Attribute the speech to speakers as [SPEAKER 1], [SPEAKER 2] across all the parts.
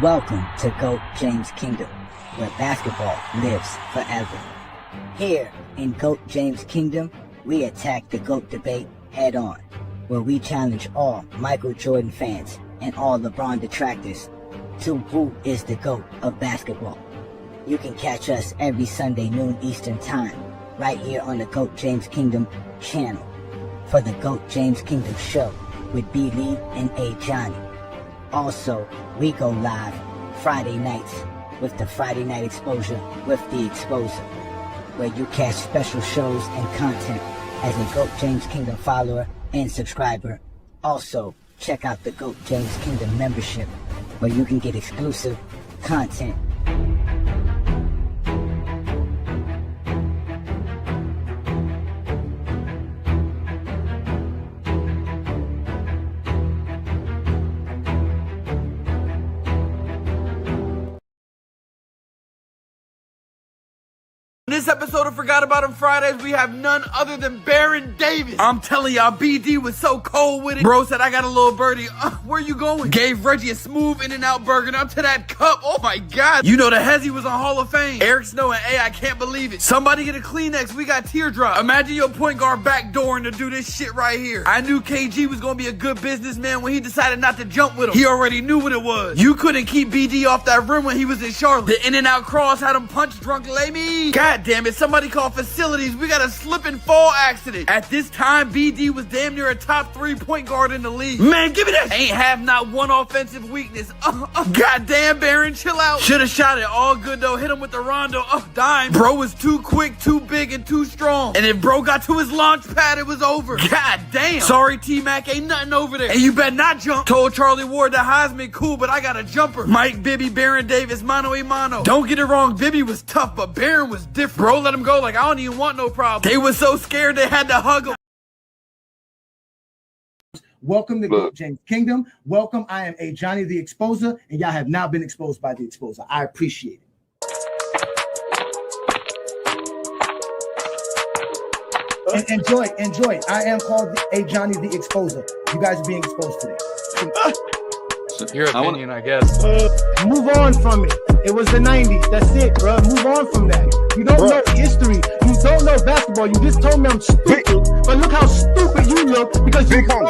[SPEAKER 1] Welcome to GOAT James Kingdom, where basketball lives forever. Here in GOAT James Kingdom, we attack the GOAT debate head on, where we challenge all Michael Jordan fans and all LeBron detractors to who is the GOAT of basketball. You can catch us every Sunday noon Eastern Time, right here on the GOAT James Kingdom channel, for the GOAT James Kingdom show with B. Lee and A. Johnny. Also, we go live Friday nights with the Friday Night Exposure with the Exposer, where you catch special shows and content as a GOAT James Kingdom follower and subscriber. Also, check out the GOAT James Kingdom membership, where you can get exclusive content.
[SPEAKER 2] In this episode of Forgot About Him Fridays, we have none other than Baron Davis. I'm telling y'all, BD was so cold with it. Bro said, I got a little birdie. Where you going? Gave Reggie a smooth In-N-Out burger. Now to that cup. Oh my God. You know the Hezzy was on Hall of Fame. Eric Snow and A, I can't believe it. Somebody get a Kleenex. We got teardrop. Imagine your point guard backdooring to do this shit right here. I knew KG was going to be a good businessman when he decided not to jump with him. He already knew what it was. You couldn't keep BD off that rim when he was in Charlotte. The In-N-Out cross had him punch drunk Lamy. God damn it, somebody call facilities. We got a slip and fall accident. At this time, BD was damn near a top 3 point guard in the league. Man, give me that. Ain't have not one offensive weakness. Goddamn, Baron, chill out. Should've shot it. All good though. Hit him with the Rondo. Dime. Bro was too quick, too big, and too strong. And if bro got to his launch pad, it was over. God damn. Sorry, T-Mac, ain't nothing over there. And you better not jump. Told Charlie Ward the Heisman cool, but I got a jumper. Mike, Bibby, Baron Davis, mano a mano. Don't get it wrong, Bibby was tough, but Baron was different. Bro let him go like I don't even want no problem. They was so scared they had to hug him.
[SPEAKER 3] Welcome to GOAT James Kingdom. Welcome. I am A. Johnny the Exposer, and y'all have now been exposed by the Exposer. I appreciate it. And enjoy. I am called A. Johnny the Exposer. You guys are being exposed today.
[SPEAKER 4] Your opinion, I guess.
[SPEAKER 3] Move on from it. It was the 90s. That's it, bro. Move on from that. You don't know history. You don't know basketball. You just told me I'm stupid. But look how stupid you look because you don't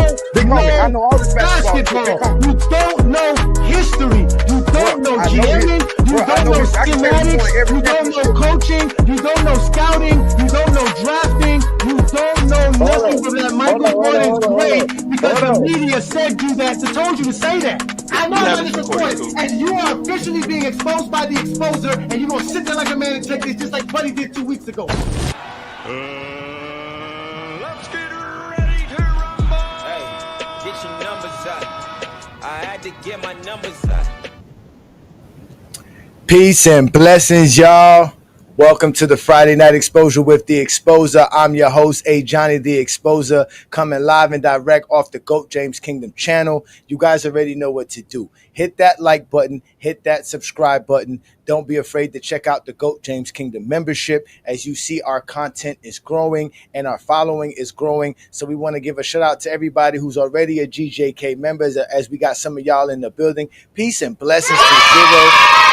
[SPEAKER 3] know I know all this basketball. You don't know history. You don't know jamming. You don't know schematics. You don't know coaching. You don't know scouting. You don't know drafting. You don't know nothing from that Michael Jordan's great because the media said do that, so told you to say that. I know about this report, and you are officially being exposed by the Exposer, and you're going to sit there like a man and take this just like Buddy did 2 weeks ago.
[SPEAKER 5] Let's get ready to rumble.
[SPEAKER 6] Hey, get your numbers up. I had to get my numbers up.
[SPEAKER 7] Peace and blessings, y'all. Welcome to the Friday Night Exposure with the Exposer. I'm your host, A. Johnny the Exposer, coming live and direct off the GOAT James Kingdom channel. You guys already know what to do. Hit that like button, hit that subscribe button. Don't be afraid to check out the GOAT James Kingdom membership. As you see, our content is growing and our following is growing. So we want to give a shout out to everybody who's already a GJK member, as we got some of y'all in the building. Peace and blessings to Zero.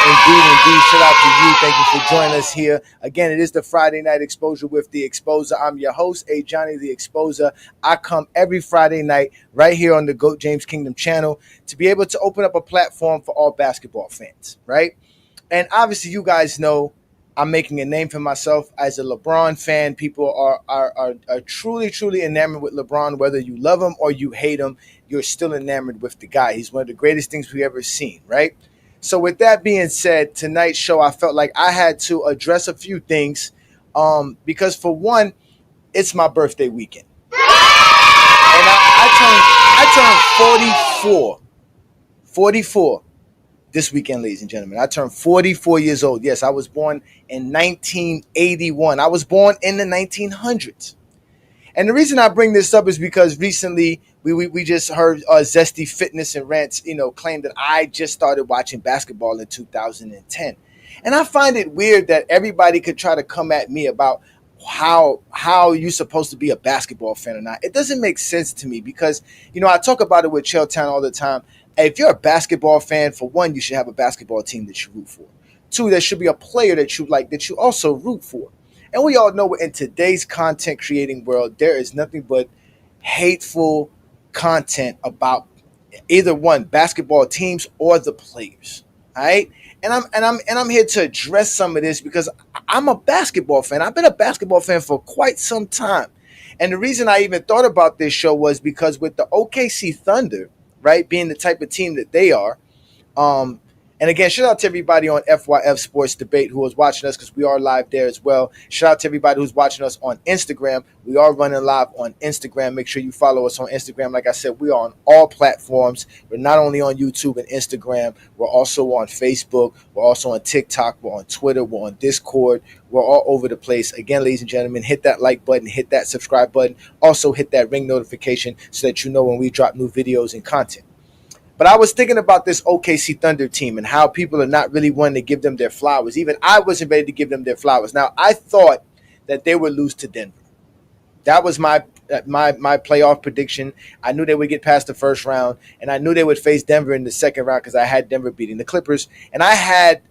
[SPEAKER 7] Indeed. Shout out to you. Thank you for joining us here. Again, it is the Friday Night Exposure with the Exposer. I'm your host, A. Johnny the Exposer. I come every Friday night right here on the GOAT James Kingdom channel to be able to open up a platform for all basketball fans, right? And obviously, you guys know I'm making a name for myself as a LeBron fan. People are truly enamored with LeBron. Whether you love him or you hate him, you're still enamored with the guy. He's one of the greatest things we've ever seen, right? So with that being said, tonight's show, I felt like I had to address a few things because, for one, it's my birthday weekend. And I turned 44 this weekend, ladies and gentlemen. I turned 44 years old. Yes, I was born in 1981. I was born in the 1900s. And the reason I bring this up is because recently we just heard Zesty Fitness and Rants, claim that I just started watching basketball in 2010. And I find it weird that everybody could try to come at me about how you're supposed to be a basketball fan or not. It doesn't make sense to me because, I talk about it with Chilltown all the time. if you're a basketball fan, for one, you should have a basketball team that you root for. Two, there should be a player that you like that you also root for. And we all know in today's content creating world, there is nothing but hateful content about either one, basketball teams or the players. All right. And I'm here to address some of this because I'm a basketball fan. I've been a basketball fan for quite some time. And the reason I even thought about this show was because with the OKC Thunder, right, being the type of team that they are, and again, shout out to everybody on FYF Sports Debate who is watching us because we are live there as well. Shout out to everybody who's watching us on Instagram. We are running live on Instagram. Make sure you follow us on Instagram. Like I said, we are on all platforms. We're not only on YouTube and Instagram. We're also on Facebook. We're also on TikTok. We're on Twitter. We're on Discord. We're all over the place. Again, ladies and gentlemen, hit that like button. Hit that subscribe button. Also, hit that ring notification so that you know when we drop new videos and content. But I was thinking about this OKC Thunder team and how people are not really wanting to give them their flowers. Even I wasn't ready to give them their flowers. Now, I thought that they would lose to Denver. That was my playoff prediction. I knew they would get past the first round, and I knew they would face Denver in the second round because I had Denver beating the Clippers, and I had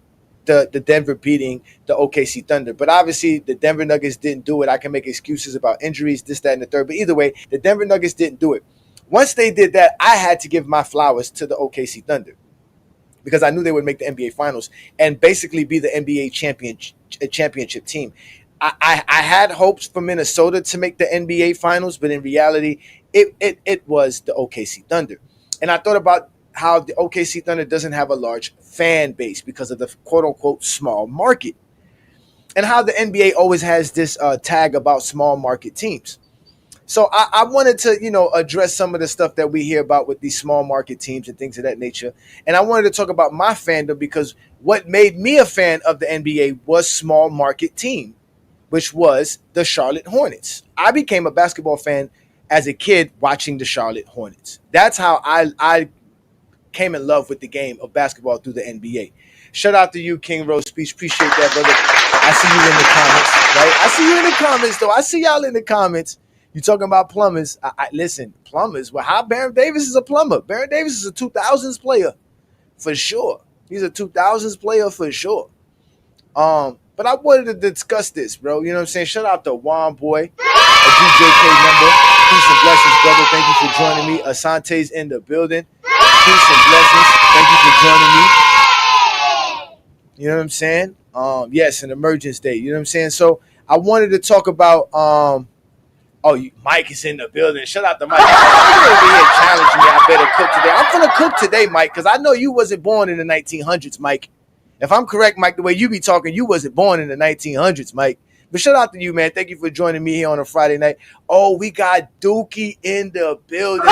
[SPEAKER 7] the Denver beating the OKC Thunder. But obviously, the Denver Nuggets didn't do it. I can make excuses about injuries, this, that, and the third. But either way, the Denver Nuggets didn't do it. Once they did that, I had to give my flowers to the OKC Thunder because I knew they would make the NBA Finals and basically be the NBA championship team. I had hopes for Minnesota to make the NBA Finals, but in reality, it was the OKC Thunder. And I thought about how the OKC Thunder doesn't have a large fan base because of the quote-unquote small market and how the NBA always has this tag about small market teams. So I wanted to, address some of the stuff that we hear about with these small market teams and things of that nature. And I wanted to talk about my fandom because what made me a fan of the NBA was small market team, which was the Charlotte Hornets. I became a basketball fan as a kid watching the Charlotte Hornets. That's how I came in love with the game of basketball through the NBA. Shout out to you, King Rose Speech. Appreciate that, brother. I see you in the comments, right? I see you in the comments, though. I see y'all in the comments. You talking about plumbers? Listen, plumbers. Well, how Baron Davis is a plumber? Baron Davis is a 2000s player for sure. He's a 2000s player for sure. But I wanted to discuss this, bro. You know what I'm saying? Shout out to Juan Boy, a DJK member. Peace and blessings, brother. Thank you for joining me. Asante's in the building. Peace and blessings. Thank you for joining me. You know what I'm saying? Yes, an emergence day. You know what I'm saying? So I wanted to talk about Mike is in the building. Shout out to Mike. You over here challenging me. I better cook today. I'm gonna cook today, Mike, because I know you wasn't born in the 1900s, Mike. If I'm correct, Mike, the way you be talking, you wasn't born in the 1900s, Mike. But shout out to you, man. Thank you for joining me here on a Friday night. Oh, we got Dookie in the building.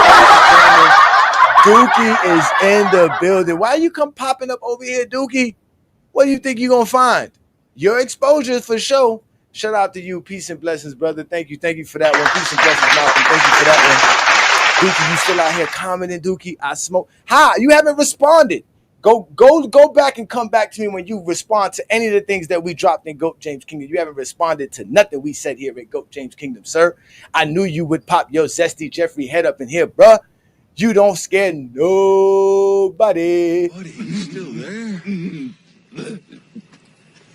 [SPEAKER 7] Dookie is in the building. Why you come popping up over here, Dookie? What do you think you're gonna find? Your exposure for sure. Shout out to you. Peace and blessings, brother. Thank you for that one. Peace and blessings, Malcolm. Thank you for that one. Dookie, you still out here commenting, Dookie? I smoke. Hi, you haven't responded. Go back and come back to me when you respond to any of the things that we dropped in GOAT James Kingdom. You haven't responded to nothing we said here in GOAT James Kingdom, sir. I knew you would pop your zesty Jeffrey head up in here, bruh. You don't scare nobody.
[SPEAKER 5] Buddy, you still there?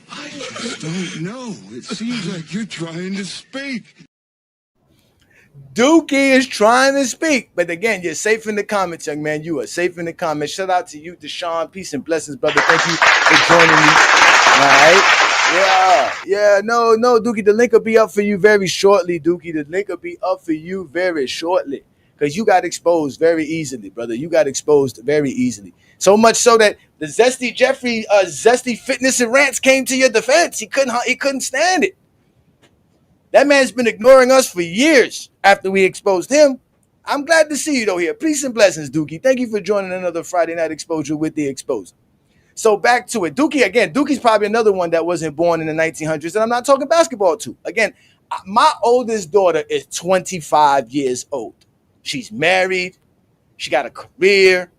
[SPEAKER 5] I just don't know. It seems like you're trying to speak.
[SPEAKER 7] Dookie is trying to speak. But again, you're safe in the comments, young man. You are safe in the comments. Shout out to you, Deshaun. Peace and blessings, brother. Thank you for joining me. All right. Yeah. No, Dookie. The link will be up for you very shortly, Dookie. The link will be up for you very shortly. Because you got exposed very easily, brother. You got exposed very easily. So much so that the Zesty Jeffrey, Zesty Fitness and Rants came to your defense. He couldn't stand it. That man's been ignoring us for years after we exposed him. I'm glad to see you, though, here. Peace and blessings, Dookie. Thank you for joining another Friday Night Exposure with the Exposer. So back to it. Dookie's probably another one that wasn't born in the 1900s, and I'm not talking basketball, too. Again, my oldest daughter is 25 years old. She's married. She got a career.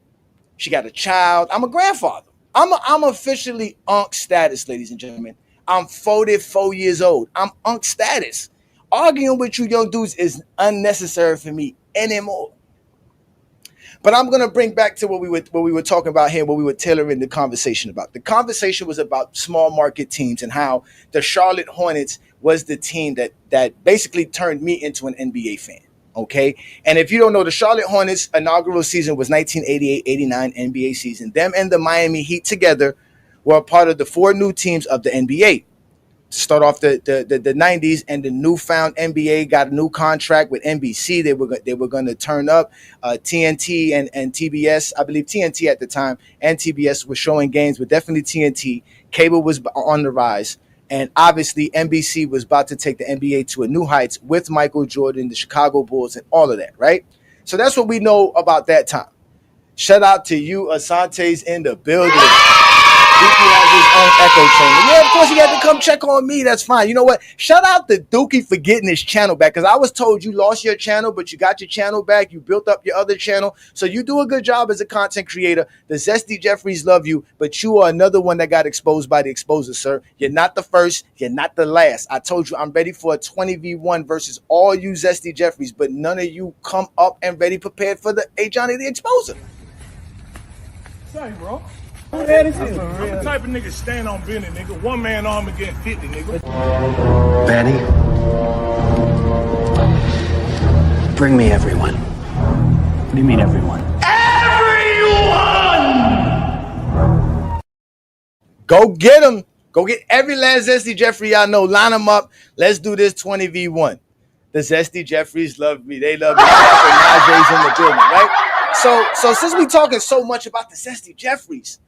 [SPEAKER 7] She got a child. I'm a grandfather. I'm officially unk status, ladies and gentlemen. I'm 44 years old. I'm unk status. Arguing with you young dudes is unnecessary for me anymore. But I'm gonna bring back to what we were talking about here, what we were tailoring the conversation about. The conversation was about small market teams and how the Charlotte Hornets was the team that basically turned me into an NBA fan. Okay. And if you don't know, the Charlotte Hornets inaugural season was 1988-89 NBA season. Them and the Miami Heat together were a part of the 4 new teams of the NBA. To start off the 90s, and the newfound NBA got a new contract with NBC. They were going to turn up TNT and TBS. I believe TNT at the time and TBS was showing games, but definitely TNT. Cable was on the rise. And obviously, NBC was about to take the NBA to a new heights with Michael Jordan, the Chicago Bulls, and all of that, right? So that's what we know about that time. Shout out to you, Asante's in the building. Dookie has his own echo chamber. Yeah, of course, he had to come check on me. That's fine. You know what? Shout out to Dookie for getting his channel back, because I was told you lost your channel, but you got your channel back. You built up your other channel. So you do a good job as a content creator. The Zesty Jeffries love you, but you are another one that got exposed by the exposer, sir. You're not the first. You're not the last. I told you I'm ready for a 20v1 versus all you Zesty Jeffries, but none of you come up and ready prepared for the A. Johnny the Exposer.
[SPEAKER 3] Sorry, bro. I'm the type of nigga stand on business, nigga. One man arm against 50, nigga.
[SPEAKER 8] Betty, bring me everyone. What do you mean everyone? Everyone!
[SPEAKER 7] Go get him. Go get every last Zesty Jeffrey y'all know. Line them up. Let's do this 20v1. The Zesty Jeffries love me. They love me. Najee's in the building, right? So since we talking so much about the Zesty Jeffries,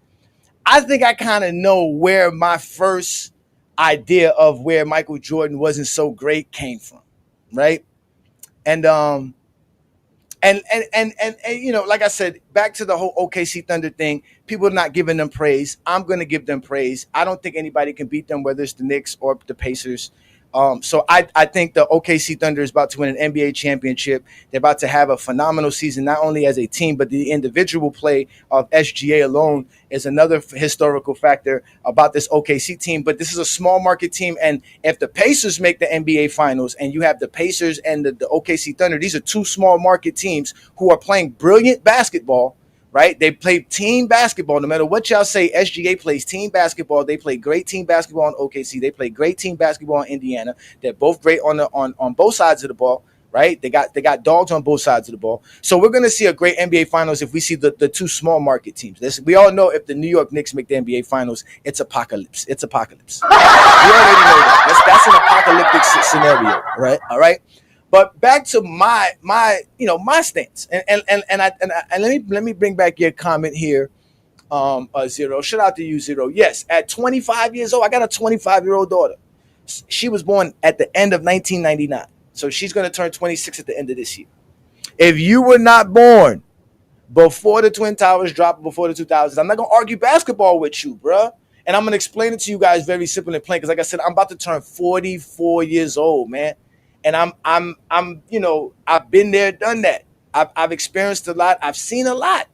[SPEAKER 7] I think I kind of know where my first idea of where Michael Jordan wasn't so great came from, right? And you know, like I said, back to the whole OKC Thunder thing, people are not giving them praise. I'm going to give them praise. I don't think anybody can beat them, whether it's the Knicks or the Pacers. So I think the OKC Thunder is about to win an NBA championship. They're about to have a phenomenal season, not only as a team, but the individual play of SGA alone is another historical factor about this OKC team. But this is a small market team. And if the Pacers make the NBA finals and you have the Pacers and the OKC Thunder, these are 2 small market teams who are playing brilliant basketball. Right? They play team basketball. No matter what y'all say, SGA plays team basketball. They play great team basketball in OKC. They play great team basketball in Indiana. They're both great on both sides of the ball. Right? They got dogs on both sides of the ball. So we're going to see a great NBA Finals if we see the 2 small market teams. We all know if the New York Knicks make the NBA Finals, it's apocalypse. It's apocalypse. We already know that. That's an apocalyptic scenario. Right? All right. But back to my stance, and let me bring back your comment here, Zero. Shout out to you, Zero. Yes, at 25 years old, I got a 25-year-old daughter. She was born at the end of 1999, so she's going to turn 26 at the end of this year. If you were not born before the Twin Towers dropped, before the 2000s, I'm not going to argue basketball with you, bruh. And I'm going to explain it to you guys very simple and plain, because like I said, I'm about to turn 44 years old, man. And I'm, you know, I've been there, done that. I've experienced a lot. I've seen a lot.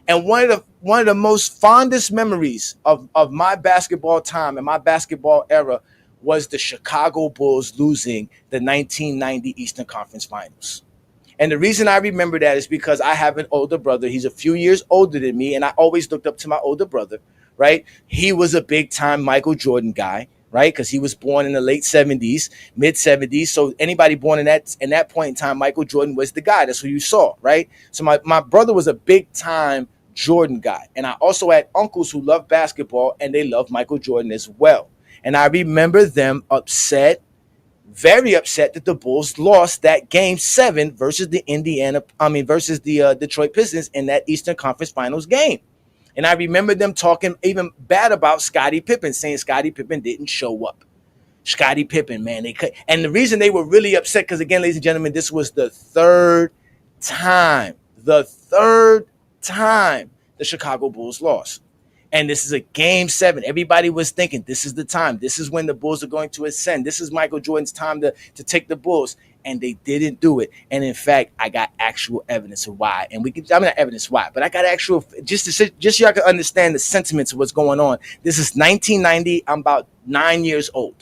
[SPEAKER 7] And one of the most fondest memories of my basketball time and my basketball era was the Chicago Bulls losing the 1990 Eastern Conference Finals. And the reason I remember that is because I have an older brother. He's a few years older than me, and I always looked up to my older brother, right? He was a big-time Michael Jordan guy. Right, because he was born in the late 70s, mid 70s. So anybody born in that point in time, Michael Jordan was the guy. That's who you saw, right? So my brother was a big time Jordan guy, and I also had uncles who loved basketball and they loved Michael Jordan as well. And I remember them upset, very upset that the Bulls lost that Game 7 versus the Detroit Pistons in that Eastern Conference Finals game. And I remember them talking even bad about Scottie Pippen, saying Scottie Pippen didn't show up. Scottie Pippen, man, they could. And the reason they were really upset, because again, ladies and gentlemen, this was the third time the Chicago Bulls lost. And this is a Game 7. Everybody was thinking this is the time. This is when the Bulls are going to ascend. This is Michael Jordan's time to take the Bulls. And they didn't do it. And in fact, I got actual evidence of why. And not evidence why, but I got actual, just so y'all can understand the sentiments of what's going on. This is 1990. I'm about 9 years old.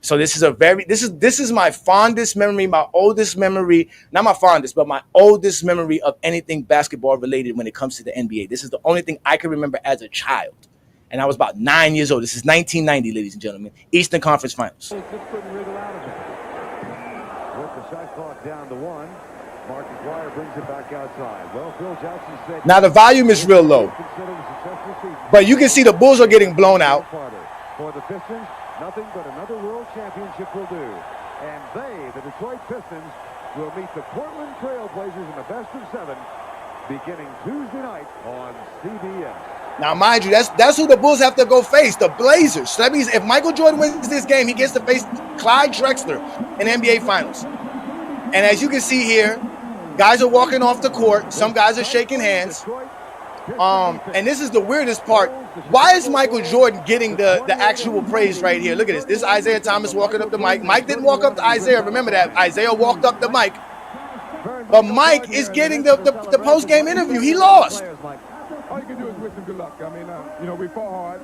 [SPEAKER 7] So this is my fondest memory, my oldest memory, not my fondest, but my oldest memory of anything basketball related when it comes to the NBA. This is the only thing I can remember as a child. And I was about 9 years old. This is 1990, ladies and gentlemen. Eastern Conference Finals.
[SPEAKER 9] With the shot clock down to 1. Mark McGuire brings it back outside. Well, Phil Jackson said,
[SPEAKER 7] now the volume is real low, but you can see the Bulls are getting blown out.
[SPEAKER 9] For the Pistons, nothing but another world championship will do. And they, the Detroit Pistons, will meet the Portland Trail Blazers in the best of 7 beginning Tuesday night on CBS.
[SPEAKER 7] Now, mind you, that's who the Bulls have to go face, the Blazers. So that means if Michael Jordan wins this game, he gets to face Clyde Drexler in NBA Finals. And as you can see here, guys are walking off the court. Some guys are shaking hands. And this is the weirdest part. Why is Michael Jordan getting the actual praise right here? Look at this. This is Isaiah Thomas walking up the mic. Mike didn't walk up to Isaiah. Remember that. Isaiah walked up the mic. But Mike is getting the post-game interview. He lost.
[SPEAKER 9] All you can do is wish them good luck. I mean, we fought hard.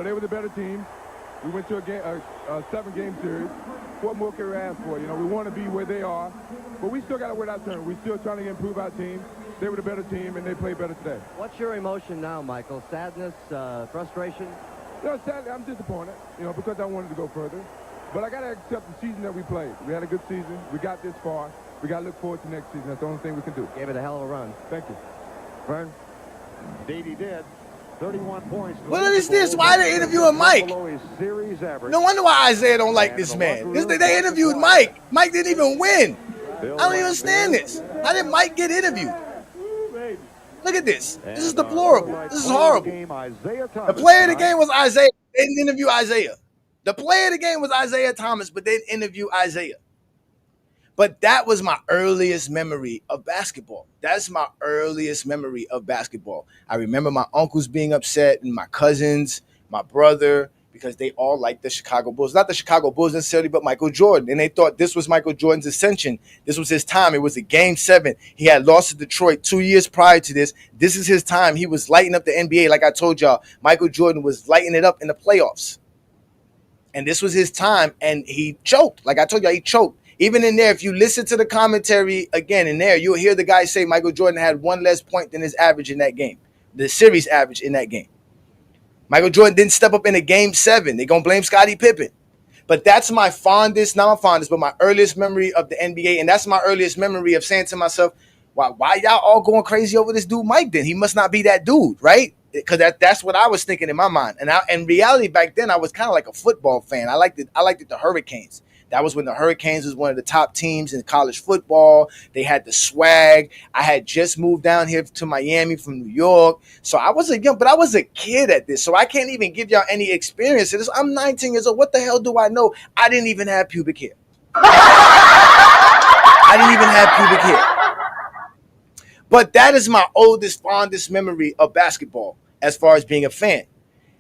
[SPEAKER 9] They were the better team. We went to a 7-game series. What more can we ask for? We want to be where they are, but we still got to win our turn. We're still trying to improve our team. They were the better team, and they played better today.
[SPEAKER 10] What's your emotion now, Michael? Sadness, frustration?
[SPEAKER 9] Sadly, I'm disappointed, because I wanted to go further. But I got to accept the season that we played. We had a good season. We got this far. We got to look forward to next season. That's the only thing we can do.
[SPEAKER 10] Gave it a hell of a run.
[SPEAKER 9] Thank you. Vern? Indeed, he did. 31 points.
[SPEAKER 7] What is this? Why are they interviewing Mike? No wonder why Isaiah don't like this man. They interviewed Mike. Mike didn't even win. I don't even understand this. How did Mike get interviewed? Look at this. This is deplorable. This is horrible. The player of the game was Isaiah. They didn't interview Isaiah. The player of the game was Isaiah Thomas, but they didn't interview Isaiah. But that was my earliest memory of basketball. That's my earliest memory of basketball. I remember my uncles being upset and my cousins, my brother, because they all liked the Chicago Bulls. Not the Chicago Bulls necessarily, but Michael Jordan. And they thought this was Michael Jordan's ascension. This was his time. It was a Game 7. He had lost to Detroit 2 years prior to this. This is his time. He was lighting up the NBA. Like I told y'all, Michael Jordan was lighting it up in the playoffs. And this was his time, and he choked. Like I told y'all, he choked. Even in there, if you listen to the commentary again in there, you'll hear the guy say Michael Jordan had one less point than his average in that game, the series average in that game. Michael Jordan didn't step up in a Game 7. They're going to blame Scottie Pippen. But that's my fondest, not my fondest, but my earliest memory of the NBA. And that's my earliest memory of saying to myself, why y'all all going crazy over this dude Mike then? He must not be that dude, right? Because that's what I was thinking in my mind. And in reality, back then, I was kind of like a football fan. I liked the Hurricanes. That was when the Hurricanes was one of the top teams in college football. They had the swag. I had just moved down here to Miami from New York. So I was a kid at this. So I can't even give y'all any experience. I'm 19 years old. What the hell do I know? I didn't even have pubic hair. I didn't even have pubic hair. But that is my oldest, fondest memory of basketball as far as being a fan.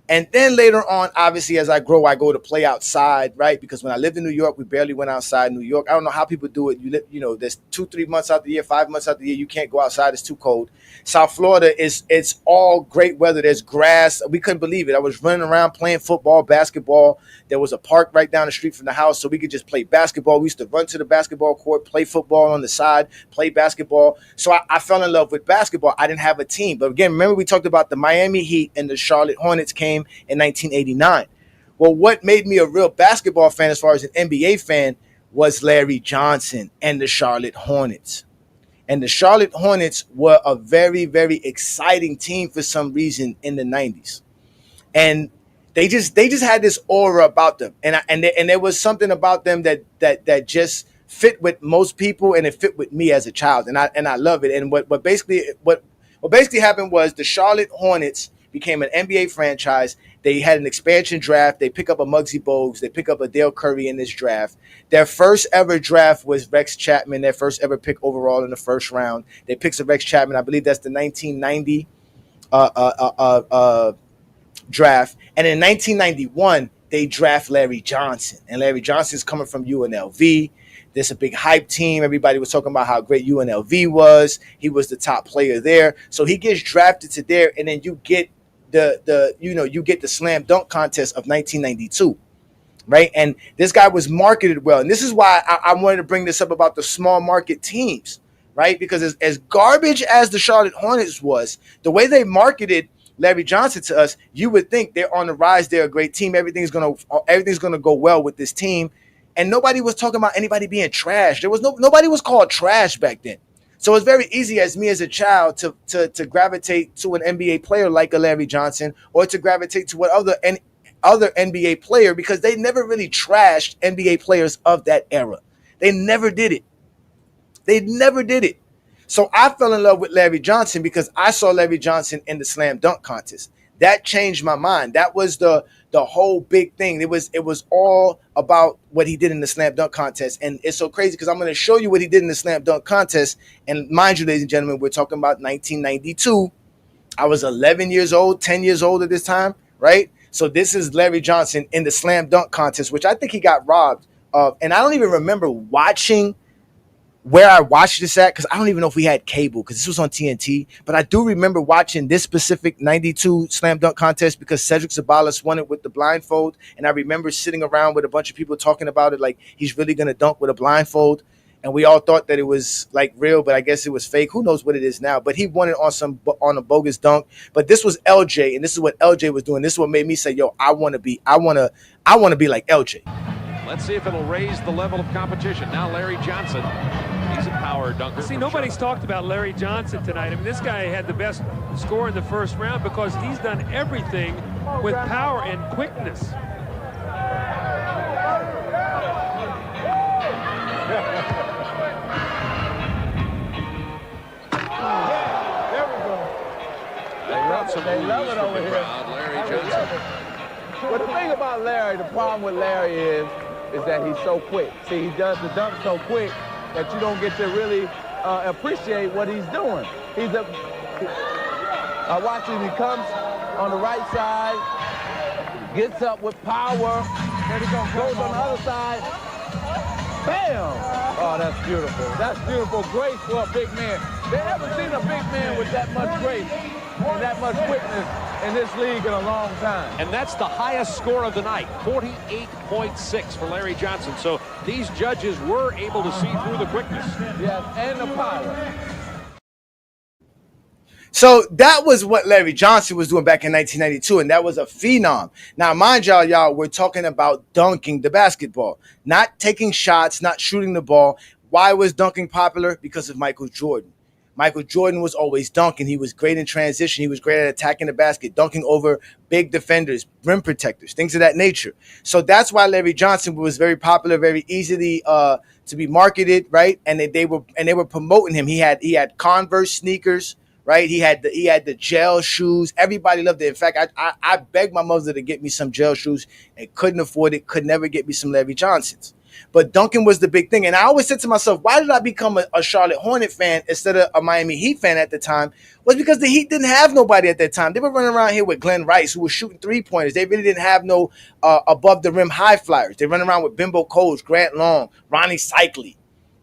[SPEAKER 7] And then later on, obviously, as I grow, I go to play outside, right? Because when I lived in New York, we barely went outside New York. I don't know how people do it. There's 2-3 months out the year, 5 months out the year. You can't go outside. It's too cold. South Florida it's all great weather. There's grass. We couldn't believe it. I was running around playing football, basketball. There was a park right down the street from the house, so we could just play basketball. We used to run to the basketball court, play football on the side, play basketball. So I fell in love with basketball. I didn't have a team. But again, remember we talked about the Miami Heat and the Charlotte Hornets came in 1989. Well, what made me a real basketball fan as far as an NBA fan was Larry Johnson and the Charlotte Hornets. And the Charlotte Hornets were a very, very exciting team for some reason in the 90s. And they just had this aura about them. And there was something about them that just fit with most people, and it fit with me as a child. And I love it. And what basically happened was the Charlotte Hornets became an NBA franchise. They had an expansion draft. They pick up a Muggsy Bogues. They pick up a Dale Curry in this draft. Their first ever draft was Rex Chapman, their first ever pick overall in the first round. They picked up Rex Chapman. I believe that's the 1990 draft. And in 1991, they draft Larry Johnson. And Larry Johnson's coming from UNLV. There's a big hype team. Everybody was talking about how great UNLV was. He was the top player there. So he gets drafted to there, and then you get the slam dunk contest of 1992. right? And this guy was marketed well. And this is why I wanted to bring this up about the small market teams, right? Because as garbage as the Charlotte Hornets was, the way they marketed Larry Johnson to us, you would think they're on the rise. They're a great team. Everything's gonna go well with this team. And nobody was talking about anybody being trash. Nobody was called trash back then. So it's very easy as me as a child to gravitate to an NBA player like a Larry Johnson, or to gravitate to what other NBA player, because they never really trashed NBA players of that era. They never did it. So I fell in love with Larry Johnson because I saw Larry Johnson in the slam dunk contest. That changed my mind. That was the whole big thing. It was all about what he did in the slam dunk contest. And it's so crazy because I'm going to show you what he did in the slam dunk contest. And mind you, ladies and gentlemen, we're talking about 1992. I was 11 years old, 10 years old at this time, right? So this is Larry Johnson in the slam dunk contest, which I think he got robbed of. And I don't even remember watching where I watched this at, because I don't even know if we had cable, because this was on TNT. But I do remember watching this specific 92 slam dunk contest because Cedric Sabalas won it with the blindfold. And I remember sitting around with a bunch of people talking about it like he's really going to dunk with a blindfold. And we all thought that it was like real, but I guess it was fake. Who knows what it is now? But he won it on a bogus dunk. But this was LJ, and this is what LJ was doing. This is what made me say, "Yo, I want to be like LJ."
[SPEAKER 11] Let's see if it'll raise the level of competition. Now Larry Johnson, he's a power dunker.
[SPEAKER 12] See, nobody's talked about Larry Johnson tonight. I mean, this guy had the best score in the first round because he's done everything with power and quickness.
[SPEAKER 11] They love it over here. Larry Johnson.
[SPEAKER 13] Well, the thing about Larry, the problem with Larry is that he's so quick. See, he does the dunk so quick that you don't get to really appreciate what he's doing. I watch him. He comes on the right side, gets up with power, goes on the other side. Bam! Oh, that's beautiful. That's beautiful. Grace for a big man. They haven't seen a big man with that much grace and that much quickness in this league in a long time.
[SPEAKER 11] And that's the highest score of the night, 48.6 for Larry Johnson. So these judges were able to see through the quickness.
[SPEAKER 13] Yes, and the power.
[SPEAKER 7] So that was what Larry Johnson was doing back in 1992, and that was a phenom. Now, mind y'all, we're talking about dunking the basketball, not taking shots, not shooting the ball. Why was dunking popular? Because of Michael Jordan. Michael Jordan was always dunking. He was great in transition. He was great at attacking the basket, dunking over big defenders, rim protectors, things of that nature. So that's why Larry Johnson was very popular, very easily to be marketed, right? And they were promoting him. He had Converse sneakers, right? He had the gel shoes. Everybody loved it. In fact, I begged my mother to get me some gel shoes and couldn't afford it, could never get me some Larry Johnsons. But dunking was the big thing. And I always said to myself, why did I become a Charlotte Hornet fan instead of a Miami Heat fan at the time? Was because the Heat didn't have nobody at that time. They were running around here with Glenn Rice, who was shooting three-pointers. They really didn't have no above-the-rim high flyers. They run around with Bimbo Coles, Grant Long, Ronnie Cycli.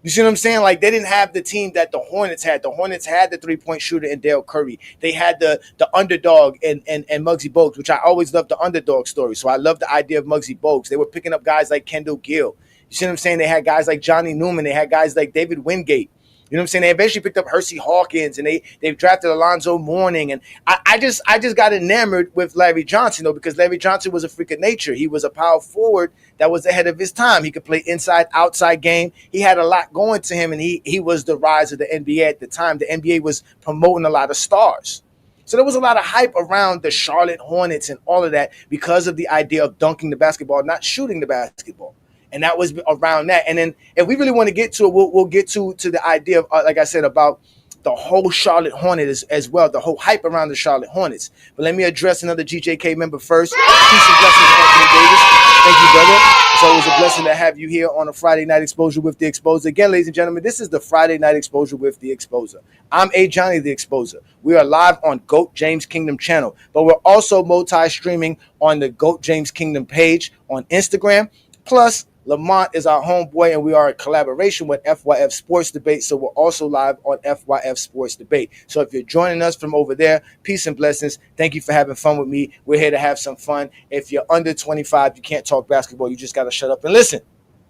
[SPEAKER 7] You see what I'm saying? Like, they didn't have the team that the Hornets had. The Hornets had the three-point shooter in Dale Curry. They had the underdog and Muggsy Bogues, which I always loved the underdog story. So I love the idea of Muggsy Bogues. They were picking up guys like Kendall Gill. You see what I'm saying? They had guys like Johnny Newman. They had guys like David Wingate. You know what I'm saying? They eventually picked up Hersey Hawkins, and they've drafted Alonzo Mourning. And I just got enamored with Larry Johnson, though, because Larry Johnson was a freak of nature. He was a power forward that was ahead of his time. He could play inside, outside game. He had a lot going to him, and he was the rise of the NBA at the time. The NBA was promoting a lot of stars. So there was a lot of hype around the Charlotte Hornets and all of that because of the idea of dunking the basketball, not shooting the basketball. And that was around that. And then if we really want to get to it, we'll get to the idea of, like I said, about the whole Charlotte Hornets as well, the whole hype around the Charlotte Hornets. But let me address another GJK member first. Peace and blessings, Anthony Davis. Thank you, brother. It's always a blessing to have you here on a Friday Night Exposure with the Exposer. Again, ladies and gentlemen, this is the Friday Night Exposure with the Exposer. I'm A. Johnny the Exposer. We are live on GOAT James Kingdom channel, but we're also multi-streaming on the GOAT James Kingdom page on Instagram. Plus, Lamont is our homeboy, and we are in collaboration with FYF Sports Debate, so we're also live on FYF Sports Debate. So if you're joining us from over there, peace and blessings. Thank you for having fun with me. We're here to have some fun. If you're under 25, you can't talk basketball. You just got to shut up and listen.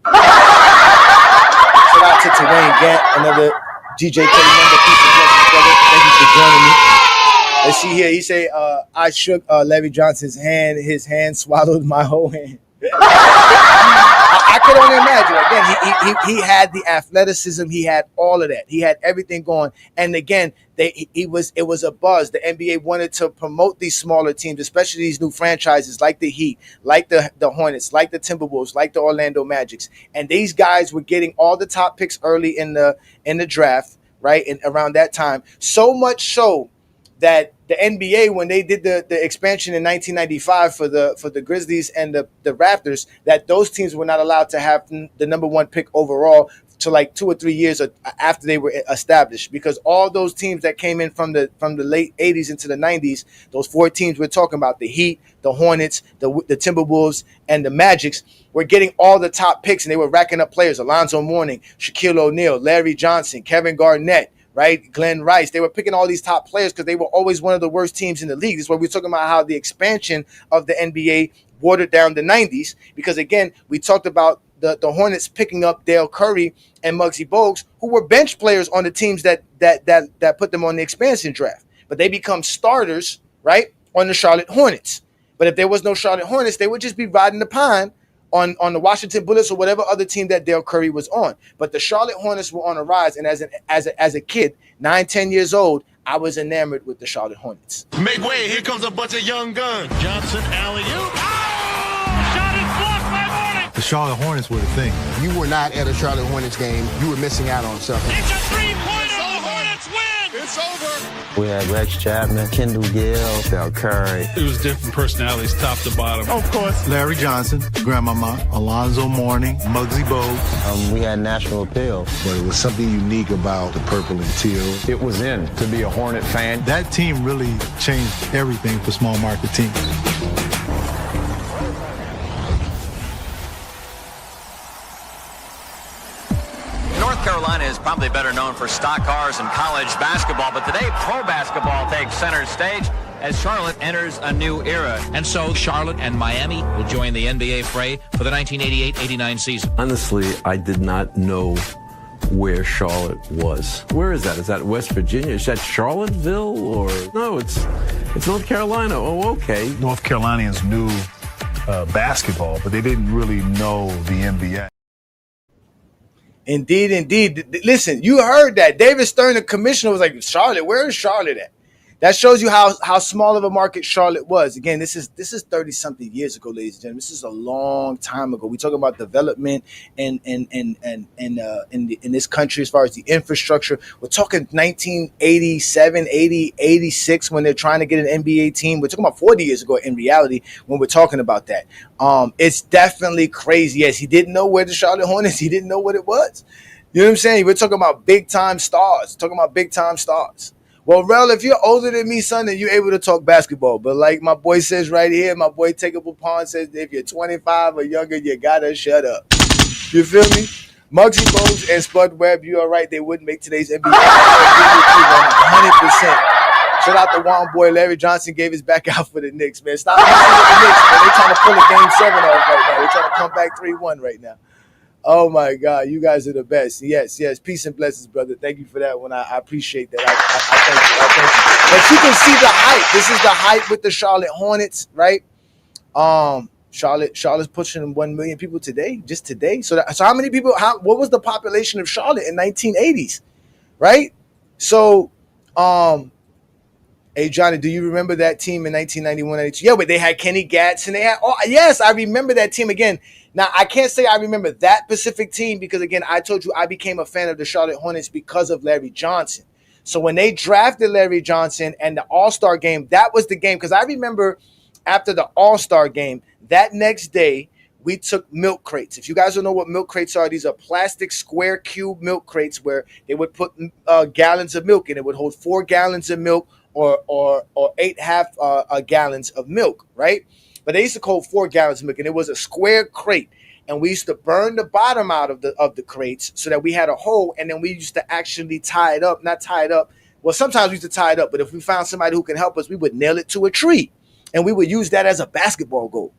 [SPEAKER 7] Shout out to Wayne Gant, another GJK member. Peace and blessings, brother. Thank you for joining me. Let's see here. He say, I shook Larry Johnson's hand. His hand swallowed my whole hand. I could only imagine. Again, he had the athleticism. He had all of that. He had everything going. And again, it was a buzz. The NBA wanted to promote these smaller teams, especially these new franchises like the Heat, like the Hornets, like the Timberwolves, like the Orlando Magics. And these guys were getting all the top picks early in the draft, right? And around that time, so much so that the NBA, when they did the expansion in 1995 for the Grizzlies and the Raptors, that those teams were not allowed to have the number one pick overall to like 2 or 3 years after they were established, because all those teams that came in from the late 80s into the 90s, those 4 teams we're talking about, the Heat, the Hornets, the Timberwolves, and the Magics, were getting all the top picks, and they were racking up players: Alonzo Mourning, Shaquille O'Neal, Larry Johnson, Kevin Garnett, right? Glenn Rice. They were picking all these top players because they were always one of the worst teams in the league. This is why we're talking about how the expansion of the NBA watered down the 90s, because again, we talked about the Hornets picking up Dale Curry and Muggsy Bogues, who were bench players on the teams that put them on the expansion draft. But they become starters, right, on the Charlotte Hornets. But if there was no Charlotte Hornets, they would just be riding the pine on the Washington Bullets or whatever other team that Dale Curry was on. But the Charlotte Hornets were on a rise, and as a kid, 9-10 years old, I was enamored with the Charlotte Hornets.
[SPEAKER 5] Make way, here comes a bunch of young guns. Johnson, alley-oop.
[SPEAKER 12] Shot is blocked by Mourning.
[SPEAKER 14] The Charlotte Hornets were the thing.
[SPEAKER 15] You were not at a Charlotte Hornets game. You were missing out on something.
[SPEAKER 12] It's a three-pointer. The Hornets win.
[SPEAKER 5] It's over.
[SPEAKER 16] We had Rex Chapman, Kendall Gill, Steph Curry.
[SPEAKER 17] It was different personalities, top to bottom.
[SPEAKER 14] Of course, Larry Johnson, Grandmama, Alonzo Mourning, Muggsy Bogues.
[SPEAKER 16] We had national appeal.
[SPEAKER 15] But it was something unique about the purple and teal.
[SPEAKER 18] It was in to be a Hornet fan.
[SPEAKER 14] That team really changed everything for small market teams.
[SPEAKER 19] North Carolina is probably better known for stock cars and college basketball, but today pro basketball takes center stage as Charlotte enters a new era.
[SPEAKER 11] And so Charlotte and Miami will join the NBA fray for the 1988-89 season.
[SPEAKER 20] Honestly, I did not know where Charlotte was. Where is that? Is that West Virginia? Is that Charlottesville? Or no, it's North Carolina. Oh, okay.
[SPEAKER 14] North Carolinians knew basketball, but they didn't really know the NBA.
[SPEAKER 7] Indeed. Listen, you heard that. David Stern, the commissioner, was like, Charlotte, where is Charlotte at? That shows you how small of a market Charlotte was. Again, this is 30-something years ago, ladies and gentlemen. This is a long time ago. We talk about development in this country as far as the infrastructure. We're talking 1987, 80, 86 when they're trying to get an NBA team. We're talking about 40 years ago in reality when we're talking about that. It's definitely crazy. Yes, he didn't know where the Charlotte Hornets. He didn't know what it was. You know what I'm saying? We're talking about big-time stars. Well, Rel, if you're older than me, son, then you're able to talk basketball. But like my boy says right here, my boy Takeable Pond says, if you're 25 or younger, you gotta shut up. You feel me? Muggsy Bogues and Spud Webb, you are right. They wouldn't make today's NBA. 100%. Shout out to Juan boy. Larry Johnson gave his back out for the Knicks, man. Stop messing with the Knicks, man. They're trying to pull a Game 7 off right now. They're trying to come back 3-1 right now. Oh, my God. You guys are the best. Yes. Peace and blessings, brother. Thank you for that one. I appreciate that. I thank you. But you can see the hype. This is the hype with the Charlotte Hornets, right? Charlotte's pushing 1 million people today, just today. So how many people, what was the population of Charlotte in 1980s, right? So, hey, Johnny, do you remember that team in 1991, 92? Yeah, but they had Kenny Gadsden. Yes, I remember that team again. Now, I can't say I remember that specific team because, again, I told you I became a fan of the Charlotte Hornets because of Larry Johnson. So when they drafted Larry Johnson and the All-Star game, that was the game. Because I remember after the All-Star game, that next day, we took milk crates. If you guys don't know what milk crates are, these are plastic square cube milk crates where they would put gallons of milk in. It would hold 4 gallons of milk or 8 half gallons of milk, right? But they used to hold 4 gallons of milk, and it was a square crate. and we used to burn the bottom out of the crates so that we had a hole, and then we used to actually tie it up. Not tie it up. Well, sometimes we used to tie it up, but if we found somebody who can help us, we would nail it to a tree, and we would use that as a basketball goal.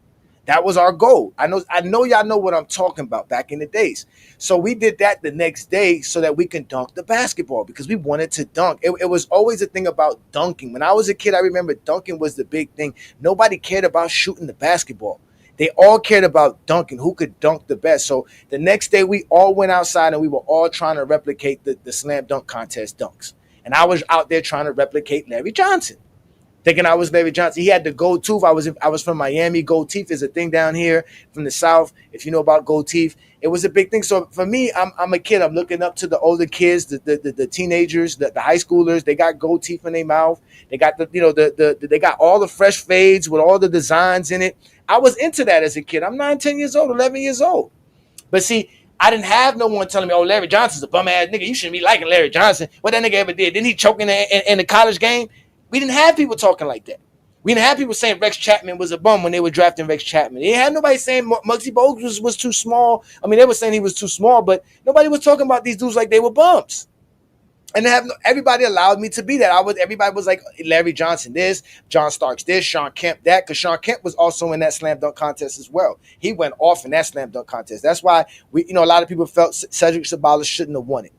[SPEAKER 7] That was our goal. I know y'all know what I'm talking about back in the days. So we did that the next day so that we can dunk the basketball because we wanted to dunk. It was always a thing about dunking. When I was a kid, I remember dunking was the big thing. Nobody cared about shooting the basketball. They all cared about dunking, who could dunk the best. So the next day, we all went outside and we were all trying to replicate the slam dunk contest dunks. And I was out there trying to replicate Larry Johnson, thinking I was Larry Johnson. He had the gold tooth. I was from Miami. Gold teeth is a thing down here from the South. If you know about gold teeth, it was a big thing. So for me, I'm a kid. I'm looking up to the older kids, the teenagers, the high schoolers. They got gold teeth in their mouth. They got they got all the fresh fades with all the designs in it. I was into that as a kid. I'm 9, 10 years old, 11 years old. But see, I didn't have no one telling me, oh, Larry Johnson's a bum-ass nigga. You shouldn't be liking Larry Johnson. What that nigga ever did? Didn't he choke in the college game? We didn't have people talking like that. We didn't have people saying Rex Chapman was a bum when they were drafting Rex Chapman. They had nobody saying Muggsy Bogues was too small. I mean, they were saying he was too small, but nobody was talking about these dudes like they were bums. And everybody allowed me to be that. Everybody was like Larry Johnson this, John Starks this, Sean Kemp that, because Sean Kemp was also in that slam dunk contest as well. He went off in that slam dunk contest. That's why a lot of people felt Cedric Ceballos shouldn't have won it.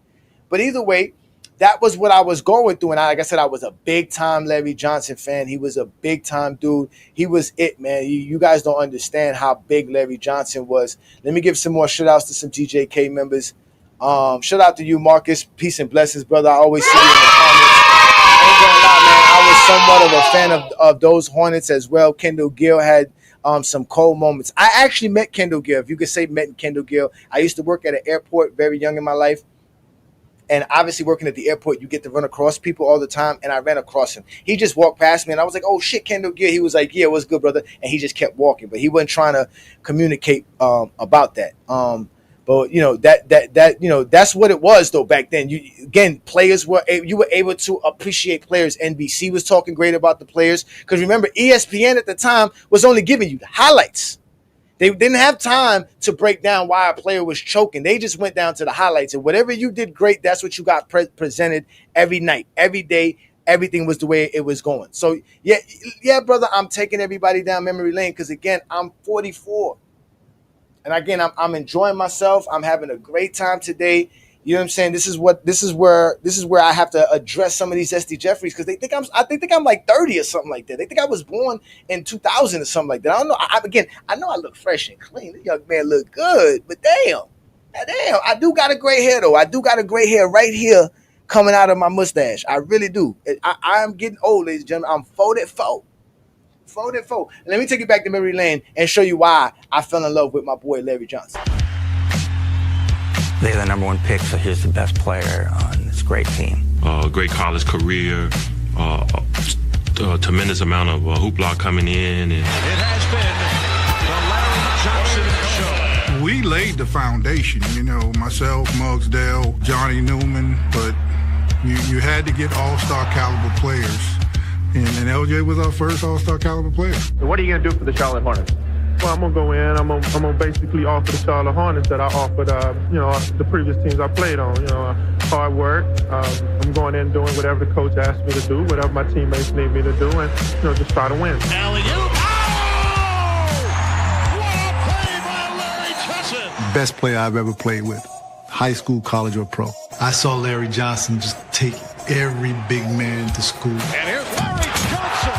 [SPEAKER 7] But either way, that was what I was going through. And like I said, I was a big-time Larry Johnson fan. He was a big-time dude. He was it, man. You guys don't understand how big Larry Johnson was. Let me give some more shout-outs to some GJK members. Shout out to you, Marcus. Peace and blessings, brother. I always see you in the comments. I ain't gonna lie, man. I was somewhat of a fan of those Hornets as well. Kendall Gill had some cold moments. I actually met Kendall Gill. If you could say met Kendall Gill. I used to work at an airport very young in my life. And obviously working at the airport, you get to run across people all the time. And I ran across him. He just walked past me and I was like, oh shit, Kendall Gill. He was like, yeah, what's good, brother? And he just kept walking. But he wasn't trying to communicate about that. But that's what it was though back then. Players you were able to appreciate players. NBC was talking great about the players because remember ESPN at the time was only giving you the highlights. They didn't have time to break down why a player was choking. They just went down to the highlights, and whatever you did great, that's what you got presented every night, every day. Everything was the way it was going. So yeah, brother, I'm taking everybody down memory lane because again, I'm 44. And again, I'm enjoying myself. I'm having a great time today. You know what I'm saying? This is where I have to address some of these SD Jeffries because they think I'm like 30 or something like that. They think I was born in 2000 or something like that. I don't know. I know I look fresh and clean. The young man look good, but damn, I do got a gray hair though. I do got a gray hair right here coming out of my mustache. I really do. I am getting old, ladies and gentlemen. I'm 44. Let me take you back to memory lane and show you why I fell in love with my boy Larry Johnson.
[SPEAKER 16] They're the number one pick, so here's the best player on this great team.
[SPEAKER 21] Great college career, a tremendous amount of hoopla coming in. And it
[SPEAKER 11] has been the Larry Johnson Show.
[SPEAKER 5] We laid the foundation, myself, Muggs Dale, Johnny Newman, but you had to get all-star caliber players. And LJ was our first all-star caliber player.
[SPEAKER 9] What are you going to do for the Charlotte Hornets? Well, I'm going to go in. I'm gonna basically offer the Charlotte Hornets that I offered, the previous teams I played on. Hard work. I'm going in doing whatever the coach asked me to do, whatever my teammates need me to do, and, just try to win.
[SPEAKER 11] Alley-oop. What a play by Larry Johnson.
[SPEAKER 22] Best player I've ever played with, high school, college, or pro. I saw Larry Johnson just take every big man to school.
[SPEAKER 11] And here's Larry Johnson.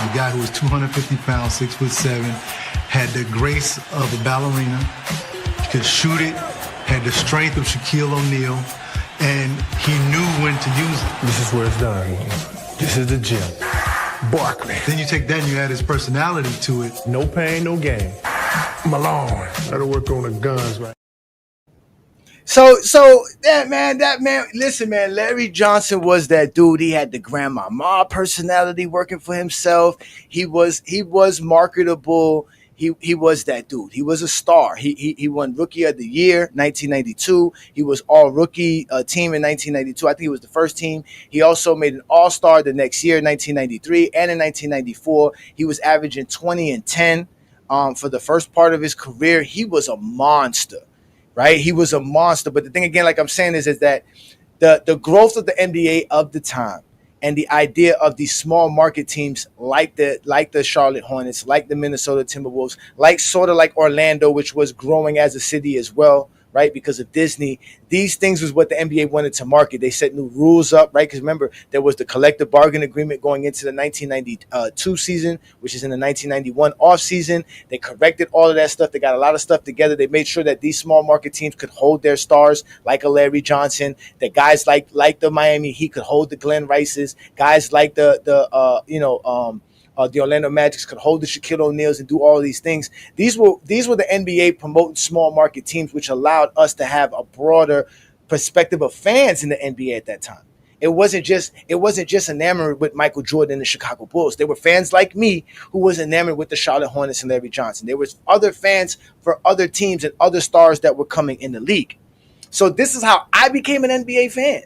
[SPEAKER 22] The guy who was 250 pounds, 6'7", had the grace of a ballerina, could shoot it, had the strength of Shaquille O'Neal, and he knew when to use it.
[SPEAKER 14] This is where it's done. This is the gym. Barkley.
[SPEAKER 22] Then you take that and you add his personality to it.
[SPEAKER 14] No pain, no gain. Malone. That'll work on the guns, right?
[SPEAKER 7] So that man, listen, man, Larry Johnson was that dude. He had the grandmama personality working for himself. He was marketable. He was that dude. He was a star. He won Rookie of the Year, 1992. He was all rookie team in 1992. I think he was the first team. He also made an all-star the next year, 1993, and in 1994. He was averaging 20 and 10. For the first part of his career, he was a monster, right? He was a monster. But the thing again, like I'm saying, is that the growth of the NBA of the time and the idea of these small market teams like the Charlotte Hornets, like the Minnesota Timberwolves, like sort of like Orlando, which was growing as a city as well, right? Because of Disney. These things was what the NBA wanted to market. They set new rules up, right? Because remember, there was the collective bargain agreement going into the 1992 season, which is in the 1991 off season. They corrected all of that stuff. They got a lot of stuff together. They made sure that these small market teams could hold their stars, like a Larry Johnson. That guys like the Miami Heat could hold the Glenn Rices. Guys like the Orlando Magic could hold the Shaquille O'Neals and do all of these things. These were the NBA promoting small market teams, which allowed us to have a broader perspective of fans in the NBA at that time. It wasn't just enamored with Michael Jordan and the Chicago Bulls. There were fans like me who was enamored with the Charlotte Hornets and Larry Johnson. There was other fans for other teams and other stars that were coming in the league. So this is how I became an NBA fan.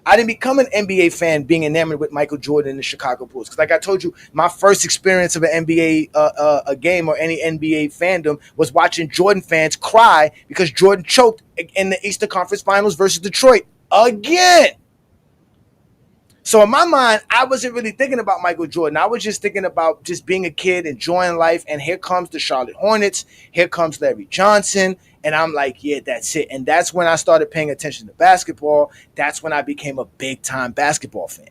[SPEAKER 7] I didn't become an NBA fan being enamored with Michael Jordan and the Chicago Bulls. Because like I told you, my first experience of an NBA a game or any NBA fandom was watching Jordan fans cry because Jordan choked in the Eastern Conference Finals versus Detroit again. So in my mind, I wasn't really thinking about Michael Jordan. I was just thinking about just being a kid, enjoying life. And here comes the Charlotte Hornets. Here comes Larry Johnson. And I'm like, yeah, that's it. And that's when I started paying attention to basketball. That's when I became a big-time basketball fan.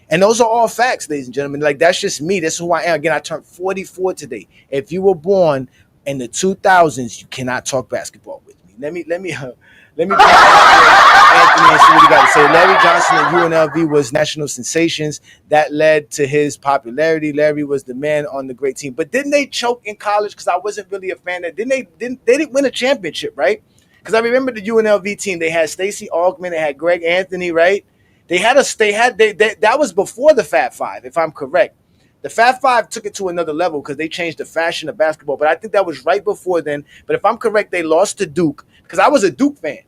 [SPEAKER 7] And those are all facts, ladies and gentlemen. Like, that's just me. That's who I am. Again, I turned 44 today. If you were born in the 2000s, you cannot talk basketball with me. Let me Anthony and see what he got to say. Larry Johnson at UNLV was national sensations. That led to his popularity. Larry was the man on the great team. But didn't they choke in college? Because I wasn't really a fan. They didn't win a championship, right? Because I remember the UNLV team. They had Stacey Augmon. They had Greg Anthony, right? That was before the Fab Five, if I'm correct. The Fab Five took it to another level because they changed the fashion of basketball. But I think that was right before then. But if I'm correct, they lost to Duke because I was a Duke fan.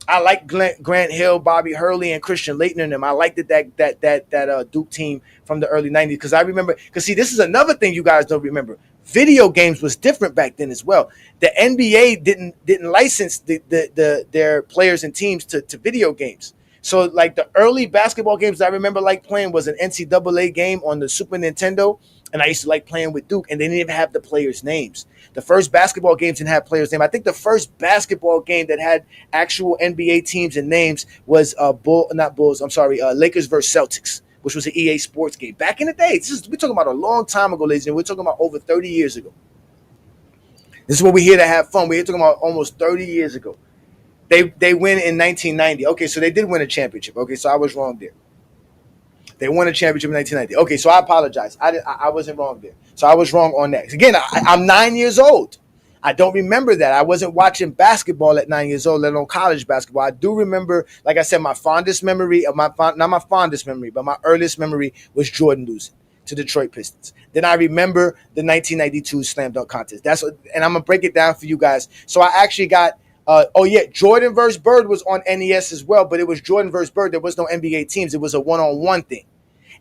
[SPEAKER 7] I like Grant Hill, Bobby Hurley, and Christian Laettner and them. I liked that Duke team from the early 90s because I remember. Because see, this is another thing you guys don't remember. Video games was different back then as well. The NBA didn't license their players and teams to video games. So like the early basketball games I remember like playing was an NCAA game on the Super Nintendo, and I used to like playing with Duke, and they didn't even have the players' names. The first basketball games didn't have players' names. I think the first basketball game that had actual NBA teams and names was Lakers versus Celtics, which was an EA Sports game. Back in the day, we're talking about a long time ago, ladies, and we're talking about over 30 years ago. This is what we're here to have fun. We're here talking about almost 30 years ago. They win in 1990. Okay, so they did win a championship. Okay, so I was wrong there. They won a championship in 1990. Okay, so I apologize. I wasn't wrong there. So I was wrong on that. Again, I'm 9 years old. I don't remember that. I wasn't watching basketball at 9 years old, let alone college basketball. I do remember, like I said, my fondest memory of not my fondest memory, but my earliest memory was Jordan losing to Detroit Pistons. Then I remember the 1992 slam dunk contest. And I'm gonna break it down for you guys. So I actually got. Jordan versus Bird was on NES as well, but it was Jordan versus Bird. There was no NBA teams. It was a one-on-one thing.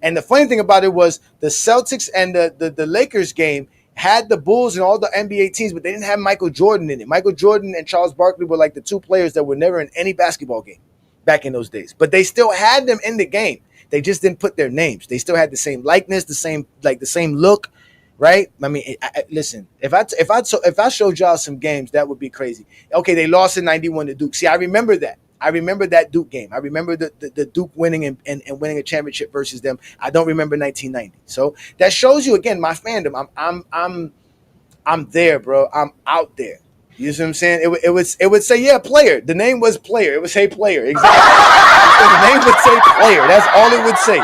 [SPEAKER 7] And the funny thing about it was the Celtics and the Lakers game had the Bulls and all the NBA teams, but they didn't have Michael Jordan in it. Michael Jordan and Charles Barkley were like the two players that were never in any basketball game back in those days. But they still had them in the game. They just didn't put their names. They still had the same likeness, the same look. Right? I mean, listen. If I showed y'all some games, that would be crazy. Okay, they lost in 91 to Duke. See, I remember that. I remember that Duke game. I remember the Duke winning and winning a championship versus them. I don't remember 1990. So that shows you again my fandom. I'm there, bro. I'm out there. You see what I'm saying? It would say, yeah, player. The name was player. It would say player. Exactly. The name would say player. That's all it would say.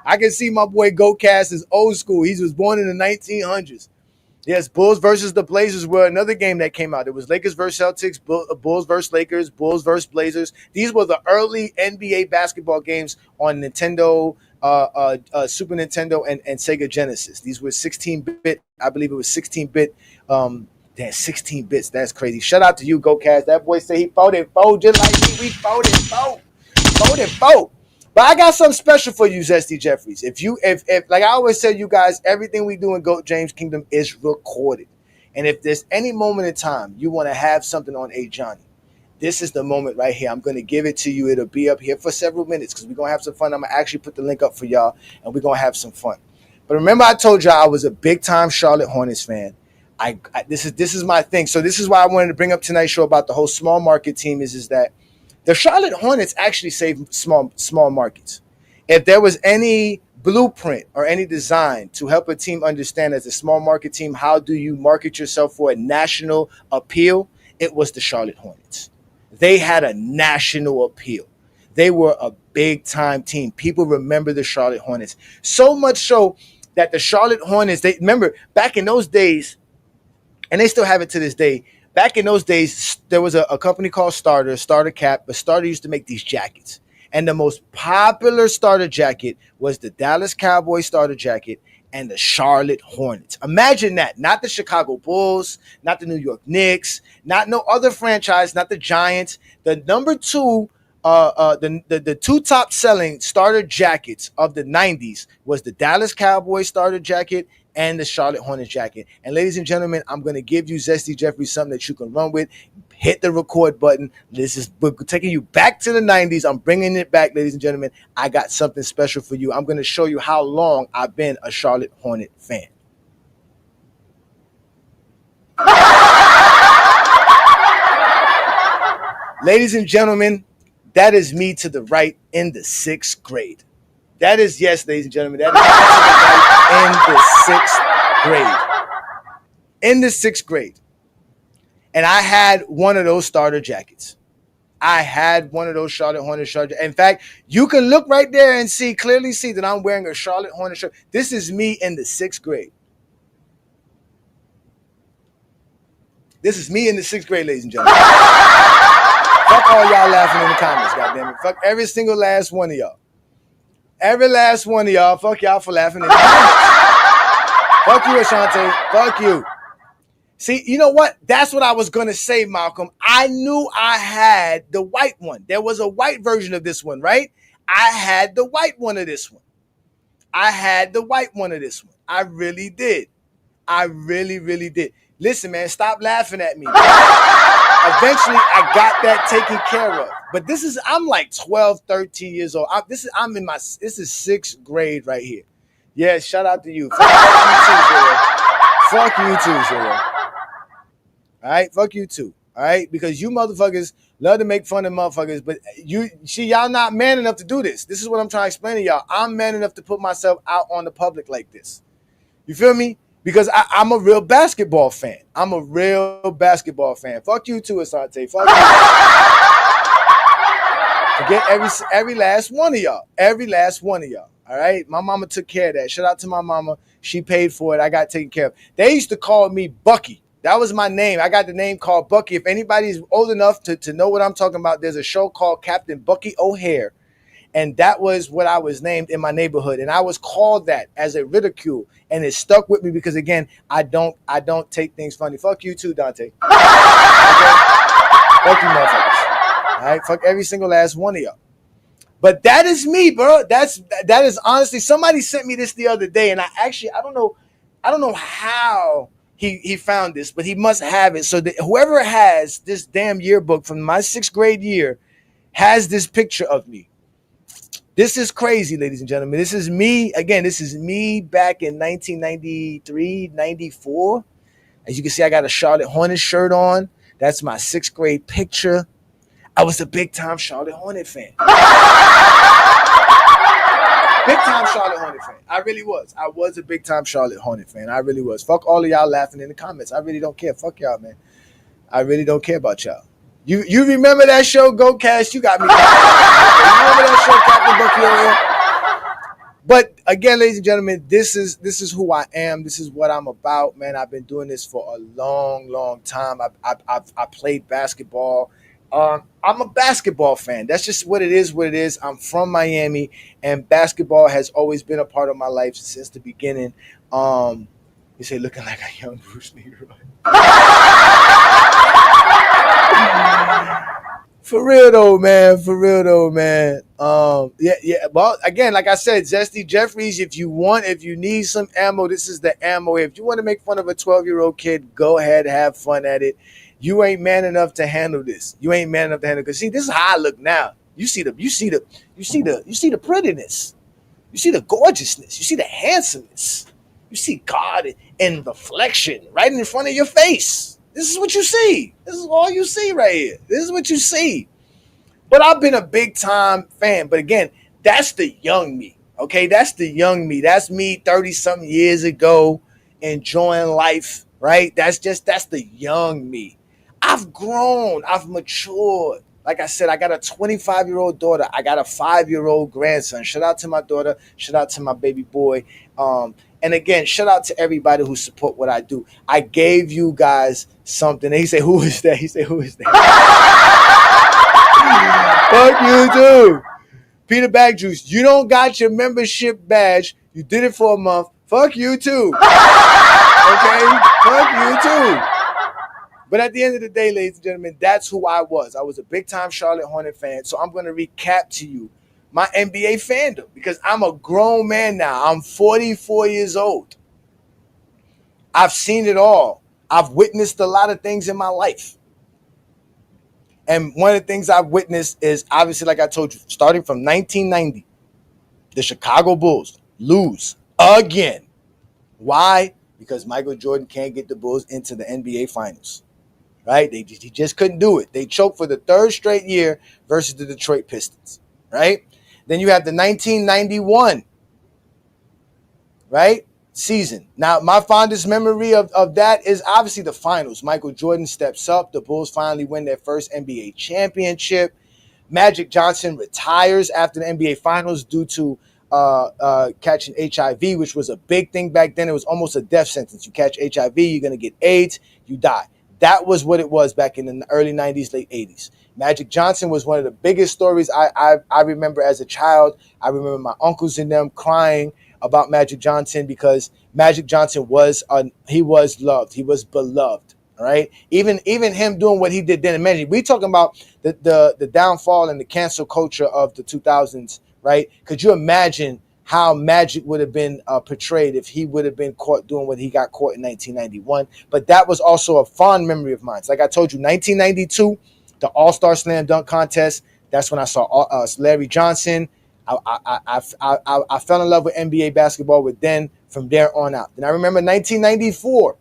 [SPEAKER 7] I can see my boy GoCast is old school. He was born in the 1900s. Yes, Bulls versus the Blazers were another game that came out. It was Lakers versus Celtics, Bulls versus Lakers, Bulls versus Blazers. These were the early NBA basketball games on Nintendo, Super Nintendo, and Sega Genesis. These were 16-bit. I believe it was 16-bit. 16 bits. That's crazy. Shout out to you, GoCast. That boy said he voted just like me. We voted vote. But I got something special for you, Zesty Jeffries. If like I always tell you guys, everything we do in GOAT James Kingdom is recorded. And if there's any moment in time you want to have something on A. Johnny, this is the moment right here. I'm going to give it to you. It'll be up here for several minutes because we're going to have some fun. I'm going to actually put the link up for y'all, and we're going to have some fun. But remember, I told y'all I was a big-time Charlotte Hornets fan. This is my thing. So this is why I wanted to bring up tonight's show about the whole small market team is that the Charlotte Hornets actually save small markets. If there was any blueprint or any design to help a team understand as a small market team, how do you market yourself for a national appeal, it was the Charlotte Hornets. They had a national appeal. They were a big-time team. People remember the Charlotte Hornets. So much so that the Charlotte Hornets, they remember back in those days, and they still have it to this day, back in those days, there was a company called Starter Cap, but Starter used to make these jackets. And the most popular starter jacket was the Dallas Cowboys starter jacket and the Charlotte Hornets. Imagine that. Not the Chicago Bulls, not the New York Knicks, not no other franchise, not the Giants. The number two, the two top selling starter jackets of the 90s was the Dallas Cowboys starter jacket and the Charlotte Hornets jacket. And ladies and gentlemen, I'm going to give you, Zesty Jeffrey, something that you can run with. Hit the record button. This is taking you back to the 90s. I'm bringing it back, ladies and gentlemen. I got something special for you. I'm going to show you how long I've been a Charlotte Hornet fan. Ladies and gentlemen, that is me to the right in the 6th grade. That is, yes, ladies and gentlemen, that is me to the right in the 6th grade. In the 6th grade. And I had one of those starter jackets. I had one of those Charlotte Hornets shirt. In fact, you can look right there and clearly see that I'm wearing a Charlotte Hornets shirt. This is me in the 6th grade. This is me in the 6th grade, ladies and gentlemen. Fuck all y'all laughing in the comments, goddammit. Fuck every single last one of y'all. Every last one of y'all. Fuck y'all for laughing in the comments. Fuck you, Ashante. Fuck you. See, you know what? That's what I was going to say, Malcolm. I knew I had the white one. There was a white version of this one, right? I had the white one of this one. I had the white one of this one. I really did. I really, really did. Listen, man, stop laughing at me. Eventually, I got that taken care of. But I'm like 12, 13 years old. This is 6th grade right here. Yeah, shout out to you. Fuck you too, Zero. All right, fuck you too. All right, because you motherfuckers love to make fun of motherfuckers, but y'all not man enough to do this. This is what I'm trying to explain to y'all. I'm man enough to put myself out on the public like this. You feel me? Because I'm a real basketball fan. I'm a real basketball fan. Fuck you too, Asante. Fuck you. Forget every last one of y'all. Every last one of y'all. All right? My mama took care of that. Shout out to my mama. She paid for it. I got taken care of. They used to call me Bucky. That was my name. I got the name called Bucky. If anybody's old enough to know what I'm talking about, there's a show called Captain Bucky O'Hare. And that was what I was named in my neighborhood. And I was called that as a ridicule. And it stuck with me because, again, I don't take things funny. Fuck you too, Dante. Okay? Fuck you motherfuckers. All right? Fuck every single last one of y'all. But that is me, bro. That is honestly, somebody sent me this the other day. And I don't know how he found this, but he must have it. So that whoever has this damn yearbook from my 6th grade year has this picture of me. This is crazy, ladies and gentlemen. This is me. Again, this is me back in 1993, 94. As you can see, I got a Charlotte Hornets shirt on. That's my 6th grade picture. I was a big-time Charlotte Hornet fan. Big-time Charlotte Hornet fan. I really was. I was a big-time Charlotte Hornet fan. I really was. Fuck all of y'all laughing in the comments. I really don't care. Fuck y'all, man. I really don't care about y'all. You remember that show, Go Cash? You got me. You remember that show, Captain Bucky over here? But again, ladies and gentlemen, this is who I am. This is what I'm about, man. I've been doing this for a long, long time. I played basketball. I'm a basketball fan. That's just what it is. I'm from Miami, and basketball has always been a part of my life since the beginning. You say looking like a young Bruce Leroy. For real though, man. For real though, man. Yeah. Well, again, like I said, Zesty Jeffries, if you need some ammo, this is the ammo. If you want to make fun of a 12-year-old kid, go ahead, have fun at it. You ain't man enough to handle this. You ain't man enough to handle it. Cause see, this is how I look now. You see the prettiness. You see the gorgeousness. You see the handsomeness. You see God in reflection right in front of your face. This is what you see. This is all you see right here. This is what you see. But I've been a big time fan. But again, that's the young me. Okay, that's the young me. That's me 30-something years ago enjoying life, right? That's the young me. I've grown. I've matured. Like I said, I got a 25-year-old daughter. I got a 5-year-old grandson. Shout out to my daughter. Shout out to my baby boy. And again, shout out to everybody who support what I do. I gave you guys something. And he said, who is that? He said, who is that? Fuck you too. Peter Bag Juice, you don't got your membership badge. You did it for a month. Fuck you too. Okay? Fuck you too. But at the end of the day, ladies and gentlemen, that's who I was. I was a big-time Charlotte Hornet fan. So I'm going to recap to you my NBA fandom because I'm a grown man now. I'm 44 years old. I've seen it all. I've witnessed a lot of things in my life. And one of the things I've witnessed is obviously, like I told you, starting from 1990, the Chicago Bulls lose again. Why? Because Michael Jordan can't get the Bulls into the NBA Finals. Right? He just couldn't do it. They choked for the third straight year versus the Detroit Pistons. Right? Then you have the 1991, right, season. Now, my fondest memory of that is obviously the finals. Michael Jordan steps up. The Bulls finally win their first NBA championship. Magic Johnson retires after the NBA finals due to catching HIV, which was a big thing back then. It was almost a death sentence. You catch HIV, you're going to get AIDS, you die. That was what it was back in the early 90s, late 80s. Magic Johnson was one of the biggest stories I remember as a child. I remember my uncles and them crying about Magic Johnson because Magic Johnson he was loved. He was beloved, all right? Even him doing what he did then. Imagine, we talking about the downfall and the cancel culture of the 2000s, right? Could you imagine how Magic would have been portrayed if he would have been caught doing what he got caught in 1991? But that was also a fond memory of mine. So like I told you, 1992, the All-Star Slam Dunk Contest. That's when I saw Larry Johnson. I fell in love with NBA basketball from there on out. Then I remember 1994.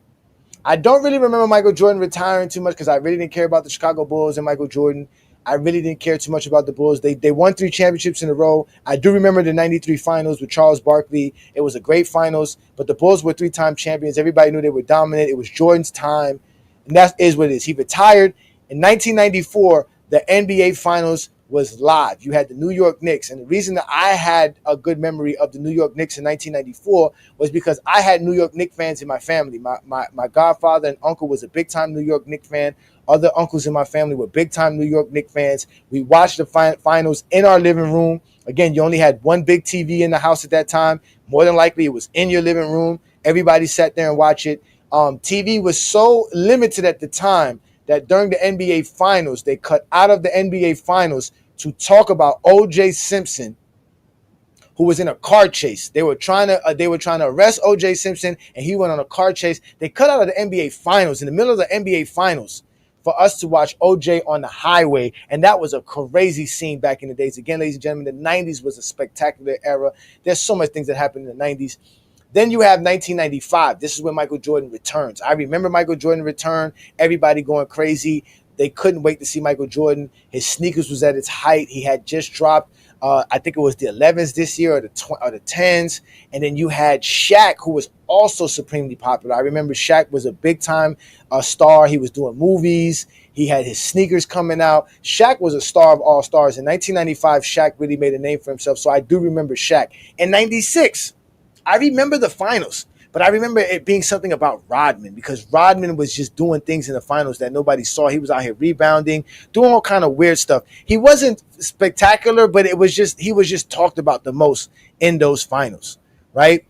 [SPEAKER 7] I don't really remember Michael Jordan retiring too much because I really didn't care about the Chicago Bulls and Michael Jordan. I really didn't care too much about the Bulls. They won 3 championships in a row. I do remember the 93 finals with Charles Barkley. It was a great finals, but the Bulls were 3-time champions. Everybody knew they were dominant. It was Jordan's time, and that is what it is. He retired. In 1994, the NBA finals was live. You had the New York Knicks, and the reason that I had a good memory of the New York Knicks in 1994 was because I had New York Knicks fans in my family. My godfather and uncle was a big-time New York Knicks fan. Other uncles in my family were big-time New York Knicks fans. We watched the finals in our living room. Again, you only had one big TV in the house at that time. More than likely, it was in your living room. Everybody sat there and watched it. TV was so limited at the time that during the NBA Finals, they cut out of the NBA Finals to talk about O.J. Simpson, who was in a car chase. They were trying to arrest O.J. Simpson, and he went on a car chase. They cut out of the NBA Finals, in the middle of the NBA Finals, for us to watch O.J. on the highway, and that was a crazy scene back in the days. Again, ladies and gentlemen, the 90s was a spectacular era. There's so much things that happened in the 90s. Then you have 1995. This is when Michael Jordan returns. I remember Michael Jordan return. Everybody going crazy. They couldn't wait to see Michael Jordan. His sneakers was at its height. He had just dropped, I think it was the 11s this year or the 10s. And then you had Shaq, who was also supremely popular. I remember Shaq was a big-time star. He was doing movies. He had his sneakers coming out. Shaq was a star of all stars. In 1995, Shaq really made a name for himself. So I do remember Shaq. In 96, I remember the finals, but I remember it being something about Rodman because Rodman was just doing things in the finals that nobody saw. He was out here rebounding, doing all kind of weird stuff. He wasn't spectacular, but he was just talked about the most in those finals, right?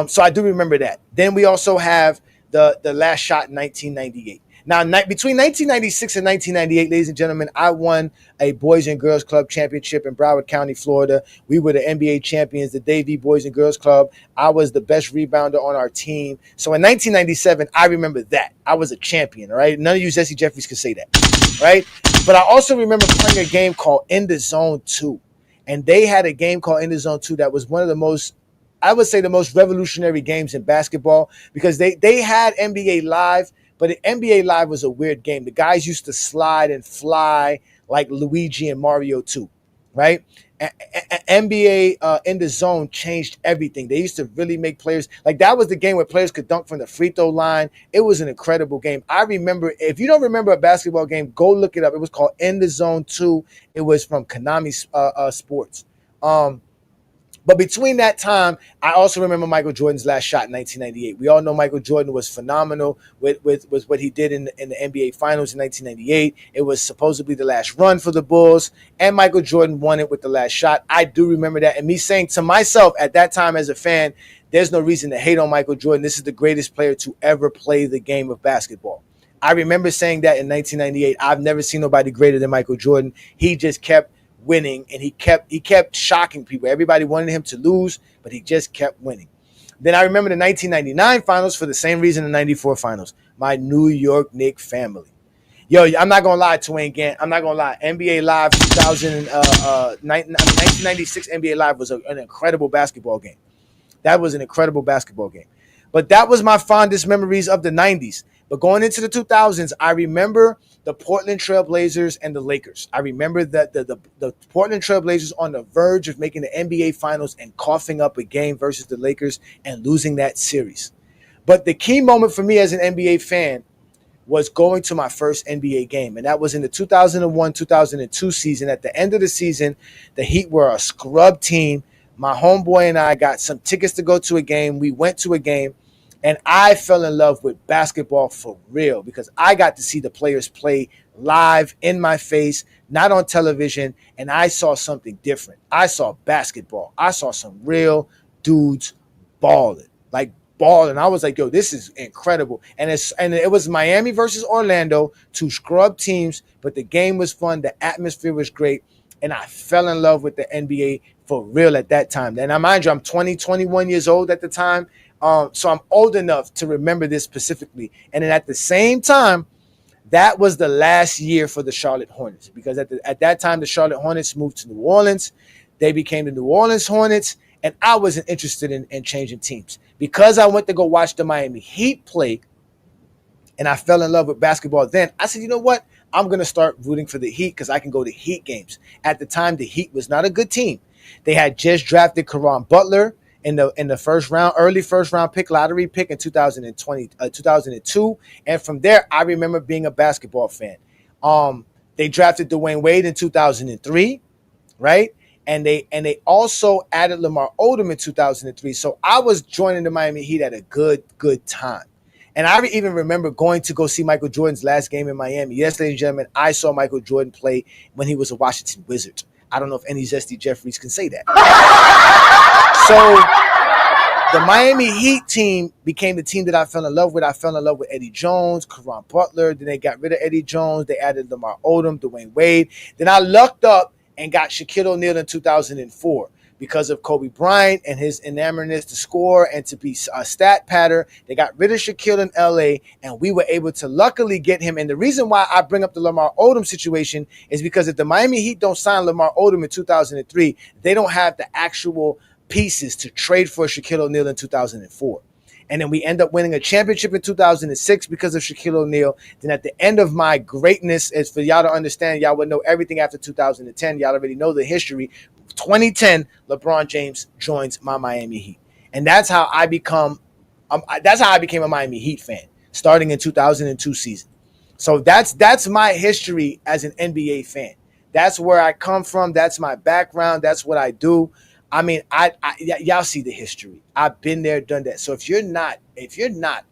[SPEAKER 7] So I do remember that. Then we also have the last shot in 1998. Now, between 1996 and 1998, ladies and gentlemen, I won a Boys and Girls Club championship in Broward County, Florida. We were the NBA champions, the Davie Boys and Girls Club. I was the best rebounder on our team. So in 1997, I remember that. I was a champion, all right? None of you Jesse Jeffries could say that, right? But I also remember playing a game called In the Zone 2. And they had a game called In the Zone 2 that was one of the most, I would say, the most revolutionary games in basketball, because they had NBA Live, but NBA Live was a weird game. The guys used to slide and fly like Luigi and Mario 2, right? NBA In the Zone changed everything. They used to really make players, like that was the game where players could dunk from the free throw line. It was an incredible game. I remember, if you don't remember a basketball game, go look it up. It was called In the Zone 2. It was from Konami Sports. But between that time, I also remember Michael Jordan's last shot in 1998. We all know Michael Jordan was phenomenal with what he did in the NBA Finals in 1998. It was supposedly the last run for the Bulls, and Michael Jordan won it with the last shot. I do remember that, and me saying to myself at that time as a fan, there's no reason to hate on Michael Jordan. This is the greatest player to ever play the game of basketball. I remember saying that in 1998. I've never seen nobody greater than Michael Jordan. He just kept winning, and he kept shocking people. Everybody wanted him to lose, but he just kept winning. Then I remember the 1999 finals for the same reason the 94 finals. My New York Knicks family. Yo, I'm not gonna lie, Twain Gant. I'm not gonna lie. NBA Live 1996 NBA Live was an incredible basketball game. That was an incredible basketball game. But that was my fondest memories of the 90s. But going into the 2000s, I remember the Portland Trail Blazers and the Lakers. I remember that the Portland Trail Blazers on the verge of making the NBA Finals and coughing up a game versus the Lakers and losing that series. But the key moment for me as an NBA fan was going to my first NBA game, and that was in the 2001-2002 season. At the end of the season, the Heat were a scrub team. My homeboy and I got some tickets to go to a game. We went to a game. And I fell in love with basketball for real, because I got to see the players play live in my face, not on television, and I saw something different. I saw basketball. I saw some real dudes balling. I was like, yo, this is incredible. And it was Miami versus Orlando, two scrub teams, but the game was fun. The atmosphere was great, and I fell in love with the NBA for real at that time. And mind you, I'm 21 years old at the time. So I'm old enough to remember this specifically. And then at the same time, that was the last year for the Charlotte Hornets, because at that time, the Charlotte Hornets moved to New Orleans. They became the New Orleans Hornets, and I wasn't interested in changing teams. Because I went to go watch the Miami Heat play, and I fell in love with basketball then, I said, you know what? I'm going to start rooting for the Heat because I can go to Heat games. At the time, the Heat was not a good team. They had just drafted Caron Butler in the first round, early first round pick, lottery pick in 2002. And from there, I remember being a basketball fan. They drafted Dwayne Wade in 2003, right? And they also added Lamar Odom in 2003. So I was joining the Miami Heat at a good time. And I even remember going to go see Michael Jordan's last game in Miami. Yes, ladies and gentlemen, I saw Michael Jordan play when he was a Washington Wizard. I don't know if any Zesty Jeffries can say that. So the Miami Heat team became the team that I fell in love with. I fell in love with Eddie Jones, Caron Butler. Then they got rid of Eddie Jones. They added Lamar Odom, Dwayne Wade. Then I lucked up and got Shaquille O'Neal in 2004 because of Kobe Bryant and his enamoredness to score and to be a stat patter. They got rid of Shaquille in LA, and we were able to luckily get him. And the reason why I bring up the Lamar Odom situation is because if the Miami Heat don't sign Lamar Odom in 2003, they don't have the actual pieces to trade for Shaquille O'Neal in 2004. And then we end up winning a championship in 2006 because of Shaquille O'Neal. Then at the end of my greatness, is for y'all to understand, y'all would know everything after 2010. Y'all already know the history. 2010, LeBron James joins my Miami Heat. And that's how I became a Miami Heat fan, starting in 2002 season. So that's my history as an NBA fan. That's where I come from. That's my background. That's what I do. I mean, y'all see the history. I've been there, done that. So if you're not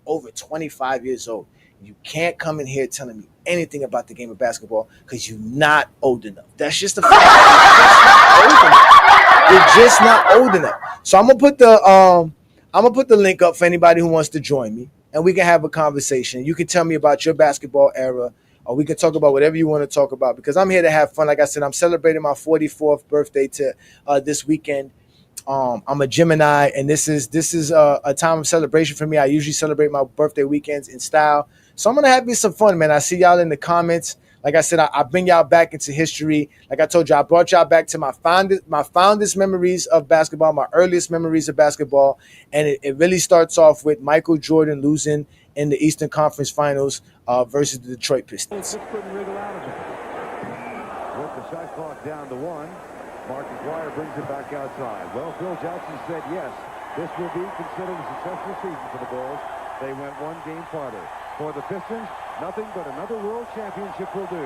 [SPEAKER 7] over 25 years old, you can't come in here telling me anything about the game of basketball because you're not old enough. That's just a fact. You're just not old enough. So I'm gonna put the link up for anybody who wants to join me. and we can have a conversation. You can tell me about your basketball era, or we can talk about whatever you want to talk about, because I'm here to have fun. Like I said, I'm celebrating my 44th birthday this weekend. I'm a Gemini, and this is a time of celebration for me. I usually celebrate my birthday weekends in style. So I'm going to have me some fun, man. I see y'all in the comments. Like I said, I bring y'all back into history. Like I told you, I brought y'all back to my fondest memories of basketball, my earliest memories of basketball. And it really starts off with Michael Jordan losing in the Eastern Conference Finals versus the Detroit Pistons.
[SPEAKER 1] With the shot clock down to 1, Mark McGuire brings it back outside. Well, Phil Jackson said yes, this will be considered a successful season for the Bulls. They went one game farther. For the Pistons, nothing but another world championship will do.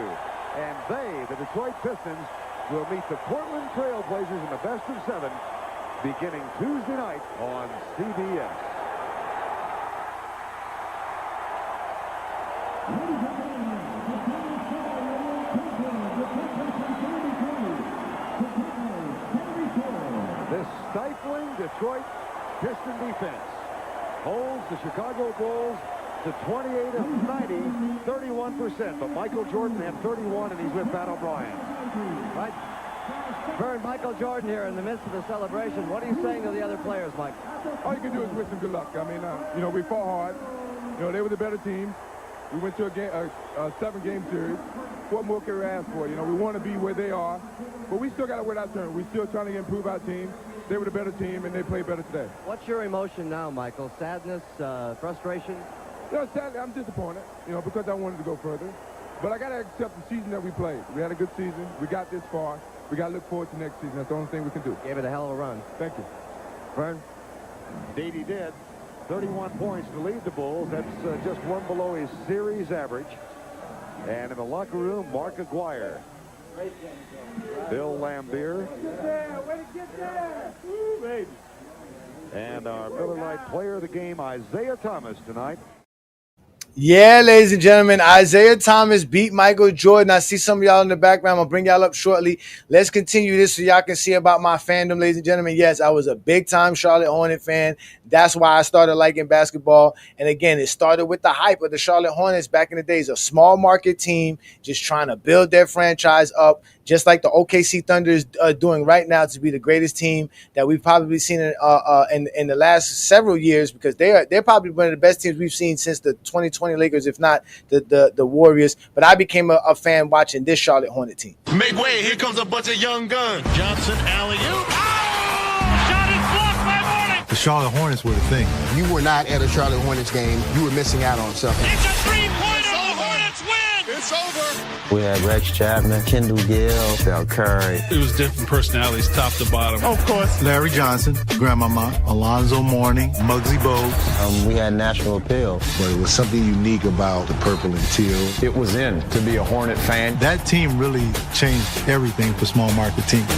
[SPEAKER 1] And they, the Detroit Pistons, will meet the Portland Trail Blazers in the best of 7 beginning Tuesday night on CBS. This stifling Detroit Piston defense holds the Chicago Bulls to 28 of 90, 31%. But Michael Jordan had 31, and he's with Pat O'Brien.
[SPEAKER 10] Right. Vern, Michael Jordan here in the midst of the celebration. What are you saying to the other players, Mike?
[SPEAKER 9] All you can do is wish them good luck. I mean, we fought hard. They were the better team. We went to a 7-game series. What more can we ask for? We want to be where they are, but we still got to wait our turn. We're still trying to improve our team. They were the better team, and they played better today.
[SPEAKER 10] What's your emotion now, Michael? Sadness, frustration?
[SPEAKER 9] Sadly, I'm disappointed, because I wanted to go further. But I got to accept the season that we played. We had a good season. We got this far. We got to look forward to next season. That's the only thing we can do.
[SPEAKER 10] Gave it a hell of a run.
[SPEAKER 9] Thank you.
[SPEAKER 10] Vern?
[SPEAKER 1] Indeed he did. 31 points to lead the Bulls. That's just one below his series average. And in the locker room, Mark Aguirre, Bill Lambier, and our Miller Lite player of the game, Isaiah Thomas, tonight.
[SPEAKER 7] Yeah, ladies and gentlemen, Isaiah Thomas beat Michael Jordan. I see some of y'all in the background. I'll bring y'all up shortly. Let's continue this so y'all can see about my fandom, ladies and gentlemen. Yes, I was a big-time Charlotte Hornet fan. That's why I started liking basketball. And again, it started with the hype of the Charlotte Hornets back in the days. A small market team just trying to build their franchise up, just like the OKC Thunder is doing right now to be the greatest team that we've probably seen in the last several years, because they're probably one of the best teams we've seen since the 2020 Lakers, if not the Warriors. But I became a fan watching this Charlotte Hornet team.
[SPEAKER 2] Make way, here comes a bunch of young guns. Johnson, alley-oop.
[SPEAKER 22] The Charlotte Hornets were the thing.
[SPEAKER 15] You were not at a Charlotte Hornets game. You were missing out on something.
[SPEAKER 2] It's a three-pointer. The Hornets win. It's over.
[SPEAKER 16] We had Rex Chapman, Kendall Gill, Steph Curry.
[SPEAKER 17] It was different personalities, top to bottom.
[SPEAKER 22] Of course, Larry Johnson, Grandmama, Alonzo Mourning, Muggsy Bogues.
[SPEAKER 16] We had national appeal.
[SPEAKER 23] But it was something unique about the purple and teal.
[SPEAKER 18] It was in to be a Hornet fan.
[SPEAKER 22] That team really changed everything for small market teams.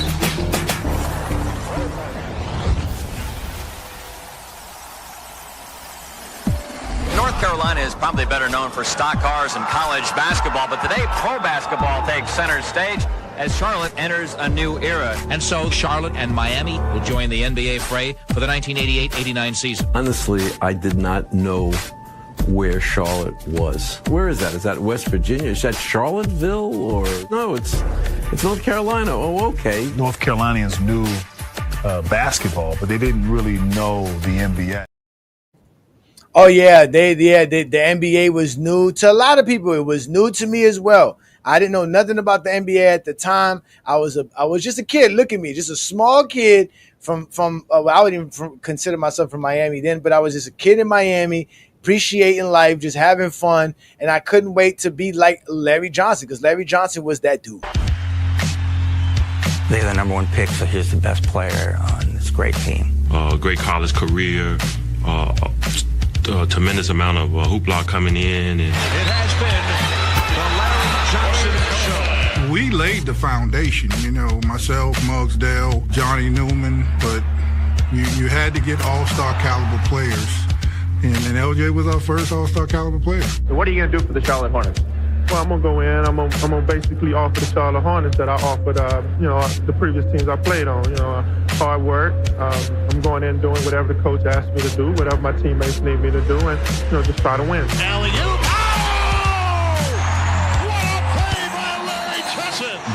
[SPEAKER 19] North Carolina is probably better known for stock cars and college basketball, but today pro basketball takes center stage as Charlotte enters a new era.
[SPEAKER 24] And so Charlotte and Miami will join the NBA fray for the 1988-89 season.
[SPEAKER 20] Honestly, I did not know where Charlotte was. Where is that? Is that West Virginia? Is that Charlottesville? Or no, it's North Carolina. Oh, okay.
[SPEAKER 14] North Carolinians knew basketball, but they didn't really know the NBA.
[SPEAKER 7] Oh yeah, the NBA was new to a lot of people. It was new to me as well. I didn't know nothing about the NBA at the time. I was just a kid. Look at me, just a small kid from I wouldn't even consider myself from Miami then, but I was just a kid in Miami, appreciating life, just having fun, and I couldn't wait to be like Larry Johnson, because Larry Johnson was that dude.
[SPEAKER 8] They're the number one pick, so here's the best player on this great team.
[SPEAKER 21] Great college career. A tremendous amount of hoopla coming in. And
[SPEAKER 1] it has been the Larry Johnson Show.
[SPEAKER 5] We laid the foundation, myself, Muggs Dale, Johnny Newman, but you had to get all-star caliber players. And LJ was our first all-star caliber player.
[SPEAKER 25] So what are you going to do for the Charlotte Hornets?
[SPEAKER 3] Well, I'm gonna go in. I'm gonna basically offer the Charlotte Hornets that I offered, the previous teams I played on. Hard work. I'm going in doing whatever the coach asked me to do, whatever my teammates need me to do, and just try to win.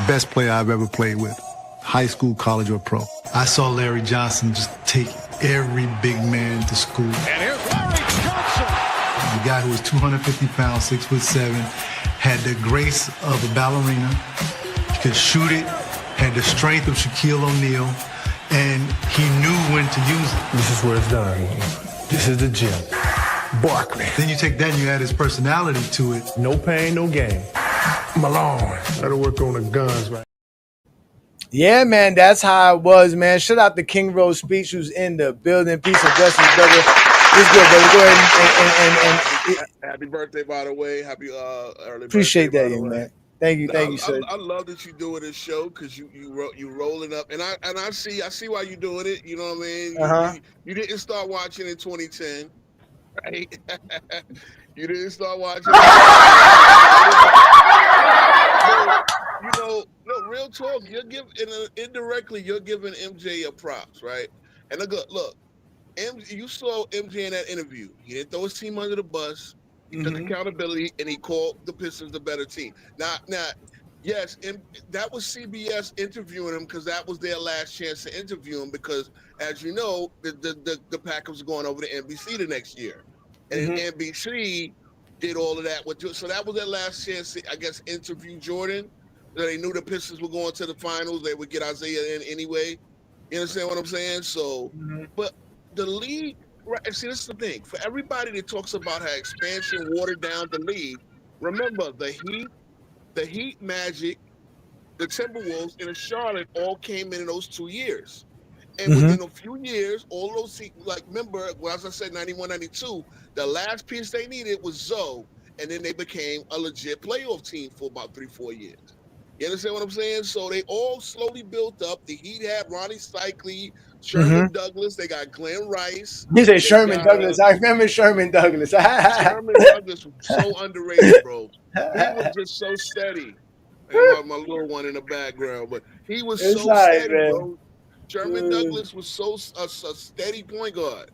[SPEAKER 22] Best player I've ever played with, high school, college, or pro. I saw Larry Johnson just take every big man to school.
[SPEAKER 2] And here's Larry Johnson.
[SPEAKER 22] The guy who was 250 pounds, 6'7", had the grace of a ballerina, could shoot it, had the strength of Shaquille O'Neal, and he knew when to use it. This is where it's done. This is the gym. Barkley. Then you take that and you add his personality to it. No pain, no gain. Malone. That'll work on the guns, right?
[SPEAKER 7] Yeah, man, that's how it was, man. Shout out to King Rose Speech, who's in the building. Peace and blessings, brother. It's good, brother. Go ahead and
[SPEAKER 4] happy birthday, by the way. Happy early
[SPEAKER 7] appreciate
[SPEAKER 4] birthday,
[SPEAKER 7] that, man. Thank you, sir.
[SPEAKER 4] I love that you doing this show because you rolling up, and I see why you doing it. You know what I mean? You didn't start watching in 2010, right? You didn't start watching. No, real talk. You're giving indirectly. You're giving MJ your props, right? And look, you saw MJ in that interview. He didn't throw his team under the bus. He took accountability, and he called the Pistons the better team. Now, yes, that was CBS interviewing him because that was their last chance to interview him because, as you know, the Packers were going over to NBC the next year. And NBC did all of that. So that was their last chance to, I guess, interview Jordan. So they knew the Pistons were going to the finals. They would get Isaiah in anyway. You understand what I'm saying? So, but the league, right? See, this is the thing. For everybody that talks about how expansion watered down the league, remember the Heat, Magic, the Timberwolves, and the Charlotte all came in those 2 years. And within a few years, all those teams, like, remember, as I said, 91, 92, the last piece they needed was Zoe, and then they became a legit playoff team for about 3-4 years. You understand what I'm saying? So they all slowly built up. The Heat had Ronnie Cycli, Sherman Douglas. They got Glenn Rice.
[SPEAKER 7] You say Sherman Douglas. I remember Sherman Douglas.
[SPEAKER 4] Sherman Douglas was so underrated, bro. He was just so steady. And my little one in the background, but he was steady, bro. Sherman Douglas was a steady point guard.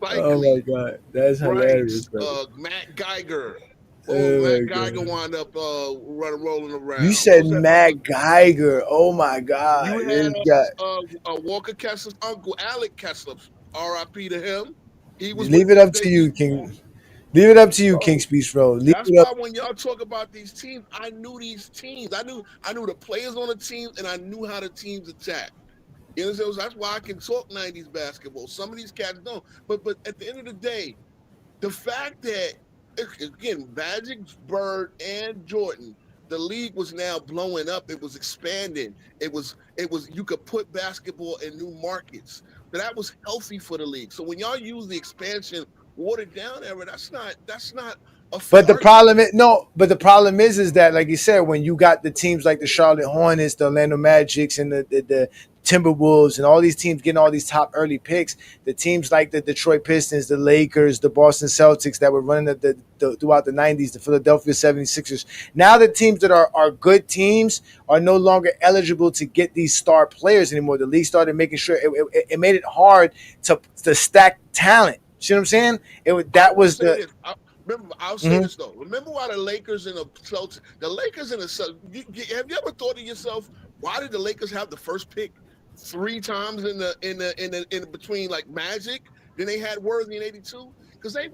[SPEAKER 7] Oh my God, that's hilarious, bro.
[SPEAKER 4] Matt Geiger. Matt Geiger wound up rolling around.
[SPEAKER 7] You said Matt Geiger. Oh my God.
[SPEAKER 4] You had Walker Kessler's uncle, Alec Kessler. R.I.P. to him. He was.
[SPEAKER 7] Leave it up to you, King. Leave it up to you, King Speech Road.
[SPEAKER 4] That's why when y'all talk about these teams, I knew these teams. I knew the players on the team, and I knew how the teams attack. You know, so that's why I can talk 90s basketball. Some of these cats don't. But at the end of the day, the fact that, again, Magic, Bird, and Jordan, the league was now blowing up. It was expanding. It was you could put basketball in new markets. So that was healthy for the league. So when y'all use the expansion watered down era, that's not a
[SPEAKER 7] But the problem is that, like you said, when you got the teams like the Charlotte Hornets, the Orlando Magics, and the Timberwolves, and all these teams getting all these top early picks, the teams like the Detroit Pistons, the Lakers, the Boston Celtics that were running throughout the 90s, the Philadelphia 76ers. Now the teams that are good teams are no longer eligible to get these star players anymore. The league started making sure it made it hard to stack talent. See what I'm saying?
[SPEAKER 4] I'll say this though. Remember why the Lakers and the Celtics, have you ever thought to yourself, why did the Lakers have the first pick 3 times in between like Magic? Then they had Worthy in '82 because they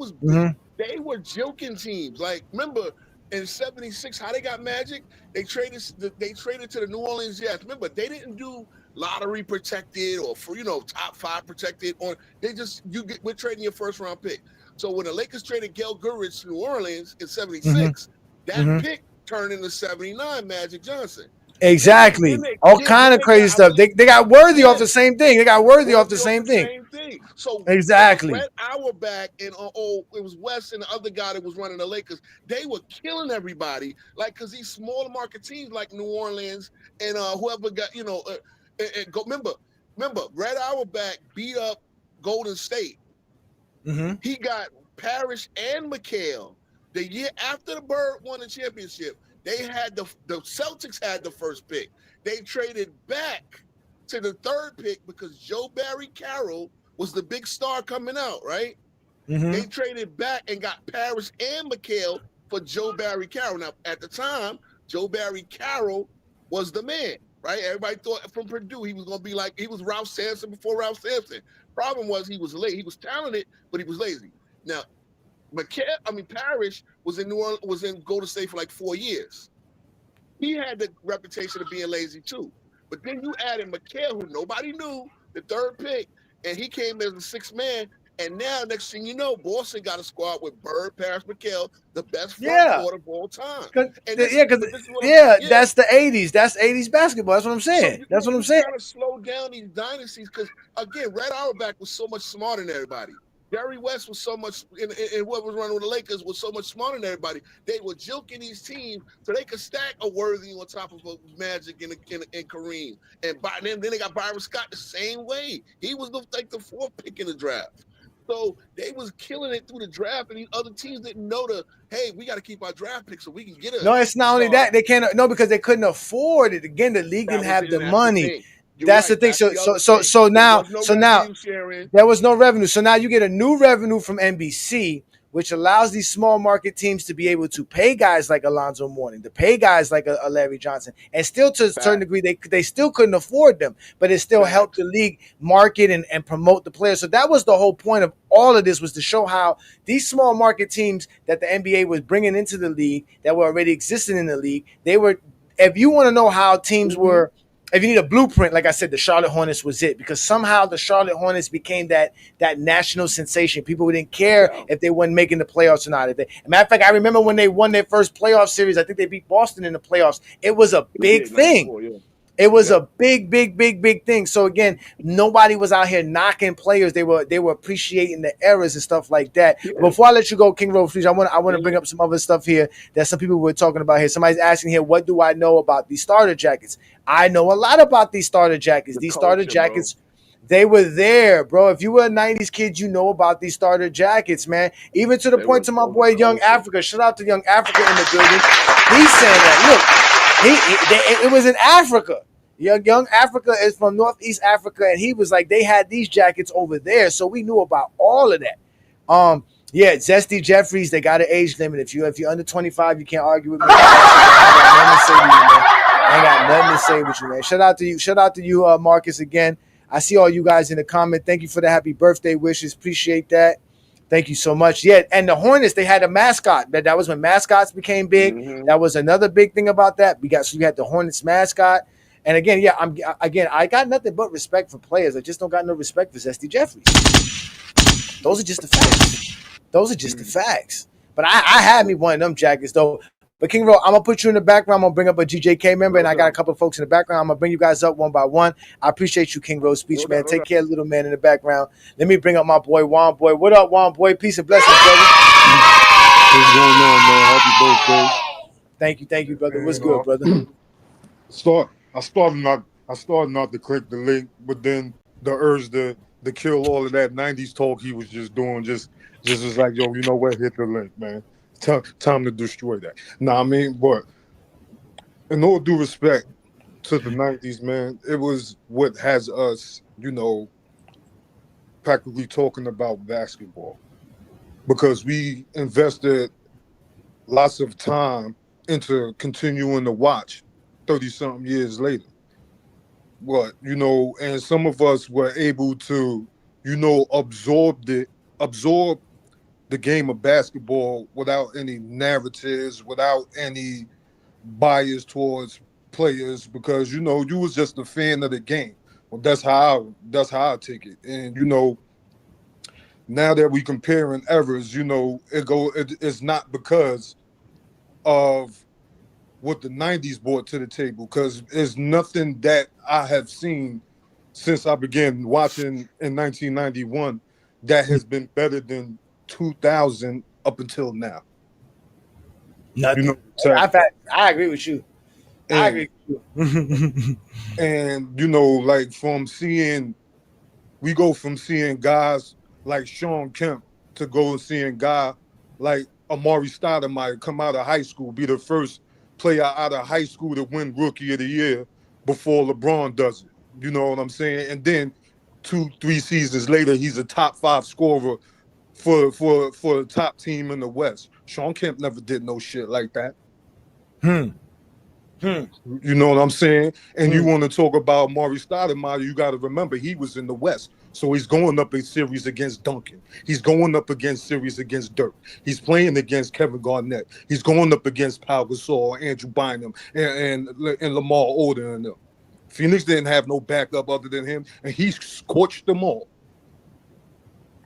[SPEAKER 4] were joking teams. Like, remember in '76 how they got Magic? They traded to the New Orleans Jazz. Remember, they didn't do lottery protected or for top 5 protected, or we're trading your first round pick. So when the Lakers traded Gail Goodrich to New Orleans in '76, that pick turned into '79 Magic Johnson.
[SPEAKER 7] Exactly. All kind of crazy stuff. They got Worthy off the same thing. They got Worthy off the same thing.
[SPEAKER 4] So
[SPEAKER 7] exactly.
[SPEAKER 4] Red Auerbach and it was West and the other guy that was running the Lakers. They were killing everybody, like, because these smaller market teams like New Orleans and whoever got remember Red Auerbach beat up Golden State. He got Parrish and McHale The year after the Bird won the championship, they had the Celtics had the first pick. They traded back to the third pick because Joe Barry Carroll was the big star coming out, right?
[SPEAKER 7] Mm-hmm.
[SPEAKER 4] They traded back and got Parrish and McHale for Joe Barry Carroll. Now, at the time, Joe Barry Carroll was the man, right? Everybody thought from Purdue he was going to be like, he was Ralph Sampson before Ralph Sampson. Problem was he was late. He was talented, but he was lazy. Now, Parrish was in New Orleans, was in Golden State for like 4 years. He had the reputation of being lazy too. But then you added McHale, who nobody knew, the third pick, and he came as the sixth man. And now, next thing you know, Boston got a squad with Bird, Parrish, McHale, the best front court of all time.
[SPEAKER 7] That's the 80s. That's 80s basketball. That's what I'm saying. That's what I'm saying.
[SPEAKER 4] You got to slow down these dynasties because, again, Red Auerbach was so much smarter than everybody. Jerry West was so much, and whoever was running with the Lakers was so much smarter than everybody. They were joking these teams so they could stack a Worthy on top of a Magic and Kareem. And then they got Byron Scott the same way. He was like the fourth pick in the draft. So they was killing it through the draft, and these other teams didn't know hey, we got to keep our draft picks so we can get
[SPEAKER 7] No, it's not only that. They can't, because they couldn't afford it. Again, the league didn't have the money. That's the thing. So now there was no revenue. So now you get a new revenue from NBC, which allows these small market teams to be able to pay guys like Alonzo Mourning, to pay guys like a Larry Johnson, and still to a certain degree they still couldn't afford them, but it still helped the league market and promote the players. So that was the whole point of all of this, was to show how these small market teams that the NBA was bringing into the league, that were already existing in the league, they were. If you want to know how teams were. If you need a blueprint, like I said, the Charlotte Hornets was it, because somehow the Charlotte Hornets became that national sensation. People didn't care if they weren't making the playoffs or not. As a matter of fact, I remember when they won their first playoff series. I think they beat Boston in the playoffs. It was a big thing. It was a big thing. So again, nobody was out here knocking players. They were appreciating the errors and stuff like that. Yeah. Before I let you go, King Road, please, I want to bring up some other stuff here that some people were talking about here. Somebody's asking here, what do I know about these starter jackets? I know a lot about these starter jackets. These starter jackets, they were there, bro. If you were a 90s kid, you know about these starter jackets, man. Even to the point to my boy Young Africa. Shout out to Young Africa in the building. He's saying that, look, it was in Africa. Young Africa is from Northeast Africa, and he was like, they had these jackets over there, so we knew about all of that. Zesty Jeffries, they got an age limit. If you're under 25, you can't argue with me. I got nothing to say with you, man. Shout out to you, Marcus, again. I see all you guys in the comment. Thank you for the happy birthday wishes. Appreciate that. Thank you so much. Yeah, and the Hornets, they had a mascot. That was when mascots became big. Mm-hmm. That was another big thing about that. You had the Hornets mascot. And again, I got nothing but respect for players. I just don't got no respect for Zesty Jeffries. Those are just the facts. But I had me one of them jackets, though. But King Ro, I'm going to put you in the background. I'm going to bring up a GJK member, and I got a couple of folks in the background. I'm going to bring you guys up one by one. I appreciate you, King Ro's speech, man. Take care, little man in the background. Let me bring up my boy, Juan Boy. What up, Juan Boy? Peace and blessings, brother.
[SPEAKER 6] What's going on, man? Happy birthday.
[SPEAKER 7] Thank you, brother. What's good, brother?
[SPEAKER 6] I started not to click the link, but then the urge to kill all of that 90s talk he was just doing just was like, yo, you know what? Hit the link, man. Time to destroy that. But in all due respect to the 90s, man, it was what has us, practically talking about basketball, because we invested lots of time into continuing to watch 30-something years later. And some of us were able to, absorb the game of basketball without any narratives, without any bias towards players, because, you was just a fan of the game. Well, that's how I take it. And, now that we comparing errors, it's not because of what the 90s brought to the table, because there's nothing that I have seen since I began watching in 1991 that has been better than 2000 up until now.
[SPEAKER 7] Nothing. I agree with you. And
[SPEAKER 6] we go from seeing guys like Sean Kemp to go and seeing guy like Amari Stoudemire come out of high school, be the first player out of high school to win Rookie of the Year before LeBron does it. You know what I'm saying? And then 2-3 seasons later, he's a top 5 scorer for the top team in the West. Sean Kemp never did no shit like that. You know what I'm saying? And you want to talk about Amari Stoudemire, you got to remember he was in the West. So he's going up in series against Duncan. He's going up against series against Dirk. He's playing against Kevin Garnett. He's going up against Pau Gasol, Andrew Bynum, and Lamar Odom and them. Phoenix didn't have no backup other than him, and he scorched them all.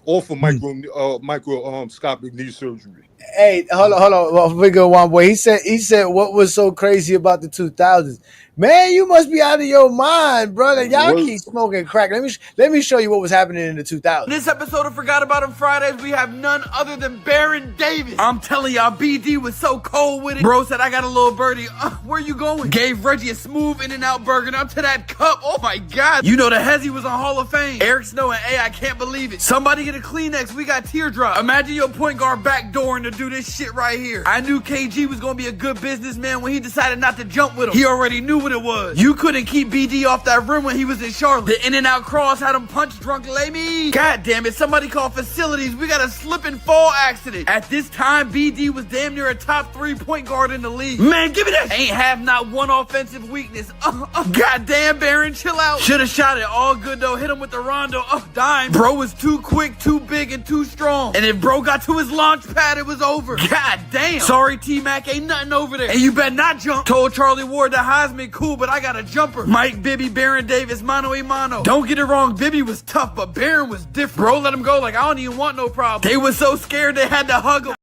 [SPEAKER 6] All for microscopic knee surgery.
[SPEAKER 7] Hey, hold on. Well, we go one boy. He said what was so crazy about the 2000s. Man, you must be out of your mind, brother. Y'all keep smoking crack. Let me show you what was happening in the 2000s.
[SPEAKER 9] This episode of Forgot About Him Fridays, we have none other than Baron Davis. I'm telling y'all, BD was so cold with it. Bro said, I got a little birdie. Where you going? Gave Reggie a smooth In-N-Out burger and up to that cup. Oh my God. You know the Hezzy was on Hall of Fame. Eric Snow and I can't believe it. Somebody get a Kleenex. We got teardrop. Imagine your point guard backdooring to do this shit right here. I knew KG was going to be a good businessman when he decided not to jump with him. He already knew what it was. You couldn't keep BD off that rim when he was in Charlotte. The In-N-Out cross had him punch drunk Lamy. God damn it, somebody call facilities. We got a slip and fall accident. At this time, BD was damn near a top 3 point guard in the league. Man, give me that. Ain't have not one offensive weakness. God damn, Baron, chill out. Should've shot it. All good though. Hit him with the rondo. Dime. Bro was too quick, too big, and too strong. And if bro got to his launch pad, it was over. God damn. Sorry, T-Mac, ain't nothing over there. And you better not jump. Told Charlie Ward that Heisman cool, but I got a jumper. Mike Bibby, Baron Davis, mano a mano. Don't get it wrong, Bibby was tough, but Baron was different. Bro let him go like I don't even want no problem. They was so scared they had to hug him.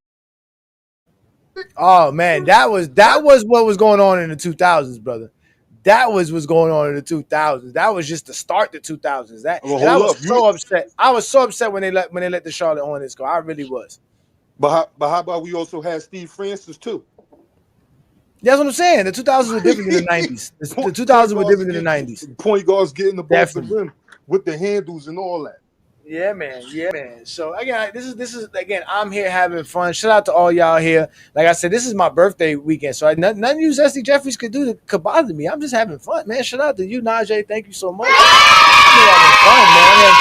[SPEAKER 7] Oh man, that was what was going on in the 2000s, brother. That was what's going on in the 2000s. That was just to start the 2000s. I was so upset. I was so upset when they let the Charlotte Hornets go. I really was.
[SPEAKER 6] But how about we also had Steve Francis too?
[SPEAKER 7] That's what I'm saying. The 2000s were different than the 90s. The 2000s were different than the 90s.
[SPEAKER 6] Point guards getting the ball to the rim with the handles and all that.
[SPEAKER 7] Yeah, man. So again, this is again. I'm here having fun. Shout out to all y'all here. Like I said, this is my birthday weekend, so none of you Zesty Jeffries could bother me. I'm just having fun, man. Shout out to you, Najee. Thank you so much. I'm having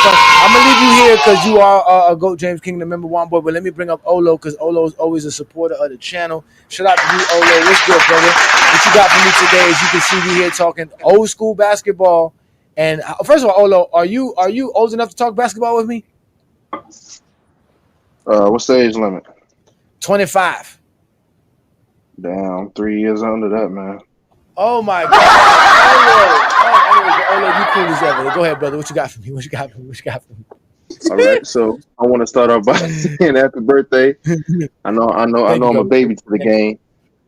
[SPEAKER 7] fun, man. I'm gonna leave you here because you are a GOAT James Kingdom member, one boy. But let me bring up Olo because Olo is always a supporter of the channel. Shout out to you, Olo. What's good, brother? What you got for me today? As you can see, we here talking old school basketball. And first of all, Olo, are you old enough to talk basketball with me?
[SPEAKER 11] What's the age limit?
[SPEAKER 7] 25.
[SPEAKER 11] Damn, 3 years under that, man.
[SPEAKER 7] Oh my God. Olo, you cool as ever. Go ahead, brother. What you got for me?
[SPEAKER 11] All right, so I want to start off by saying happy birthday. I know I'm a baby to the game.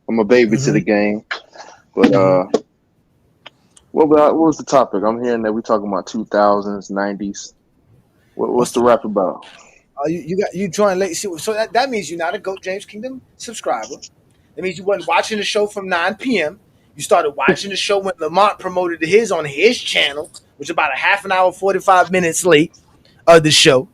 [SPEAKER 11] I'm a baby to the game. But what was the topic? I'm hearing that we're talking about 2000s, 90s. What's the rap about?
[SPEAKER 7] You joined late. So that means you're not a GOAT James Kingdom subscriber. That means you wasn't watching the show from 9 p.m. You started watching the show when Lamont promoted his on his channel, which is about a half an hour, 45 minutes late of the show.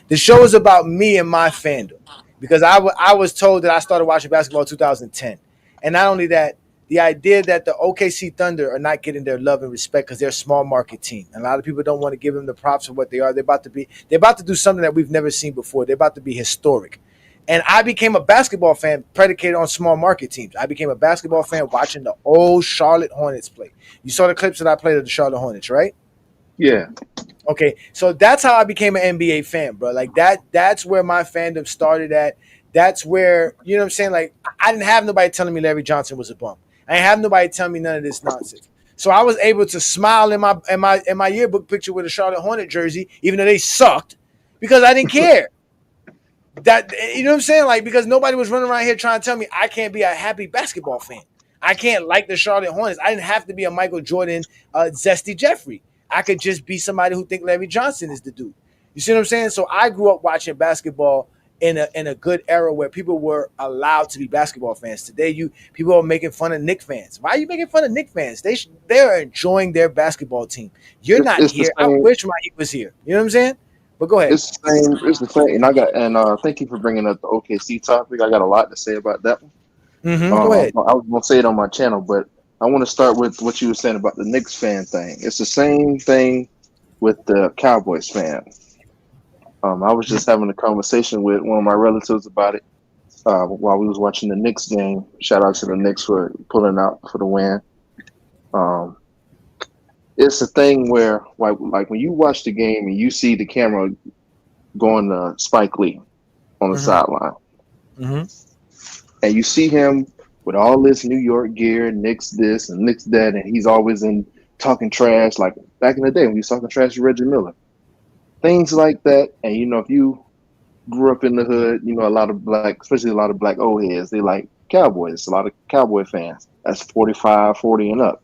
[SPEAKER 7] The show is about me and my fandom because I was told that I started watching basketball in 2010. And not only that, the idea that the OKC Thunder are not getting their love and respect because they're a small market team. And a lot of people don't want to give them the props for what they are. They're about to do something that we've never seen before. They're about to be historic. And I became a basketball fan predicated on small market teams. I became a basketball fan watching the old Charlotte Hornets play. You saw the clips that I played of the Charlotte Hornets, right?
[SPEAKER 11] Yeah.
[SPEAKER 7] Okay, so that's how I became an NBA fan, bro. Like that's where my fandom started at. That's where, you know what I'm saying? Like I didn't have nobody telling me Larry Johnson was a bum. I ain't have nobody tell me none of this nonsense. So I was able to smile in my yearbook picture with a Charlotte Hornet jersey, even though they sucked, because I didn't care. That, you know what I'm saying? Like, because nobody was running around here trying to tell me I can't be a happy basketball fan. I can't like the Charlotte Hornets. I didn't have to be a Michael Jordan, Zesty Jeffrey. I could just be somebody who think Larry Johnson is the dude. You see what I'm saying? So I grew up watching basketball in a good era where people were allowed to be basketball fans. Today, people are making fun of Knicks fans. Why are you making fun of Knicks fans? They're enjoying their basketball team. You're not here. I wish my he was here. You know what I'm saying? But go ahead.
[SPEAKER 11] It's the same. It's the same. And thank you for bringing up the OKC topic. I got a lot to say about that one.
[SPEAKER 7] Go ahead.
[SPEAKER 11] I was gonna say it on my channel, but I want to start with what you were saying about the Knicks fan thing. It's the same thing with the Cowboys fan. I was just having a conversation with one of my relatives about it while we was watching the Knicks game. Shout out to the Knicks for pulling out for the win. It's a thing where, like when you watch the game and you see the camera going to Spike Lee on the sideline, and you see him with all this New York gear, Knicks this and Knicks that, and he's always in talking trash, like back in the day when he was talking trash to Reggie Miller. Things like that. And, you know, if you grew up in the hood, you know, especially a lot of black old heads, they like Cowboys, a lot of Cowboy fans. That's 45, 40 and up.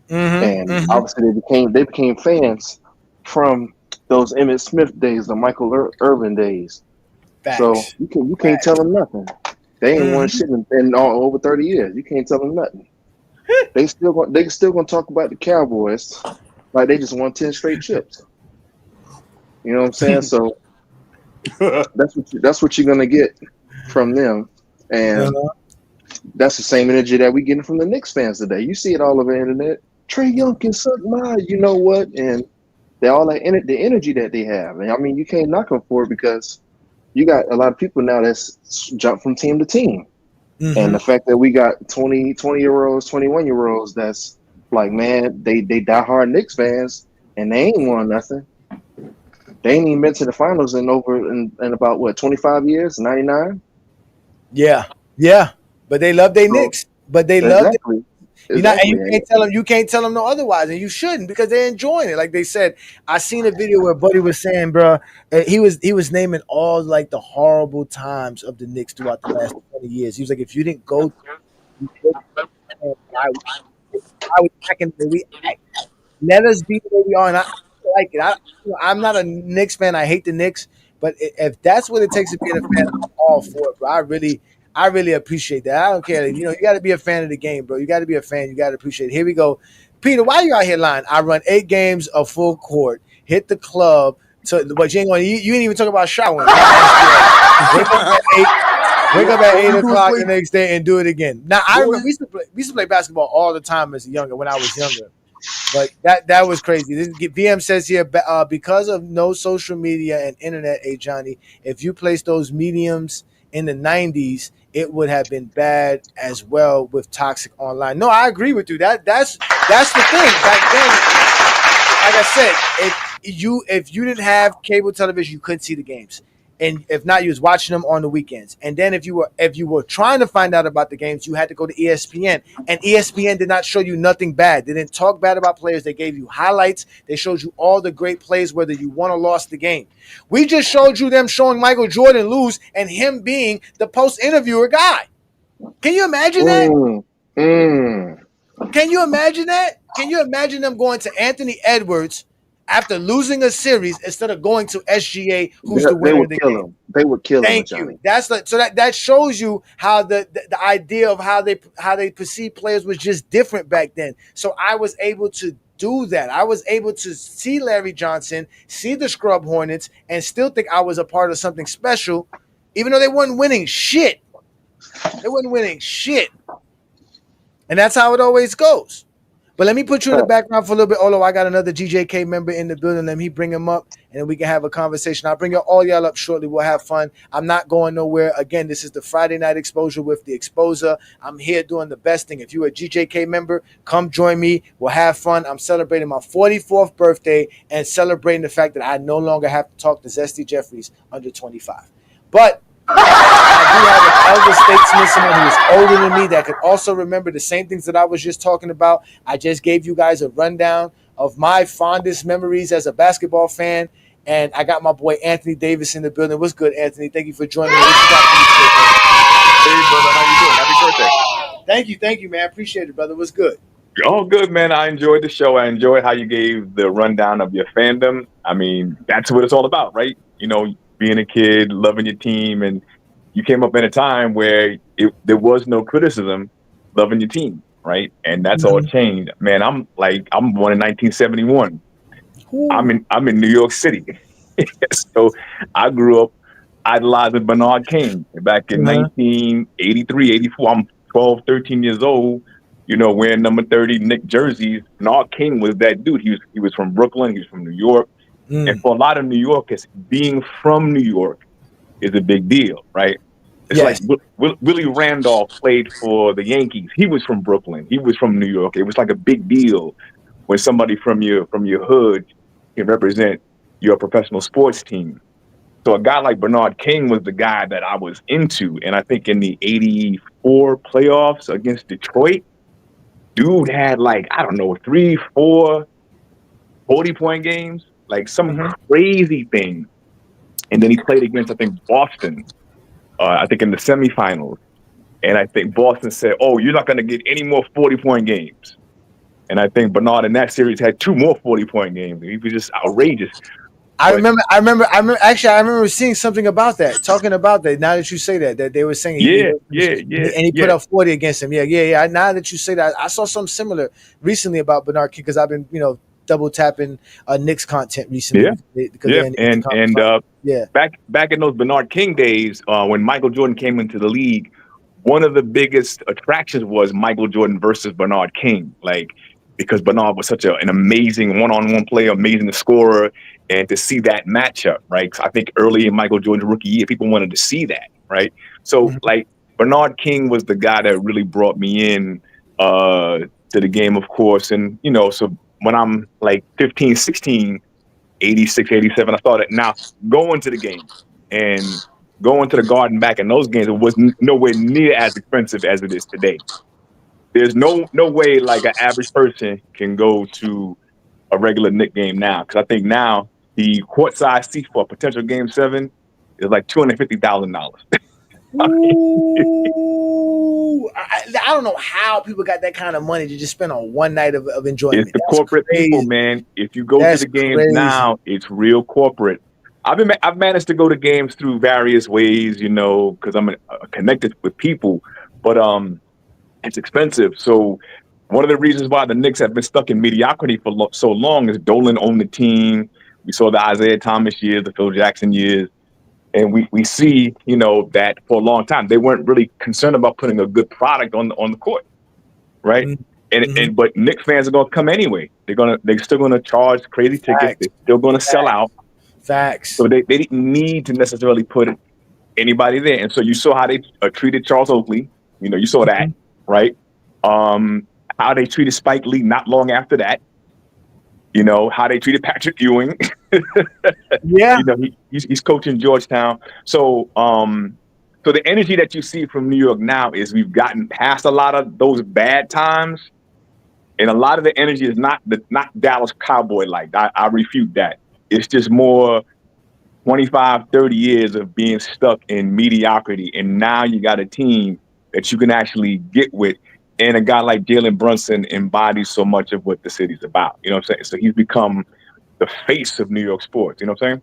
[SPEAKER 11] And obviously they became fans from those Emmitt Smith days, the Michael Irvin days.
[SPEAKER 7] Facts.
[SPEAKER 11] So you can't tell them nothing. They ain't won shit in over 30 years. You can't tell them nothing. They still gonna talk about the Cowboys like they just won 10 straight chips. You know what I'm saying? So that's what you're gonna get from them, and that's the same energy that we getting from the Knicks fans today. You see it all over the internet. Trae Young can suck my, you know what? And they all the energy that they have, and I mean you can't knock them for it because you got a lot of people now that's jumped from team to team. And the fact that we got 20-year-olds, 21-year-olds that's like, man, they diehard Knicks fans and they ain't won nothing. They ain't even been to the finals in about what, 25 years, 99?
[SPEAKER 7] Yeah. But they love their Knicks. But they love them. And you can't tell them no otherwise, and you shouldn't because they're enjoying it. Like they said, I seen a video where Buddy was saying, bro, he was naming all like the horrible times of the Knicks throughout the last 20 years. He was like, if you didn't go, I was acting the way we act. Let us be the way we are, and I like it. I'm not a Knicks fan. I hate the Knicks, but if that's what it takes to be a fan, I'm all for it, bro. I really appreciate that. I don't care. You know, you got to be a fan of the game, bro. You got to be a fan. You got to appreciate it. Here we go. Peter, why are you out here lying? I run 8 games of full court, hit the club, but you ain't even talk about showering. Wake up at 8 o'clock the next day and do it again. Now, I remember we used to play basketball all the time when I was younger. But that was crazy. VM says here, because of no social media and internet, Johnny, if you place those mediums in the 90s, it would have been bad as well with toxic online. No, I agree with you. That's the thing. Back then, like I said, if you didn't have cable television, you couldn't see the games. And if not, you was watching them on the weekends. And then if you were trying to find out about the games, you had to go to ESPN. And ESPN did not show you nothing bad. They didn't talk bad about players. They gave you highlights. They showed you all the great plays, whether you won or lost the game. We just showed you them showing Michael Jordan lose and him being the post-interviewer guy. Can you imagine that? Can you imagine that? Can you imagine them going to Anthony Edwards after losing a series instead of going to SGA, who's the winner of the game?
[SPEAKER 11] They would kill him.
[SPEAKER 7] Thank you. That shows you how the idea of how they perceive players was just different back then. So I was able to do that. I was able to see Larry Johnson, see the Scrub Hornets, and still think I was a part of something special, even though they weren't winning shit. They weren't winning shit. And that's how it always goes. But let me put you in the background for a little bit. Although I got another GJK member in the building. Let me bring him up, and then we can have a conversation. I'll bring all y'all up shortly. We'll have fun. I'm not going nowhere. Again, this is the Friday Night Exposure with the Exposer. I'm here doing the best thing. If you're a GJK member, come join me. We'll have fun. I'm celebrating my 44th birthday and celebrating the fact that I no longer have to talk to Zesty Jeffries under 25. But I do have an elder statesman, someone who is older than me that could also remember the same things that I was just talking about. I just gave you guys a rundown of my fondest memories as a basketball fan, and I got my boy Anthony Davis in the building. What's good, Anthony? Thank you for joining me. What you got for me?
[SPEAKER 10] Hey, brother. How you doing? Happy birthday.
[SPEAKER 7] Thank you, man. I appreciate it, brother. What's good?
[SPEAKER 10] Oh, good, man. I enjoyed the show. I enjoyed how you gave the rundown of your fandom. I mean, that's what it's all about, right? You know, being a kid, loving your team, and you came up in a time where there was no criticism, loving your team, right? And that's all changed. Man, I'm born in 1971. I'm in New York City. So I grew up idolizing Bernard King back in 1983, 84. I'm 12, 13 years old, wearing number 30 Knicks jerseys. Bernard King was that dude. He was from Brooklyn. He was from New York. And for a lot of New Yorkers, being from New York is a big deal, right? It's like Willie Randolph played for the Yankees. He was from Brooklyn. He was from New York. It was like a big deal when somebody from your hood can represent your professional sports team. So a guy like Bernard King was the guy that I was into. And I think in the 84 playoffs against Detroit, dude had 3, 4 40-point games, like some crazy thing. And then he played against, I think, Boston, I think in the semifinals. And I think Boston said, "Oh, you're not going to get any more 40-point games." And I think Bernard in that series had 2 more 40-point games. He was just outrageous.
[SPEAKER 7] I remember seeing something about that, talking about that. Now that you say that they were saying, and he put up 40 against him. Yeah. Now that you say that, I saw something similar recently about Bernard King because I've been, double tapping Knicks content recently.
[SPEAKER 10] Back in those Bernard King days, when Michael Jordan came into the league, one of the biggest attractions was Michael Jordan versus Bernard King, because Bernard was such an amazing one-on-one player, amazing scorer. And to see that matchup, right? I think early in Michael Jordan's rookie year, people wanted to see that, right? So, Bernard King was the guy that really brought me in to the game, of course. And, so when I'm 15, 16, 86, 87, I started now going to the game. And going to the Garden back in those games, it was nowhere near as expensive as it is today. There's no way an average person can go to a regular Knicks game now. Because I think now the courtside seat for a potential Game 7 is $250,000.
[SPEAKER 7] Ooh, I don't know how people got that kind of money to just spend on one night of enjoyment.
[SPEAKER 10] It's the corporate people, man. If you go to the games now, it's real corporate. I've managed to go to games through various ways, because I'm connected with people, but it's expensive. So one of the reasons why the Knicks have been stuck in mediocrity for so long is Dolan owned the team. We saw the Isaiah Thomas years, the Phil Jackson years. And we see, that for a long time, they weren't really concerned about putting a good product on the court, right? But Knicks fans are going to come anyway. They're still going to charge crazy tickets. They're still going to sell out.
[SPEAKER 7] Facts.
[SPEAKER 10] So they didn't need to necessarily put anybody there. And so you saw how they treated Charles Oakley. You saw that, right? How they treated Spike Lee not long after that. How they treated Patrick Ewing. He's coaching Georgetown. So so the energy that you see from New York now is we've gotten past a lot of those bad times. And a lot of the energy is not Dallas Cowboy-like. I refute that. It's just more 25, 30 years of being stuck in mediocrity. And now you got a team that you can actually get with. And a guy like Jalen Brunson embodies so much of what the city's about. You know what I'm saying? So he's become the face of New York sports. You know what I'm saying?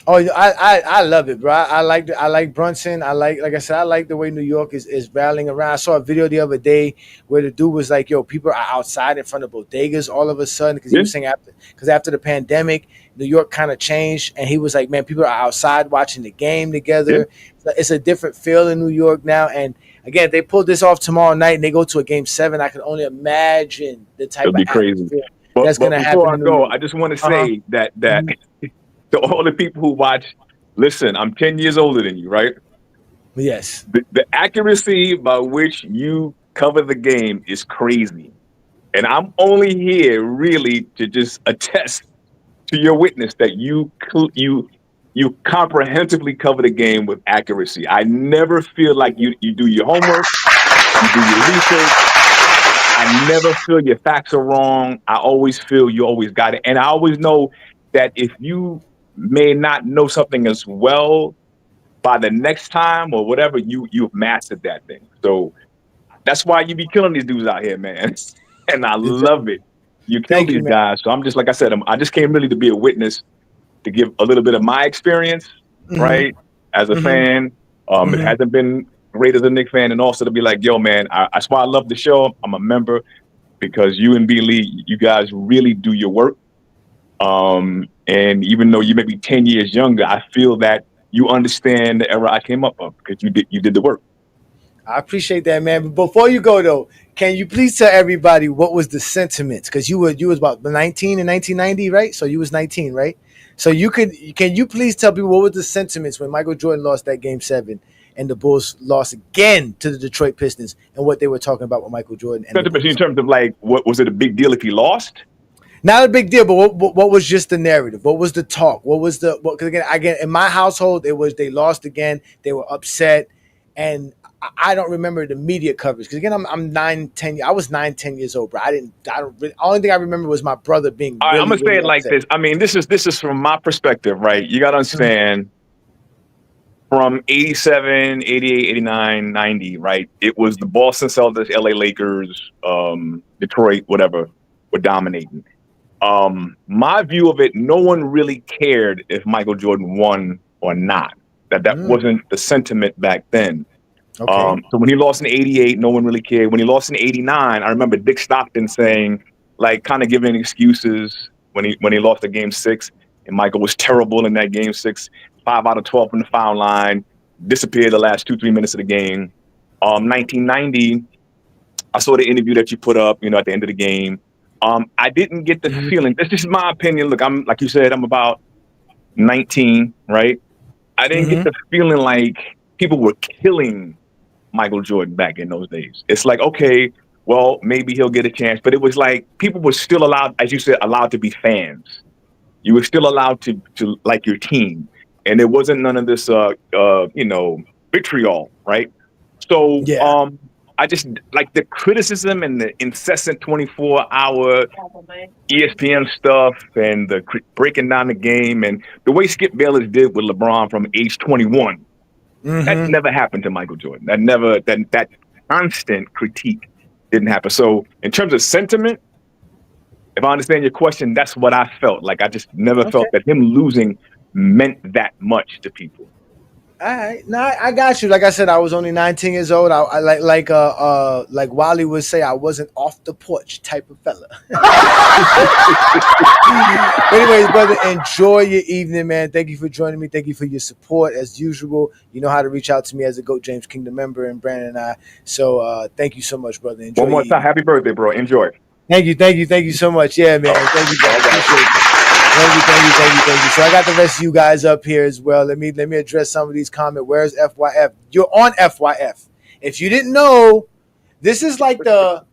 [SPEAKER 7] Oh, I love it, bro. I like Brunson. Like I said, I like the way New York is rallying around. I saw a video the other day where the dude was like, "Yo, people are outside in front of bodegas all of a sudden," because he was saying after the pandemic, New York kind of changed, and he was like, "Man, people are outside watching the game together. It's a different feel in New York now." And again, if they pull this off tomorrow night and they go to a Game 7, I can only imagine the type of atmosphere that's going to happen.
[SPEAKER 10] Before I go, I just want to say that to all the people who watch, listen, I'm 10 years older than you, right?
[SPEAKER 7] Yes.
[SPEAKER 10] The accuracy by which you cover the game is crazy. And I'm only here really to just attest to your witness that you comprehensively cover the game with accuracy. I never feel like you do your homework, you do your research. I never feel your facts are wrong. I always feel you always got it. And I always know that if you may not know something as well, by the next time or whatever, you've mastered that thing. So that's why you be killing these dudes out here, man. And I love it. You kill these guys. So I'm just, like I said, I just came really to be a witness, to give a little bit of my experience, right, as a fan. It hasn't been great as a Knicks fan, and also to be like, yo, man, that's why I love the show. I'm a member because you and B. Lee, you guys really do your work. And even though you may be 10 years younger, I feel that you understand the era I came up of because you did the work.
[SPEAKER 7] I appreciate that, man. But before you go though, can you please tell everybody what was the sentiments? Because you was about 19 in 1990, right? So you was 19, right? So can you please tell people what was the sentiments when Michael Jordan lost that Game 7 and the Bulls lost again to the Detroit Pistons and what they were talking about with Michael Jordan? And
[SPEAKER 10] in terms of like, what was it a big deal if he lost?
[SPEAKER 7] Not a big deal, but what was just the narrative? What was the talk? What was the? Because again, in my household, it was they lost again. They were upset, and I don't remember the media coverage because again, I'm 9, 10. I was 9, 10 years old, bro. I don't. Really, only thing I remember was my brother being.
[SPEAKER 10] All right, I'm gonna say it like
[SPEAKER 7] upset.
[SPEAKER 10] this. I mean, this is from my perspective, right? You gotta understand. From 87, 88, 89, 90, right? It was the Boston Celtics, LA Lakers, Detroit, whatever, were dominating. My view of it, no one really cared if Michael Jordan won or not. That wasn't the sentiment back then.
[SPEAKER 7] Okay.
[SPEAKER 10] So when he lost in 88, no one really cared. When he lost in 89, I remember Dick Stockton saying, like, kind of giving excuses when he lost the Game 6, and Michael was terrible in that Game 6, 5 out of 12 from the foul line, disappeared the last 2-3 minutes of the game. 1990, I saw the interview that you put up, at the end of the game. I didn't get the feeling. This is my opinion. Look, I'm like you said, I'm about 19, right? I didn't get the feeling like people were killing Michael Jordan back in those days. It's like, okay, well, maybe he'll get a chance, but it was like people were still allowed, as you said, allowed to be fans. You were still allowed to like your team, and there wasn't none of this, vitriol, right? So, I just like the criticism and the incessant 24-hour ESPN stuff and the breaking down the game and the way Skip Bayless did with LeBron from age 21. That never happened to Michael Jordan. That constant critique didn't happen. So in terms of sentiment, if I understand your question, that's what I felt. Like I just never felt that him losing meant that much to people.
[SPEAKER 7] All right, no, I got you. Like I said, I was only 19 years old. I like Wally would say, I wasn't off the porch type of fella. Anyways, brother, enjoy your evening, man. Thank you for joining me. Thank you for your support as usual. You know how to reach out to me as a GOAT James Kingdom member and Brandon and I. So thank you so much, brother. Enjoy.
[SPEAKER 10] One more time, happy birthday, bro. Enjoy.
[SPEAKER 7] Thank you so much. Yeah, man. Thank you, brother. Appreciate it. Thank you. So I got the rest of you guys up here as well. Let me address some of these comments. Where's FYF? You're on FYF. If you didn't know, this is like the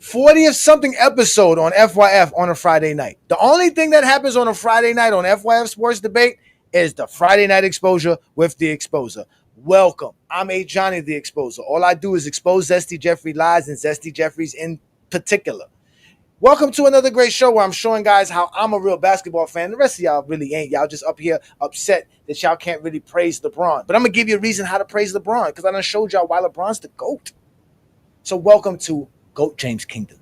[SPEAKER 7] 40th something episode on FYF on a Friday night. The only thing that happens on a Friday night on FYF Sports Debate is the Friday Night Exposure with the Exposer. Welcome. I'm A. Johnny the Exposer. All I do is expose Zesty Jeffrey lies and Zesty Jeffries in particular. Welcome to another great show where I'm showing guys how I'm a real basketball fan. The rest of y'all really ain't. Y'all just up here upset that y'all can't really praise LeBron. But I'm going to give you a reason how to praise LeBron because I done showed y'all why LeBron's the GOAT. So welcome to GOAT James Kingdom.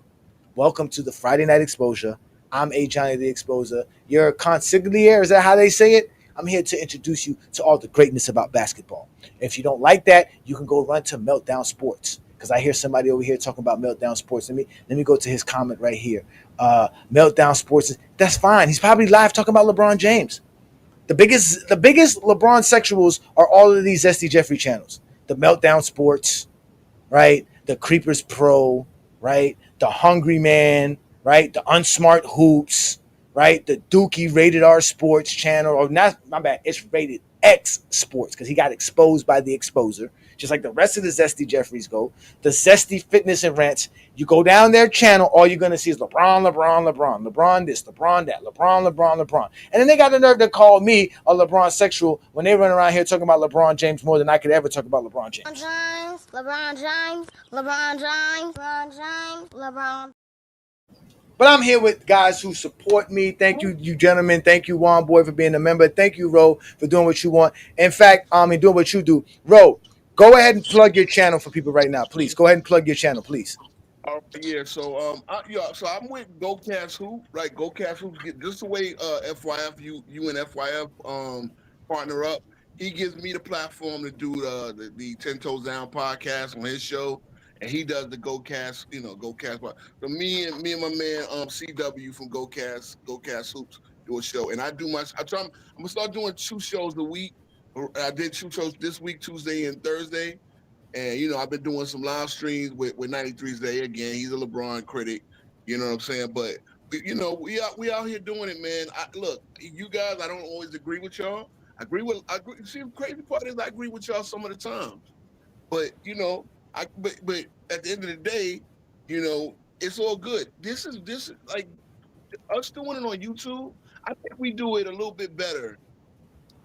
[SPEAKER 7] Welcome to the Friday Night Exposure. I'm A. Johnny the Exposer. Your consigliere, is that how they say it? I'm here to introduce you to all the greatness about basketball. If you don't like that, you can go run to Meltdown Sports. Because I hear somebody over here talking about Meltdown Sports. Let me go to his comment right here. Meltdown Sports, that's fine. He's probably live talking about LeBron James. The biggest LeBron sexuals are all of these Zesty Jeffrey channels. The Meltdown Sports, right? The Creepers Pro, right? The Hungry Man, right? The Unsmart Hoops, right? The Dookie Rated R Sports channel. Or not, my bad, it's Rated X Sports because he got exposed by the Exposer. Just like the rest of the Zesty Jeffries go. The Zesty Fitness and Rants. You go down their channel, all you're going to see is LeBron, LeBron, LeBron. LeBron this, LeBron that. LeBron, LeBron, LeBron. And then they got the nerve to call me a LeBron sexual when they run around here talking about LeBron James more than I could ever talk about LeBron James.
[SPEAKER 12] LeBron James, LeBron James, LeBron James, LeBron.
[SPEAKER 7] But I'm here with guys who support me. Thank you, you gentlemen. Thank you, Juan Boy, for being a member. Thank you, Ro, for doing what you want. In fact, and doing what you do. Ro, go ahead and plug your channel for people right now, please. Go ahead and plug your channel, please.
[SPEAKER 4] Yeah, so so I'm with GoCast Hoop, right? GoCast Hoop, just the way FYF, you and FYF partner up. He gives me the platform to do the 10 Toes Down podcast on his show, and he does the GoCast, GoCast. So me and my man CW from GoCast Hoops, do a show. And I'm gonna start doing 2 shows a week. I did 2 shows this week, Tuesday and Thursday. And, you know, I've been doing some live streams with 93's Day again. He's a LeBron critic. You know what I'm saying? But, you know, we out here doing it, man. Look, you guys, I don't always agree with y'all. I agree. See, the crazy part is I agree with y'all some of the times. But, you know, but at the end of the day, you know, it's all good. This is like us doing it on YouTube. I think we do it a little bit better.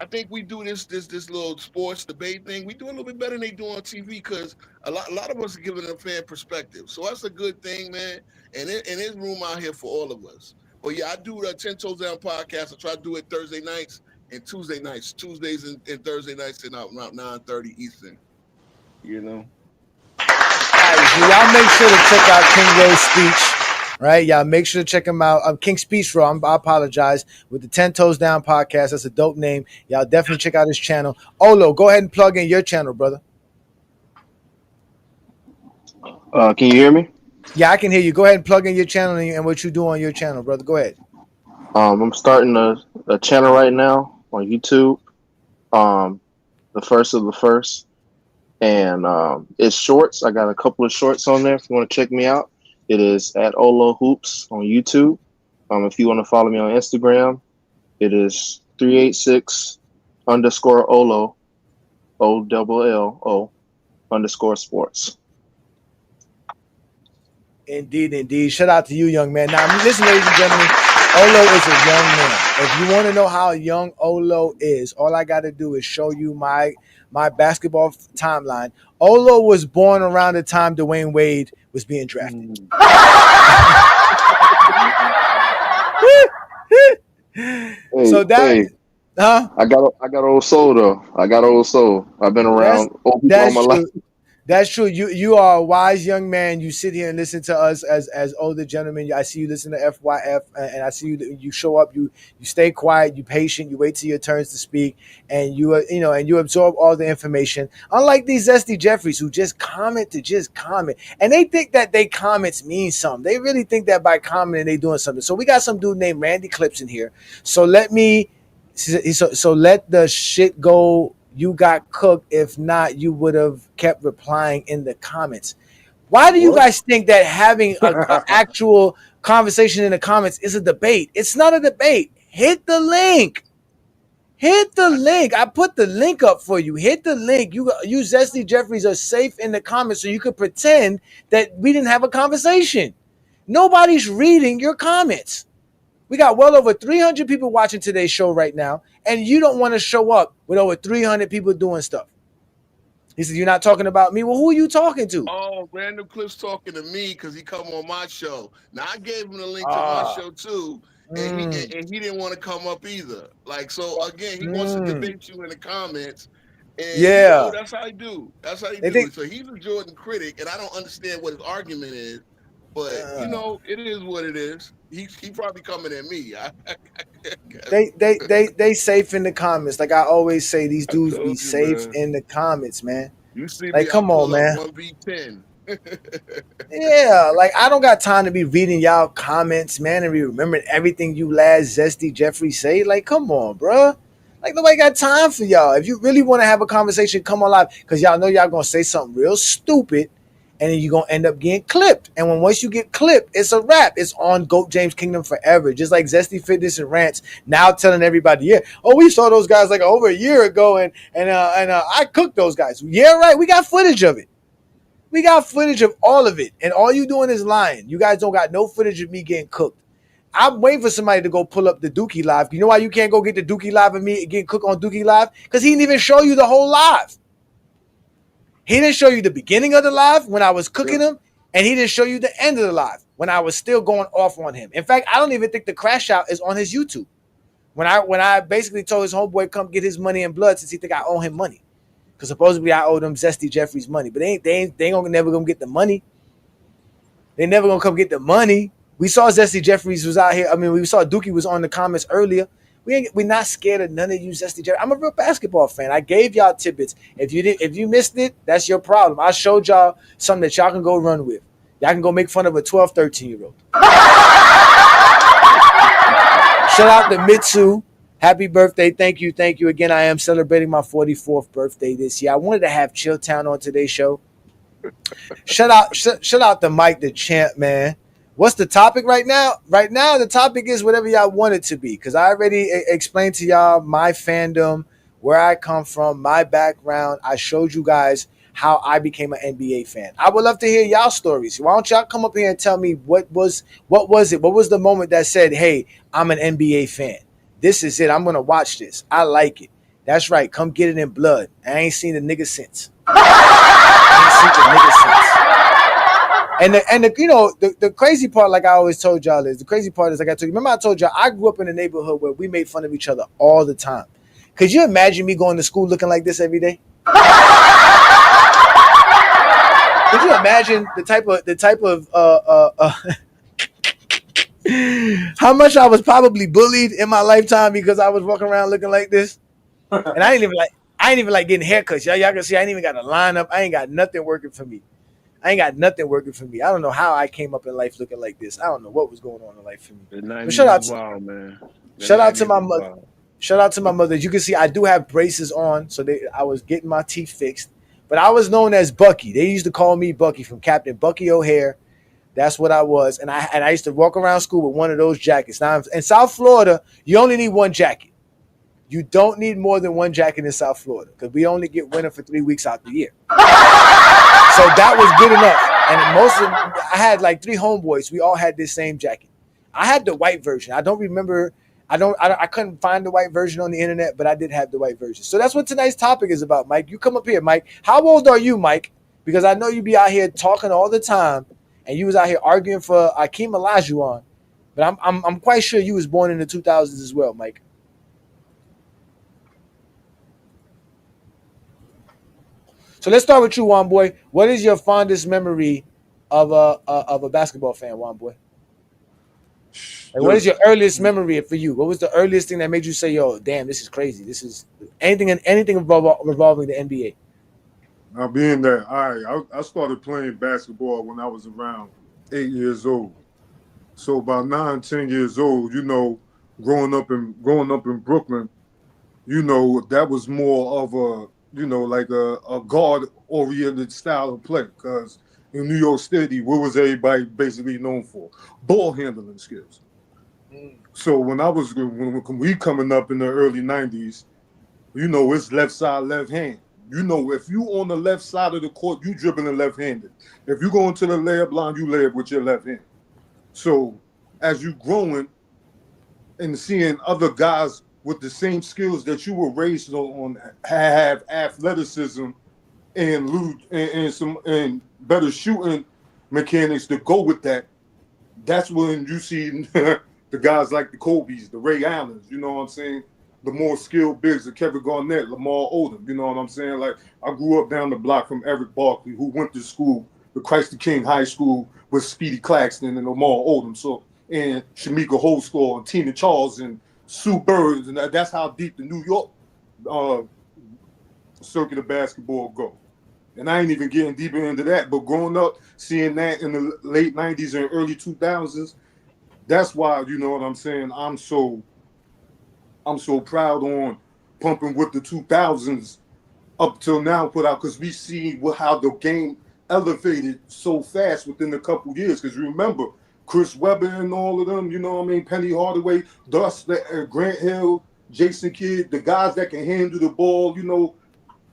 [SPEAKER 4] I think we do this little sports debate thing. We do a little bit better than they do on TV because a lot of us are giving a fan perspective. So that's a good thing, man. And there's room out here for all of us. But yeah, I do the 10 Toes Down podcast. I try to do it Thursday nights and Tuesday nights. Tuesdays and Thursday nights and around 9:30 Eastern. You know.
[SPEAKER 7] All right, so y'all make sure to check out King Ray's speech. Right, y'all make sure to check him out. King Speech Raw. I apologize, with the 10 Toes Down podcast. That's a dope name. Y'all definitely check out his channel. Olo, go ahead and plug in your channel, brother.
[SPEAKER 11] Can you hear me?
[SPEAKER 7] Yeah, I can hear you. Go ahead and plug in your channel and what you do on your channel, brother. Go ahead.
[SPEAKER 11] I'm starting a channel right now on YouTube. The first of the first, and it's shorts. I got a couple of shorts on there. If you want to check me out. It is at Olo Hoops on YouTube. If you want to follow me on Instagram, it is 386_Olo, OLLO_sports.
[SPEAKER 7] Indeed. Shout out to you, young man. Now, listen, ladies and gentlemen, Olo is a young man. If you want to know how young Olo is, all I got to do is show you my basketball timeline. Olo was born around the time Dwayne Wade was being drafted. So that, huh?
[SPEAKER 11] I got old soul though. I got old soul. I've been around old people all my life.
[SPEAKER 7] That's true. You are a wise young man. You sit here and listen to us as older gentlemen. I see you listen to FYF, and I see you show up. You stay quiet. You patient. You wait till your turns to speak, and you absorb all the information. Unlike these zesty Jeffries who just comment, and they think that they comments mean something. They really think that by commenting they doing something. So we got some dude named Randy Clips in here. So let the shit go. You got cooked. If not, you would have kept replying in the comments. Why do you guys think that having an actual conversation in the comments is a debate? It's not a debate. Hit the link. I put the link up for you. Hit the link. You Zesty Jeffries are safe in the comments, so you could pretend that we didn't have a conversation. Nobody's reading your comments. We got well over 300 people watching today's show right now, and you don't want to show up with over 300 people doing stuff. He said, "You're not talking about me." Well, who are you talking to?
[SPEAKER 4] Oh, Random Cliff's talking to me because he come on my show. Now, I gave him the link to my show, too, and he didn't want to come up either. Like, so, again, he wants to debate you in the comments. And
[SPEAKER 7] yeah.
[SPEAKER 4] That's how he do. That's how he do it. So he's a Jordan critic, and I don't understand what his argument is. But, you know, it is what it is. He probably coming at me.
[SPEAKER 7] They safe in the comments. Like I always say, these dudes be safe in the comments, man.
[SPEAKER 4] You see
[SPEAKER 7] like,
[SPEAKER 4] me,
[SPEAKER 7] come on, man.
[SPEAKER 4] 1v10.
[SPEAKER 7] Yeah, like I don't got time to be reading y'all comments, man, and be remembering everything you last Zesty Jeffrey say. Like, come on, bro. Like nobody got time for y'all. If you really want to have a conversation, come on live, because y'all know y'all gonna say something real stupid. And then you're going to end up getting clipped. And once you get clipped, it's a wrap. It's on GOAT James Kingdom forever. Just like Zesty Fitness and Rants now telling everybody, yeah, oh, we saw those guys like over a year ago, and I cooked those guys. Yeah, right. We got footage of it. We got footage of all of it. And all you doing is lying. You guys don't got no footage of me getting cooked. I'm waiting for somebody to go pull up the Dookie Live. You know why you can't go get the Dookie Live of me getting cooked on Dookie Live? Because he didn't even show you the whole live. He didn't show you the beginning of the live when I was cooking him, and he didn't show you the end of the live when I was still going off on him. In fact, I don't even think the crash out is on his YouTube. When I basically told his homeboy come get his money in blood since he think I owe him money, because supposedly I owe them Zesty Jeffries money, but they ain't never gonna get the money. They never gonna come get the money. We saw Zesty Jeffries was out here. I mean, we saw Dookie was on the comments earlier. We're not scared of none of you, Zesty Jeffries. I'm a real basketball fan. I gave y'all tidbits. If you missed it, that's your problem. I showed y'all something that y'all can go run with. Y'all can go make fun of a 12, 13-year-old. Shout out to Mitsu. Happy birthday. Thank you. Thank you again. I am celebrating my 44th birthday this year. I wanted to have Chilltown on today's show. Shout out to Mike the Champ, man. What's the topic right now? Right now, the topic is whatever y'all want it to be, because I already explained to y'all my fandom, where I come from, my background. I showed you guys how I became an NBA fan. I would love to hear y'all stories. Why don't y'all come up here and tell me what was it? What was the moment that said, hey, I'm an NBA fan? This is it. I'm going to watch this. I like it. That's right. Come get it in blood. I ain't seen the nigga since. And the crazy part, like I always told y'all, is like I told you. Remember I told y'all I grew up in a neighborhood where we made fun of each other all the time. Could you imagine me going to school looking like this every day? Could you imagine the type of how much I was probably bullied in my lifetime because I was walking around looking like this? And I ain't even like getting haircuts. Y'all can see I ain't even got a lineup. I ain't got nothing working for me. I don't know how I came up in life looking like this. I don't know what was going on in life for me. But shout out to my mother. Shout out to my mother. You can see I do have braces on, so I was getting my teeth fixed. But I was known as Bucky. They used to call me Bucky from Captain Bucky O'Hare. That's what I was. And I used to walk around school with one of those jackets. Now, in South Florida, you only need one jacket. You don't need more than one jacket in South Florida because we only get winter for 3 weeks out the year. So that was good enough. And I had like 3 homeboys. We all had this same jacket. I had the white version. I don't remember. I couldn't find the white version on the internet, but I did have the white version. So that's what tonight's topic is about, Mike. You come up here, Mike. How old are you, Mike? Because I know you be out here talking all the time, and you was out here arguing for Akeem Olajuwon. But I'm quite sure you was born in the 2000s as well, Mike. So let's start with you, Juan Boy. What is your fondest memory of a basketball fan, Juan Boy? Like, what is your earliest memory for you? What was the earliest thing that made you say, "Yo, damn, this is crazy. This is anything revolving the NBA"?
[SPEAKER 6] Now, being that I started playing basketball when I was around 8 years old. So about 9, 10 years old, growing up in Brooklyn, that was more of a, like a guard-oriented style of play. Because in New York City, what was everybody basically known for? Ball handling skills. So when we coming up in the early 90s, it's left side, left hand. If you on the left side of the court, you dribbling left-handed. If you go into the layup line, you lay up with your left hand. So as you growing and seeing other guys with the same skills that you were raised on have athleticism and better shooting mechanics to go with that, that's when you see the guys like the Kobe's, the Ray Allens, you know what I'm saying? The more skilled bigs, the Kevin Garnett, Lamar Odom, you know what I'm saying? Like, I grew up down the block from Eric Barkley, who went to school, the Christ the King High School with Speedy Claxton and Lamar Odom, and Shamika Holsclaw and Tina Charles and Sue Bird, and that's how deep the New York circuit of basketball go. And I ain't even getting deeper into that, but growing up, seeing that in the late 90s and early 2000s, that's why, you know what I'm saying, I'm so proud on pumping with the 2000s up till now put out, because we see how the game elevated so fast within a couple years. Because remember, Chris Webber and all of them, you know what I mean, Penny Hardaway, Grant Hill, Jason Kidd, the guys that can handle the ball, a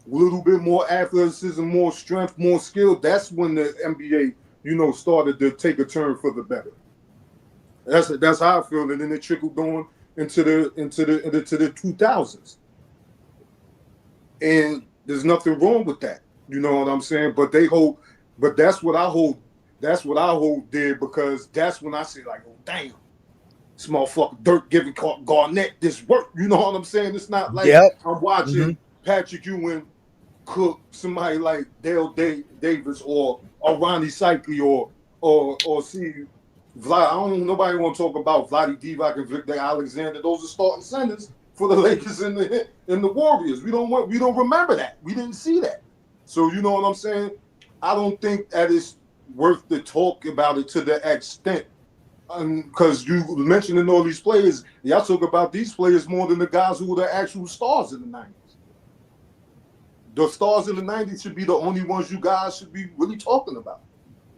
[SPEAKER 6] little bit more athleticism, more strength, more skill. That's when the NBA, started to take a turn for the better. That's how I feel, and then it trickled on into the 2000s, and there's nothing wrong with that. You know what I'm saying? But that's what I hold dear, because that's when I say, like, oh damn, this motherfucker Dirk giving Garnett this work. You know what I'm saying? It's not like I'm watching Patrick Ewing cook somebody like Dale Davis or Ronnie Cycli or see Vlad. I don't know, nobody want to talk about Vlade Divac and Victor Alexander. Those are starting centers for the Lakers and the Warriors. We don't remember that. We didn't see that. So you know what I'm saying? I don't think that it's worth the talk about it to the extent because you mentioning all these players, y'all talk about these players more than the guys who were the actual stars in the 90s. The stars in the 90s should be the only ones you guys should be really talking about.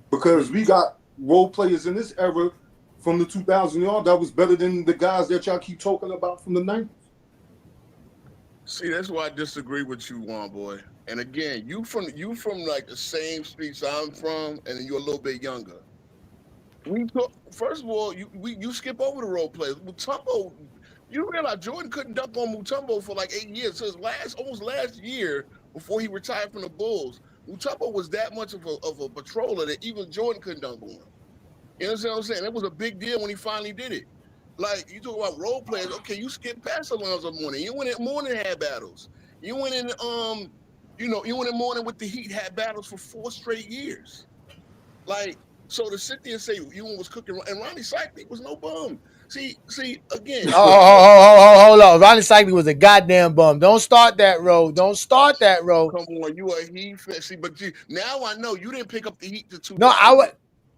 [SPEAKER 6] Because we got role players in this era from the 2000s on that was better than the guys that y'all keep talking about from the 90s.
[SPEAKER 4] See, that's why I disagree with you, Juan boy. And again, you from like the same streets I'm from, and you're a little bit younger. First of all, you skip over the role players. Mutombo, you realize Jordan couldn't dunk on Mutombo for like 8 years. So almost last year before he retired from the Bulls, Mutombo was that much of a patroller that even Jordan couldn't dunk on him. You understand what I'm saying? That was a big deal when he finally did it. Like, you talk about role players. Okay, you skip past Alonzo Mourning. You went in Mourning had battles. You went in you went in Mourning with the Heat, had battles for 4 straight years. Like, so to sit there and say Ewing was cooking, and Ronnie Cycling was no bum. See, again.
[SPEAKER 7] Hold on. Ronnie Cycling was a goddamn bum. Don't start that, Ro. Don't start that, Ro.
[SPEAKER 4] Come on, you a Heat fan. See, but now I know you didn't pick up the Heat to 2.
[SPEAKER 7] No,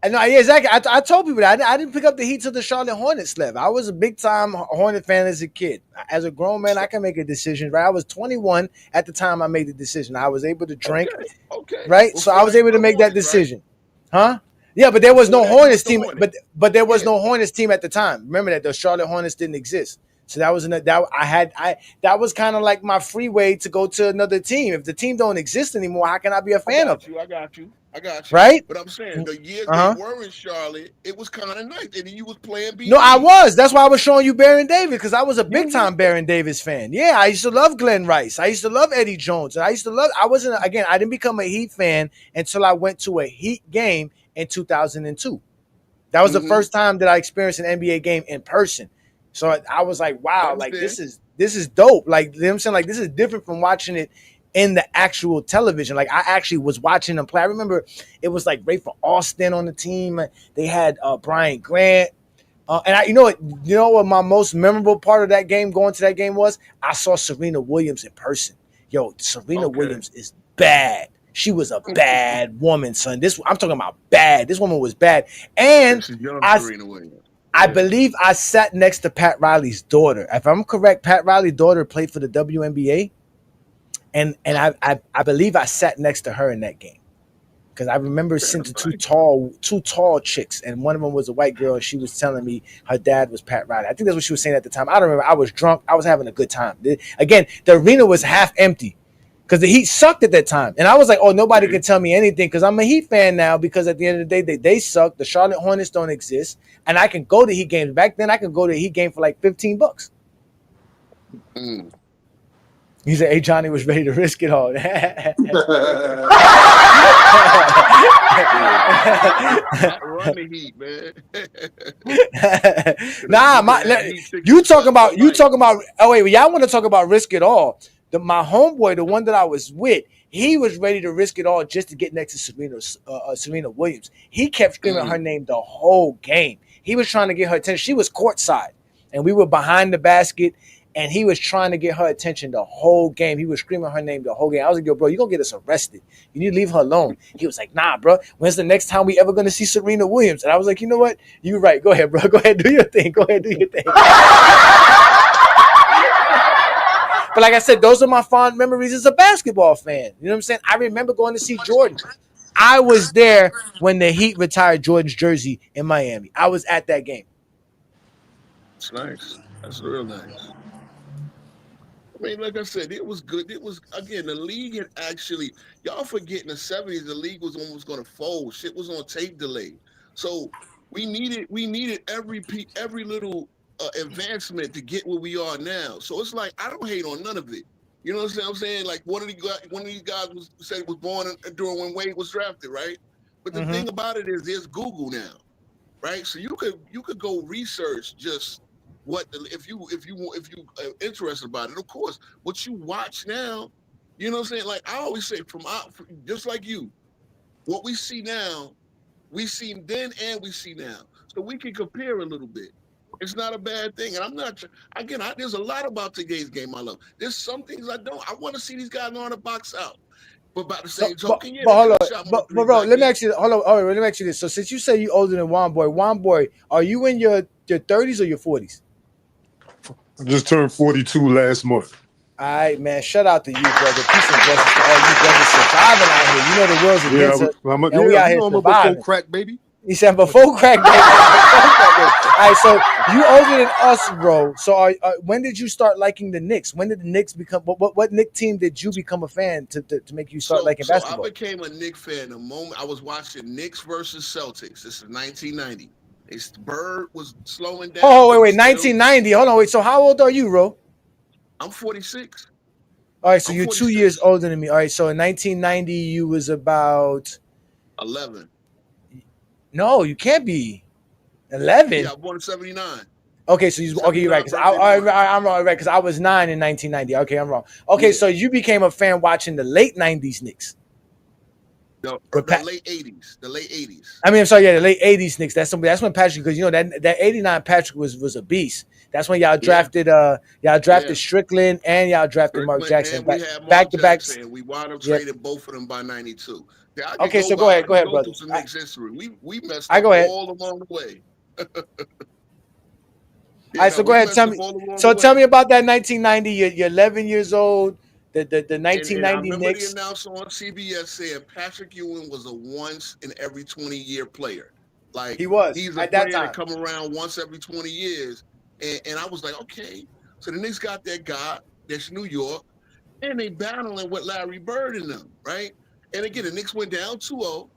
[SPEAKER 7] yeah, exactly. I told people that I didn't pick up the Heat till the Charlotte Hornets left. I was a big time Hornet fan as a kid. As a grown man, I can make a decision. Right, I was 21 at the time I made the decision. I was able to drink.
[SPEAKER 4] Okay.
[SPEAKER 7] Right, so I was able to make that decision. Right? Huh? Yeah, but there was no Hornets team. But there was no Hornets team at the time. Remember that the Charlotte Hornets didn't exist. So that was that was kind of like my freeway to go to another team. If the team don't exist anymore, how can I be a fan of it?
[SPEAKER 4] I got you.
[SPEAKER 7] Right?
[SPEAKER 4] But I'm saying the years they were in Charlotte, it was kind of nice. And you was playing B.
[SPEAKER 7] No, I was. That's why I was showing you Baron Davis, because I was a big time Baron Davis fan. Yeah, I used to love Glenn Rice. I used to love Eddie Jones. And I didn't become a Heat fan until I went to a Heat game in 2002. That was the first time that I experienced an NBA game in person. So I was like, wow, like this is dope. Like, you know what I'm saying? Like, this is different from watching it in the actual television. Like, I actually was watching them play. I remember it was like Rafer Alston on the team. They had Brian Grant. And you know what my most memorable part of that game, going to that game, was? I saw Serena Williams in person. Yo, Serena Williams is bad. She was a bad woman, son. I'm talking about bad. This woman was bad. And I believe I sat next to Pat Riley's daughter. If I'm correct, Pat Riley's daughter played for the WNBA. And I believe I sat next to her in that game. Because I remember seeing two tall chicks, and one of them was a white girl, and she was telling me her dad was Pat Riley. I think that's what she was saying at the time. I don't remember. I was drunk. I was having a good time. Again, the arena was half empty because the Heat sucked at that time. And I was like, oh, nobody can tell me anything because I'm a Heat fan now, because at the end of the day, they suck. The Charlotte Hornets don't exist. And I can go to Heat games. Back then, I could go to a Heat game for like $15. He said, hey, Johnny was ready to risk it all.
[SPEAKER 4] Run the Heat, man.
[SPEAKER 7] You talking about. Oh wait, y'all want to talk about risk it all? My homeboy, the one that I was with, he was ready to risk it all just to get next to Serena Williams. He kept screaming her name the whole game. He was trying to get her attention. She was courtside, and we were behind the basket. And he was trying to get her attention the whole game. He was screaming her name the whole game. I was like, yo, bro, you're going to get us arrested. You need to leave her alone. He was like, nah, bro. When's the next time we ever going to see Serena Williams? And I was like, you know what? You're right. Go ahead, bro. Go ahead. Do your thing. Go ahead. Do your thing. But like I said, those are my fond memories as a basketball fan. You know what I'm saying? I remember going to see Jordan. I was there when the Heat retired Jordan's jersey in Miami. I was at that game.
[SPEAKER 4] That's nice. That's real nice. I mean, like I said, it was good. It was, again, the league had actually, y'all forget in the 70s, the league was almost going to fold. Shit was on tape delay. So we needed every little advancement to get where we are now. So it's like, I don't hate on none of it. You know what I'm saying? Like, one of these guys said was born during when Wade was drafted, right? But the thing about it is there's Google now, right? So you could go research just if you interested about it. Of course, what you watch now, you know what I'm saying? Like I always say, from just like you, what we see now, we seen then and we see now, so we can compare a little bit. It's not a bad thing, and I'm not. Again, there's a lot about today's game I love. There's some things I don't. I want to see these guys learn to box out. But by the same
[SPEAKER 7] So,
[SPEAKER 4] token, yeah,
[SPEAKER 7] but
[SPEAKER 4] they
[SPEAKER 7] hold
[SPEAKER 4] could
[SPEAKER 7] on,
[SPEAKER 4] have shot more
[SPEAKER 7] but
[SPEAKER 4] threes
[SPEAKER 7] bro,
[SPEAKER 4] back
[SPEAKER 7] let me
[SPEAKER 4] then.
[SPEAKER 7] ask you. Hold on, all right, let me ask you this. So since you say you older than Juan Boy, are you in your 30s or your 40s?
[SPEAKER 6] I just turned 42 last month.
[SPEAKER 7] All right, man. Shout out to you, brother. Peace and blessings to all you brothers surviving out here. You know the world's against us, and we out here
[SPEAKER 6] I'm a before
[SPEAKER 7] surviving.
[SPEAKER 6] crack, baby.
[SPEAKER 7] He said before crack, baby. All right, so you older than us, bro. So when did you start liking the Knicks? When did the Knicks become? What Knicks team did you become a fan to make you start liking basketball?
[SPEAKER 4] I became a Knicks fan the moment I was watching Knicks versus Celtics. This is 1990. Bird was slowing down.
[SPEAKER 7] Oh, wait, 1990. Hold on, wait. So how old are you, bro?
[SPEAKER 4] I'm 46.
[SPEAKER 7] All right, so you're 2 years older than me. All right, so in 1990 you was about
[SPEAKER 4] 11.
[SPEAKER 7] No, you can't be 11.
[SPEAKER 4] Yeah, I born in 79.
[SPEAKER 7] Okay, so you're right. Because I'm wrong, right? Because I was 9 in 1990. Okay, I'm wrong. Okay, so you became a fan watching the late 90s Knicks.
[SPEAKER 4] The late 80s. The late 80s.
[SPEAKER 7] I mean, I'm sorry, yeah, the late 80s Knicks. That's when Patrick, because you know that 89 Patrick was a beast. That's when y'all drafted Strickland and y'all drafted Mark Jackson.
[SPEAKER 4] And we had
[SPEAKER 7] back to back.
[SPEAKER 4] We wound up trading both of them by 92. Yeah,
[SPEAKER 7] okay, so go ahead, brother.
[SPEAKER 4] Through some Knicks history. We messed up all along the way.
[SPEAKER 7] All right, so go ahead. Tell me about that 1990. You're 11 years old. The 1990
[SPEAKER 4] and I remember
[SPEAKER 7] Knicks.
[SPEAKER 4] the announcer on CBS saying Patrick Ewing was a once in every 20-year player. Like
[SPEAKER 7] he was.
[SPEAKER 4] He's a
[SPEAKER 7] at
[SPEAKER 4] player
[SPEAKER 7] that time.
[SPEAKER 4] that come around once every 20 years. And I was like, okay. So the Knicks got that guy. That's New York. And they battling with Larry Bird in them, right? And again, the Knicks went down 2-0.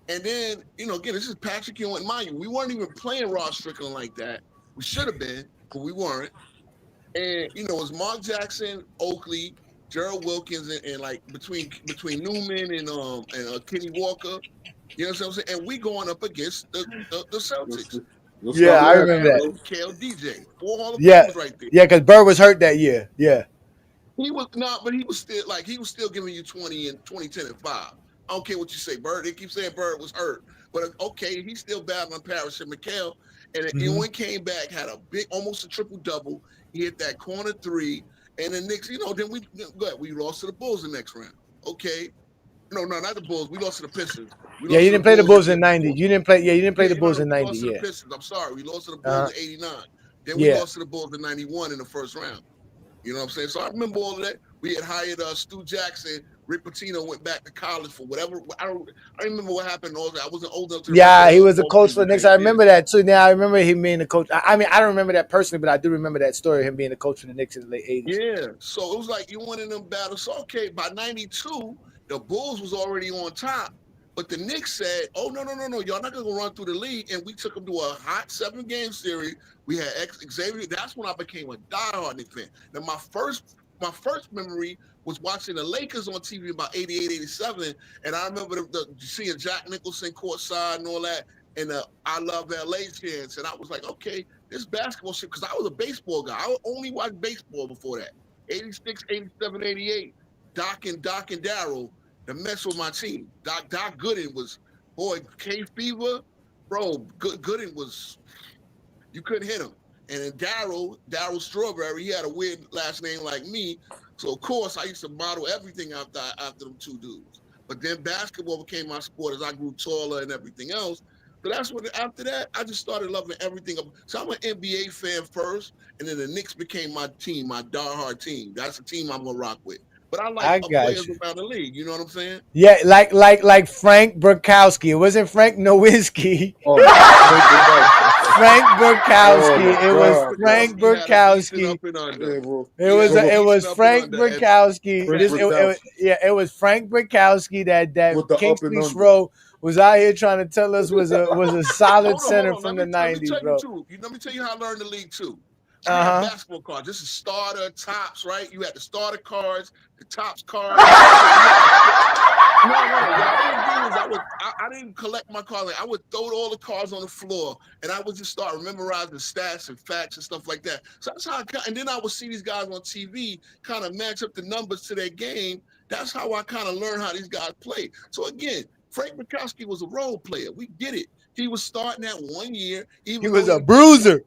[SPEAKER 4] And then, again, this is Patrick Ewing. Mind you, we weren't even playing Ross Strickland like that. We should have been, but we weren't. And, it was Mark Jackson, Oakley, Gerald Wilkins, and like between Newman and Kenny Walker. You know what I'm saying? And we going up against the Celtics.
[SPEAKER 7] Yeah, I remember that.
[SPEAKER 4] Kale DJ. 4 Hall of Famers right there.
[SPEAKER 7] Yeah, because Bird was hurt that year. Yeah.
[SPEAKER 4] He was not, but he was still giving you 20 and 20, 10 and 5. I don't care what you say, Bird. They keep saying Bird was hurt. But okay, he's still battling Parrish and McHale. And Ewing came back, had a big, almost a triple-double. He hit that corner 3. And the Knicks, then we lost to the Bulls the next round. Okay. No, not the Bulls. We lost to the Pistons.
[SPEAKER 7] You didn't play the Bulls in 90. You didn't play the Bulls in 90.
[SPEAKER 4] We lost to the Pistons. I'm sorry. We lost to the Bulls in 89. Then we lost to the Bulls in 91 in the first round. You know what I'm saying? So I remember all of that. We had hired Stu Jackson. Rick Pitino went back to college for whatever. I remember what happened. All that. I wasn't old enough to.
[SPEAKER 7] Yeah, he was the coach for the Knicks. I remember that too. Now I remember him being the coach. I mean, I don't remember that personally, but I do remember that story of him being the coach for the Knicks in the late 80s.
[SPEAKER 4] Yeah. So it was like you went in them battles. So okay, by 92, the Bulls was already on top. But the Knicks said, oh, no. Y'all not going to run through the league. And we took them to a hot 7-game series. We had Xavier. That's when I became a diehard Knicks fan. Now, my first memory was watching the Lakers on TV about 88, 87. And I remember seeing Jack Nicholson courtside and all that. And the I Love LA chants. And I was like, okay, this basketball shit. Because I was a baseball guy. I only watched baseball before that. 86, 87, 88. Doc and Darryl. The mess with my team. Doc Gooden was, K Fever, bro. Gooden was, you couldn't hit him. And then Darryl Strawberry, he had a weird last name like me. So of course I used to model everything after them two dudes. But then basketball became my sport as I grew taller and everything else. So that's what. After that, I just started loving everything. So I'm an NBA fan first, and then the Knicks became my team, my diehard team. That's the team I'm gonna rock with. But I like players around the league. You know what I'm saying?
[SPEAKER 7] Yeah, like Frank Burkowski. It wasn't Frank Nowinski. Frank Burkowski. It was Frank Burkowski. It was Frank Burkowski. It was Frank Burkowski that Kingston Rowe was out here trying to tell us was a solid center from the 90s, bro.
[SPEAKER 4] Let me tell you how I learned the league too. Basketball cards. This is starter, tops, right? You had the starter cards, the tops cards. No. I didn't collect my cards. I would throw all the cards on the floor, and I would just start memorizing stats and facts and stuff like that. So that's how. And then I would see these guys on TV kind of match up the numbers to their game. That's how I kind of learned how these guys play. So again, Frank Burkowski was a role player. We get it. He was starting that 1 year.
[SPEAKER 7] He was a bruiser.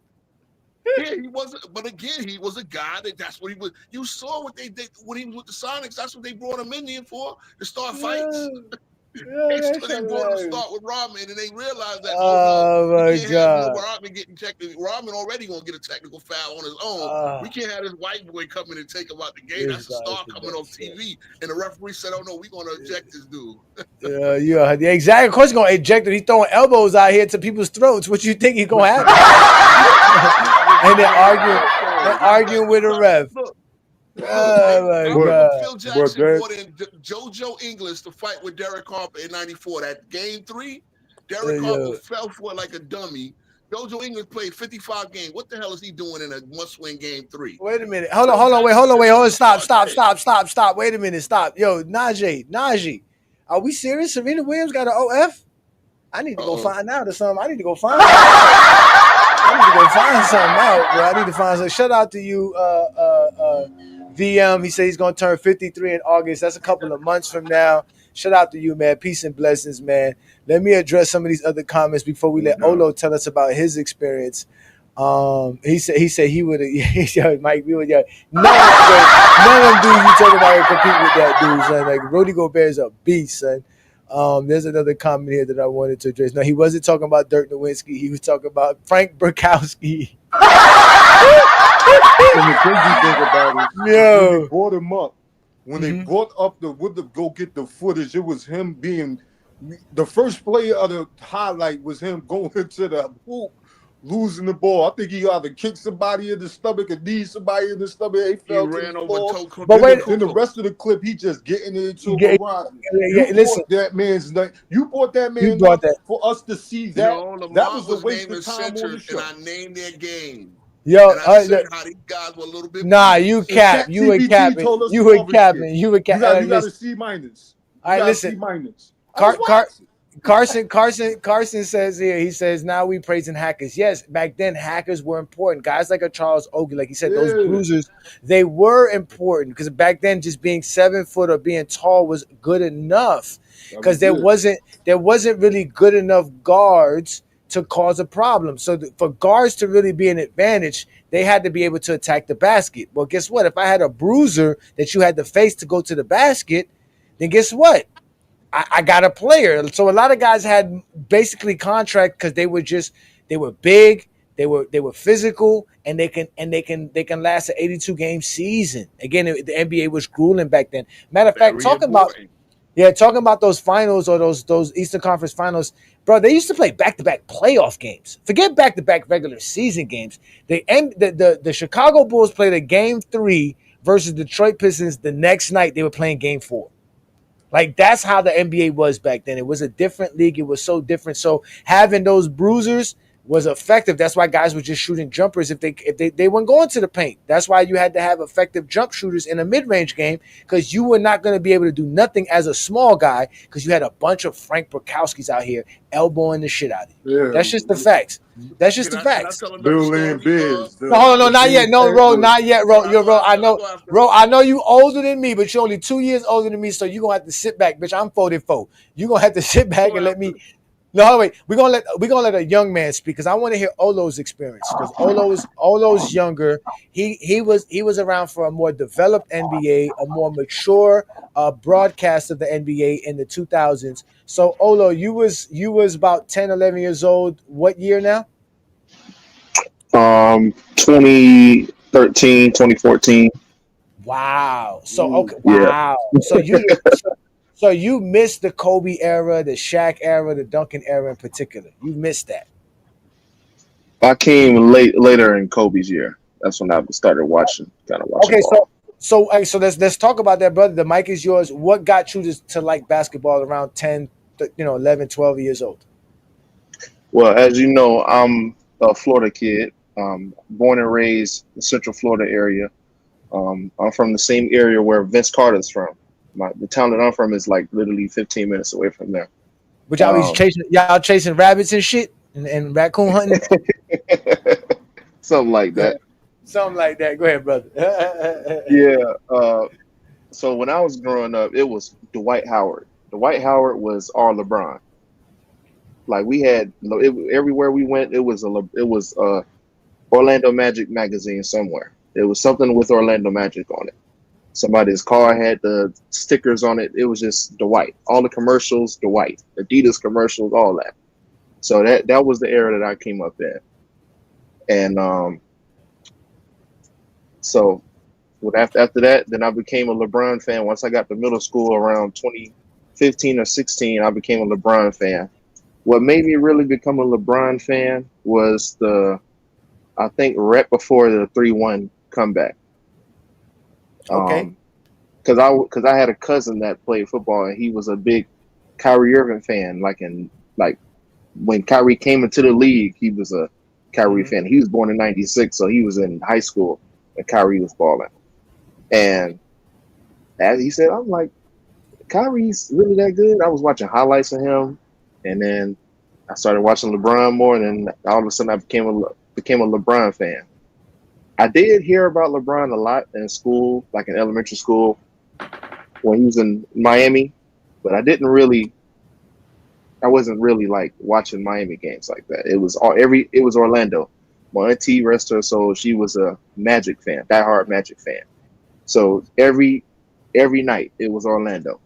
[SPEAKER 4] Yeah, he wasn't. But again, he was a guy that's what he was. You saw what they did when he was with the Sonics. That's what they brought him in there for, to start fights. They brought him to start with Rodman, and they realized that, we can't have Rodman getting technical. Rodman already gonna get a technical foul on his own. We can't have this white boy coming and take him out the game. That's a star coming on TV, and the referee said, "Oh no, we're gonna eject this dude."
[SPEAKER 7] Yeah, exactly. Of course, he's gonna eject him. He's throwing elbows out here to people's throats. What you think he's gonna happen? And they're arguing with a ref. Oh my God!
[SPEAKER 4] Phil Jackson brought in JoJo Ingles to fight with Derek Harper in '94. That game 3, Derek Harper fell for it like a dummy. JoJo Ingles played 55 games. What the hell is he doing in a must-win game 3?
[SPEAKER 7] Wait a minute. Hold on. Stop. Wait a minute. Stop. Yo, Najee. Are we serious? Serena Williams got an OF? I need to go find out or something. I need to go find something out, bro. I need to find something. Shout out to you, VM. He said he's going to turn 53 in August. That's a couple of months from now. Shout out to you, man. Peace and blessings, man. Let me address some of these other comments before we let Olo tell us about his experience. He said he would have. Mike, we would. None of them dudes you talking about compete with that dude, son. Like Rudy Gobert is a beast, son. There's another comment here that I wanted to address. No, he wasn't talking about Dirk Nowitzki. He was talking about Frank Burkowski.
[SPEAKER 6] And the crazy thing about it, when they brought him up, when they brought up go get the footage, it was him being the first play of the highlight was him going into the hoop, losing the ball. I think he either kicked somebody in the stomach or kneed somebody in the stomach. He fell to the floor. But then the rest of the clip, he just getting into a run. Listen, that man's name. You brought that man up for us to see that. That was a waste of time on the show.
[SPEAKER 4] And I named their game.
[SPEAKER 7] Yo,
[SPEAKER 4] I said how these guys were a little bit.
[SPEAKER 7] You cap. You were capping. You were capping.
[SPEAKER 6] You got a C minus.
[SPEAKER 7] All right, listen.
[SPEAKER 6] C minus.
[SPEAKER 7] Carson says here, he says, now we praising hackers. Yes, back then hackers were important. Guys like a Charles Oakley, like he said, those bruisers, they were important because back then just being 7 foot or being tall was good enough because there wasn't really good enough guards to cause a problem. So for guards to really be an advantage, they had to be able to attack the basket. Well, guess what? If I had a bruiser that you had to face to go to the basket, then guess what? I got a player. So a lot of guys had basically contract because they were big, they were physical, and they can last an 82 game season. Again, the NBA was grueling back then. Matter of fact, talking about those finals or those Eastern Conference finals, bro, they used to play back-to-back playoff games. Forget back-to-back regular season games. The Chicago Bulls played a game 3 versus Detroit Pistons. The next night they were playing game 4. Like, that's how the NBA was back then. It was a different league. It was so different. So having those bruisers was effective. That's why guys were just shooting jumpers if they weren't going to the paint. That's why you had to have effective jump shooters in a mid-range game because you were not going to be able to do nothing as a small guy because you had a bunch of Frank Burkowskis out here elbowing the shit out of you. Yeah. That's just the facts. That's just the facts.
[SPEAKER 6] Bill and Biz.
[SPEAKER 7] No, hold on, not yet. No, Ro, not yet, Ro. You're Ro. I know you older than me, but you're only 2 years older than me, so you're gonna have to sit back, bitch. I'm 44. You're gonna have to sit back and let me. No, wait. We're gonna let a young man speak because I want to hear Olo's experience. Because Olo's younger. He was around for a more developed NBA, a more mature broadcast of the NBA in the 2000s. So Olo, you was about 10, 11 years old. What year now?
[SPEAKER 11] 2013, 2014.
[SPEAKER 7] Wow. So okay. Wow. Yeah. So you missed the Kobe era, the Shaq era, the Duncan era in particular. You missed that.
[SPEAKER 11] I came later in Kobe's year. That's when I started watching.
[SPEAKER 7] Okay, so let's talk about that, brother. The mic is yours. What got you to like basketball around 10, 11, 12 years old?
[SPEAKER 11] Well, as you know, I'm a Florida kid, born and raised in the Central Florida area. I'm from the same area where Vince Carter's from. The town that I'm from is like literally 15 minutes away from there.
[SPEAKER 7] But y'all chasing rabbits and shit and raccoon hunting?
[SPEAKER 11] Something like that.
[SPEAKER 7] Something like that. Go ahead, brother.
[SPEAKER 11] Yeah. So when I was growing up, it was Dwight Howard. Dwight Howard was our LeBron. Like we had everywhere we went, it was Orlando Magic magazine somewhere. It was something with Orlando Magic on it. Somebody's car had the stickers on it. It was just Dwight. All the commercials, Dwight. Adidas commercials, all that. So that was the era that I came up in. And so after that, then I became a LeBron fan. Once I got to middle school around 2015 or 16, I became a LeBron fan. What made me really become a LeBron fan was I think right before the 3-1 comeback.
[SPEAKER 7] Okay.
[SPEAKER 11] Because I had a cousin that played football, and he was a big Kyrie Irving fan. Like when Kyrie came into the league, he was a Kyrie fan. He was born in '96, so he was in high school when Kyrie was balling. And as he said, I'm like, Kyrie's really that good? I was watching highlights of him, and then I started watching LeBron more, and then all of a sudden I became a LeBron fan. I did hear about LeBron a lot in school, like in elementary school, when he was in Miami, but I wasn't really like watching Miami games like that. It was Orlando. My auntie, rest her soul, she was a Magic fan, diehard Magic fan. So every night it was Orlando.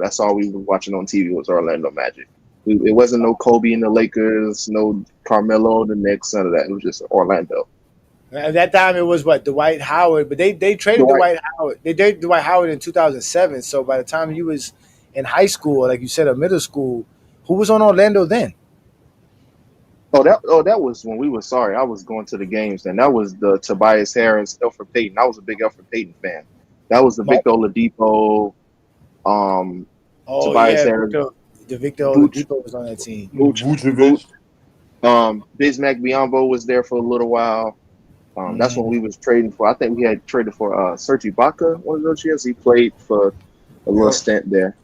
[SPEAKER 11] That's all we were watching on TV was Orlando Magic. It wasn't no Kobe and the Lakers, no Carmelo and the Knicks, none of that. It was just Orlando.
[SPEAKER 7] At that time, it was Dwight Howard, but they traded Dwight Howard. They traded Dwight Howard in 2007. So by the time you was in high school, like you said, or middle school, who was on Orlando then?
[SPEAKER 11] That was when we were sorry. I was going to the games then. That was the Tobias Harris, Elfrid Payton. I was a big Elfrid Payton fan. That was the Victor Oladipo. Tobias Harris.
[SPEAKER 7] Victor Oladipo was on that team.
[SPEAKER 11] Vucevic. Bismack Biyombo was there for a little while. That's when we was trading for. I think we had traded for Serge Ibaka one of those years. He played for a little stint there.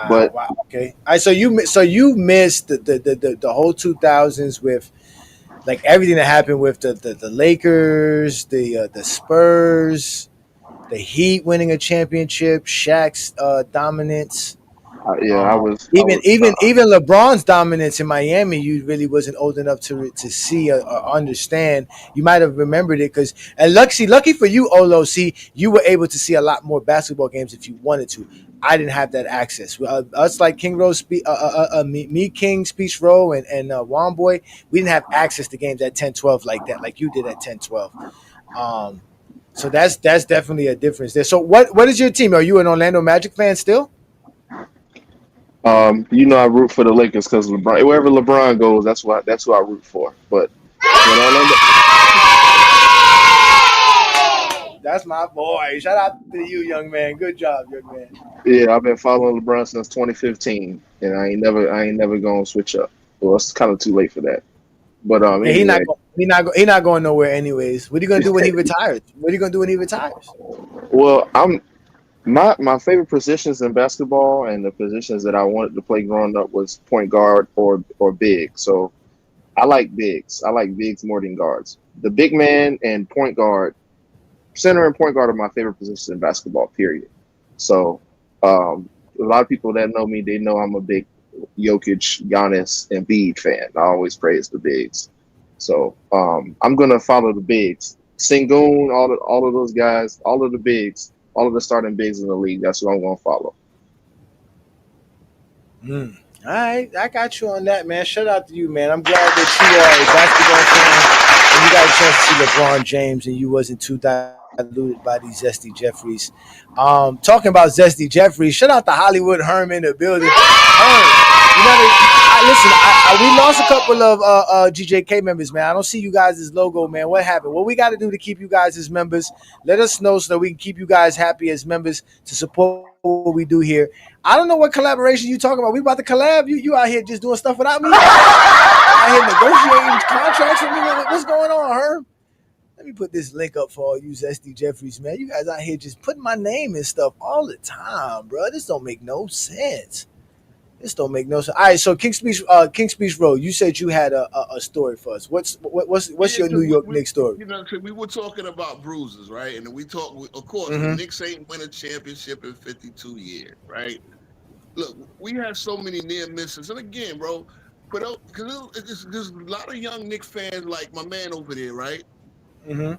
[SPEAKER 11] But
[SPEAKER 7] wow, okay. All right, so you missed the whole 2000s with like everything that happened with the Lakers, the Spurs, the Heat winning a championship, Shaq's dominance.
[SPEAKER 11] I was
[SPEAKER 7] even LeBron's dominance in Miami. You really wasn't old enough to see or understand. You might have remembered it and lucky for you, Olo. See, you were able to see a lot more basketball games if you wanted to. I didn't have that access. Us like King Rose, me King Speech Row and Womboy, we didn't have access to games at 10-12 like that, like you did at 10-12. So that's definitely a difference there. So what is your team? Are you an Orlando Magic fan still?
[SPEAKER 11] I root for the Lakers because LeBron. Wherever LeBron goes, that's who I root for. But
[SPEAKER 7] that's my boy. Shout out to you, young man. Good job, young man.
[SPEAKER 11] Yeah, I've been following LeBron since 2015, and I ain't never gonna switch up. Well, it's kind of too late for that. But
[SPEAKER 7] anyway. He not going nowhere anyways. What are you gonna do when he retires?
[SPEAKER 11] Well, My favorite positions in basketball and the positions that I wanted to play growing up was point guard or big. So I like bigs. I like bigs more than guards. The big man and point guard, center and point guard are my favorite positions in basketball, period. So a lot of people that know me, they know I'm a big Jokic, Giannis, and Embiid fan. I always praise the bigs. So I'm going to follow the bigs. Sengun, all of those guys, all of the bigs. All of the starting bigs in the league. That's what I'm going to follow.
[SPEAKER 7] All right. I got you on that, man. Shout out to you, man. I'm glad that you are a basketball fan and you got a chance to see LeBron James and you wasn't too diluted by these Zesty Jeffries. Talking about Zesty Jeffries, shout out to Hollywood Herm in the building. We lost a couple of GJK members, man. I don't see you guys' logo, man. What happened? What we got to do to keep you guys as members? Let us know so that we can keep you guys happy as members to support what we do here. I don't know what collaboration you talking about. We about to collab? You out here just doing stuff without me? Out here negotiating contracts with me? What's going on, Herm? Let me put this link up for all you Zesty Jeffries, man. You guys out here just putting my name and stuff all the time, bro. This don't make no sense. All right, so King Speech Road, you said you had a story for us. What's your New York Knicks story?
[SPEAKER 4] We were talking about bruises, right? And we talked, of course, the Knicks ain't win a championship in 52 years, right? Look, we had so many near misses. And again, bro, But because there's a lot of young Knicks fans like my man over there, right?
[SPEAKER 7] Mm-hmm.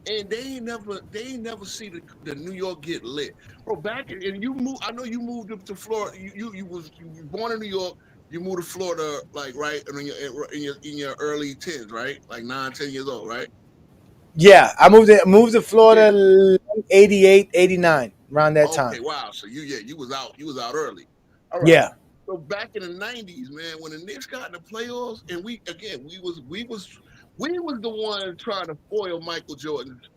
[SPEAKER 4] And they ain't never see the New York get lit, bro. And you moved. I know you moved up to Florida. You were born in New York. You moved to Florida, like right in your early 10s, right? Like 9, 10 years old, right?
[SPEAKER 7] Yeah, I moved to Florida 88, 89, around that time.
[SPEAKER 4] Okay, wow. So you was out early. All right.
[SPEAKER 7] Yeah.
[SPEAKER 4] So back in the 90s, man, when the Knicks got in the playoffs, and we was the one trying to foil Michael Jordan's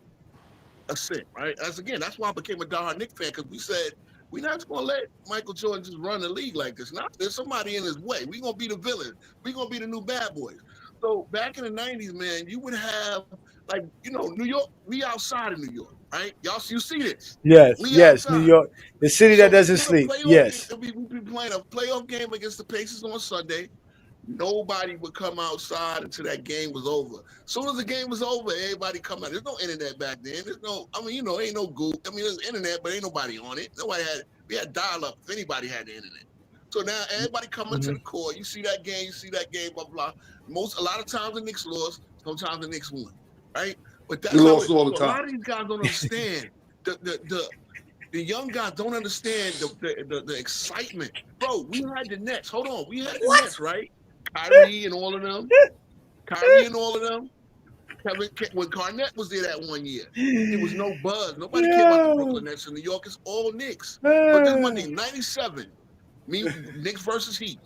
[SPEAKER 4] ascent, right? That's why I became a diehard Knicks fan, because we said we're not going to let Michael Jordan just run the league like this. Now there's somebody in his way. We're going to be the villain. We're going to be the new bad boys. So back in the 90s, man, you would have, like, New York, we outside of New York, right? You see this.
[SPEAKER 7] Yes,
[SPEAKER 4] outside.
[SPEAKER 7] New York, the city that doesn't sleep. Yes.
[SPEAKER 4] We be playing a playoff game against the Pacers on Sunday. Nobody would come outside until that game was over. As soon as the game was over, everybody come out. There's no internet back then. Ain't no Google. There's internet, but ain't nobody on it. We had dial-up if anybody had the internet. So now everybody coming to the court. You see that game, blah, blah. A lot of times the Knicks lost, sometimes the Knicks won, right? But that's
[SPEAKER 6] lost all the time.
[SPEAKER 4] A lot of these guys don't understand. The young guys don't understand the excitement. Bro, we had the Nets. Hold on. We had the Nets, right? Kyrie and all of them. When Garnett was there that one year, there was no buzz. Nobody cared about the Brooklyn Nets in New York. It's all Knicks. But this Monday, 97, Knicks versus Heat.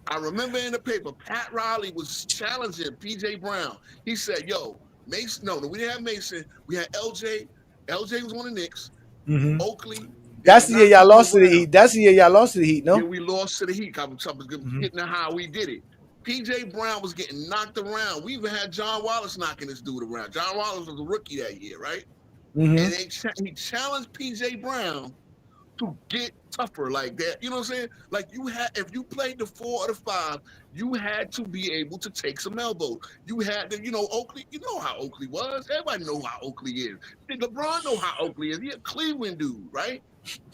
[SPEAKER 4] I remember in the paper, Pat Riley was challenging P.J. Brown. He said, yo, Mason, no, we didn't have Mason. We had LJ. LJ was on the Knicks.
[SPEAKER 7] Mm-hmm.
[SPEAKER 4] Oakley.
[SPEAKER 7] That's the year y'all lost to the Heat. No?
[SPEAKER 4] Yeah, we lost to the Heat. I'm getting how we did it. P.J. Brown was getting knocked around. We even had John Wallace knocking this dude around. John Wallace was a rookie that year, right?
[SPEAKER 7] Mm-hmm.
[SPEAKER 4] And he challenged P.J. Brown to get tougher like that. You know what I'm saying? Like if you played the 4 or the 5, you had to be able to take some elbows. You had to, Oakley, you know how Oakley was. Everybody know how Oakley is. LeBron know how Oakley is. He a Cleveland dude, right?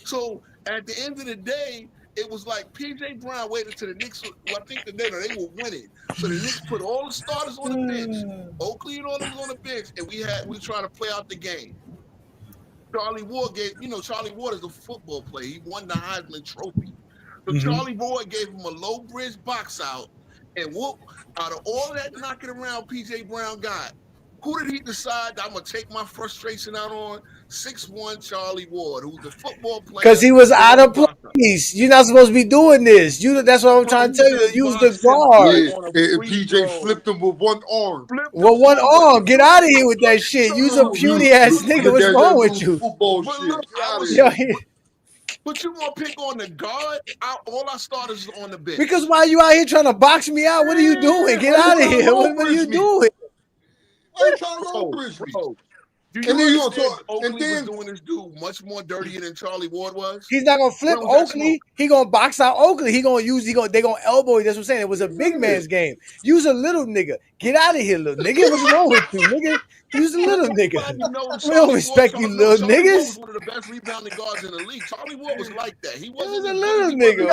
[SPEAKER 4] So at the end of the day, it was like P.J. Brown waited till the Knicks. I think they were winning. So the Knicks put all the starters on the bench. Oakley and all them was on the bench, and we were trying to play out the game. Charlie Ward Charlie Ward is a football player. He won the Heisman Trophy. So Charlie Ward gave him a low bridge box out, and out of all that knocking around P.J. Brown got, who did he decide I'm going to take my frustration out on? 6'1" Charlie Ward, who's a football player.
[SPEAKER 7] Because he was out of place. You're not supposed to be doing this. That's what I'm trying to tell you. Use the guard.
[SPEAKER 6] Yeah, and PJ flipped him with one arm.
[SPEAKER 7] Well, one arm. Get out of here with that shit. Use a puny ass nigga. What's wrong with you?
[SPEAKER 6] Football shit.
[SPEAKER 4] But you want to pick on the guard? All our starters is on the bench.
[SPEAKER 7] Because why you out here trying to box me out? What are you doing? Get out of here. What are you doing?
[SPEAKER 6] Why you trying to roll bridge me?
[SPEAKER 4] Do you understand Oakley was doing this dude much more dirtier than Charlie Ward was?
[SPEAKER 7] He's not gonna flip Oakley. He gonna box out Oakley. They gonna elbow you. That's what I'm saying. It was a big man's game. Use a little nigga. Get out of here, little nigga. What's wrong with you, nigga? Use a little nigga. We don't respect you, little niggas.
[SPEAKER 4] Ward was one of the best rebounding guards in the league. Charlie Ward was like that. He wasn't
[SPEAKER 7] a little nigga.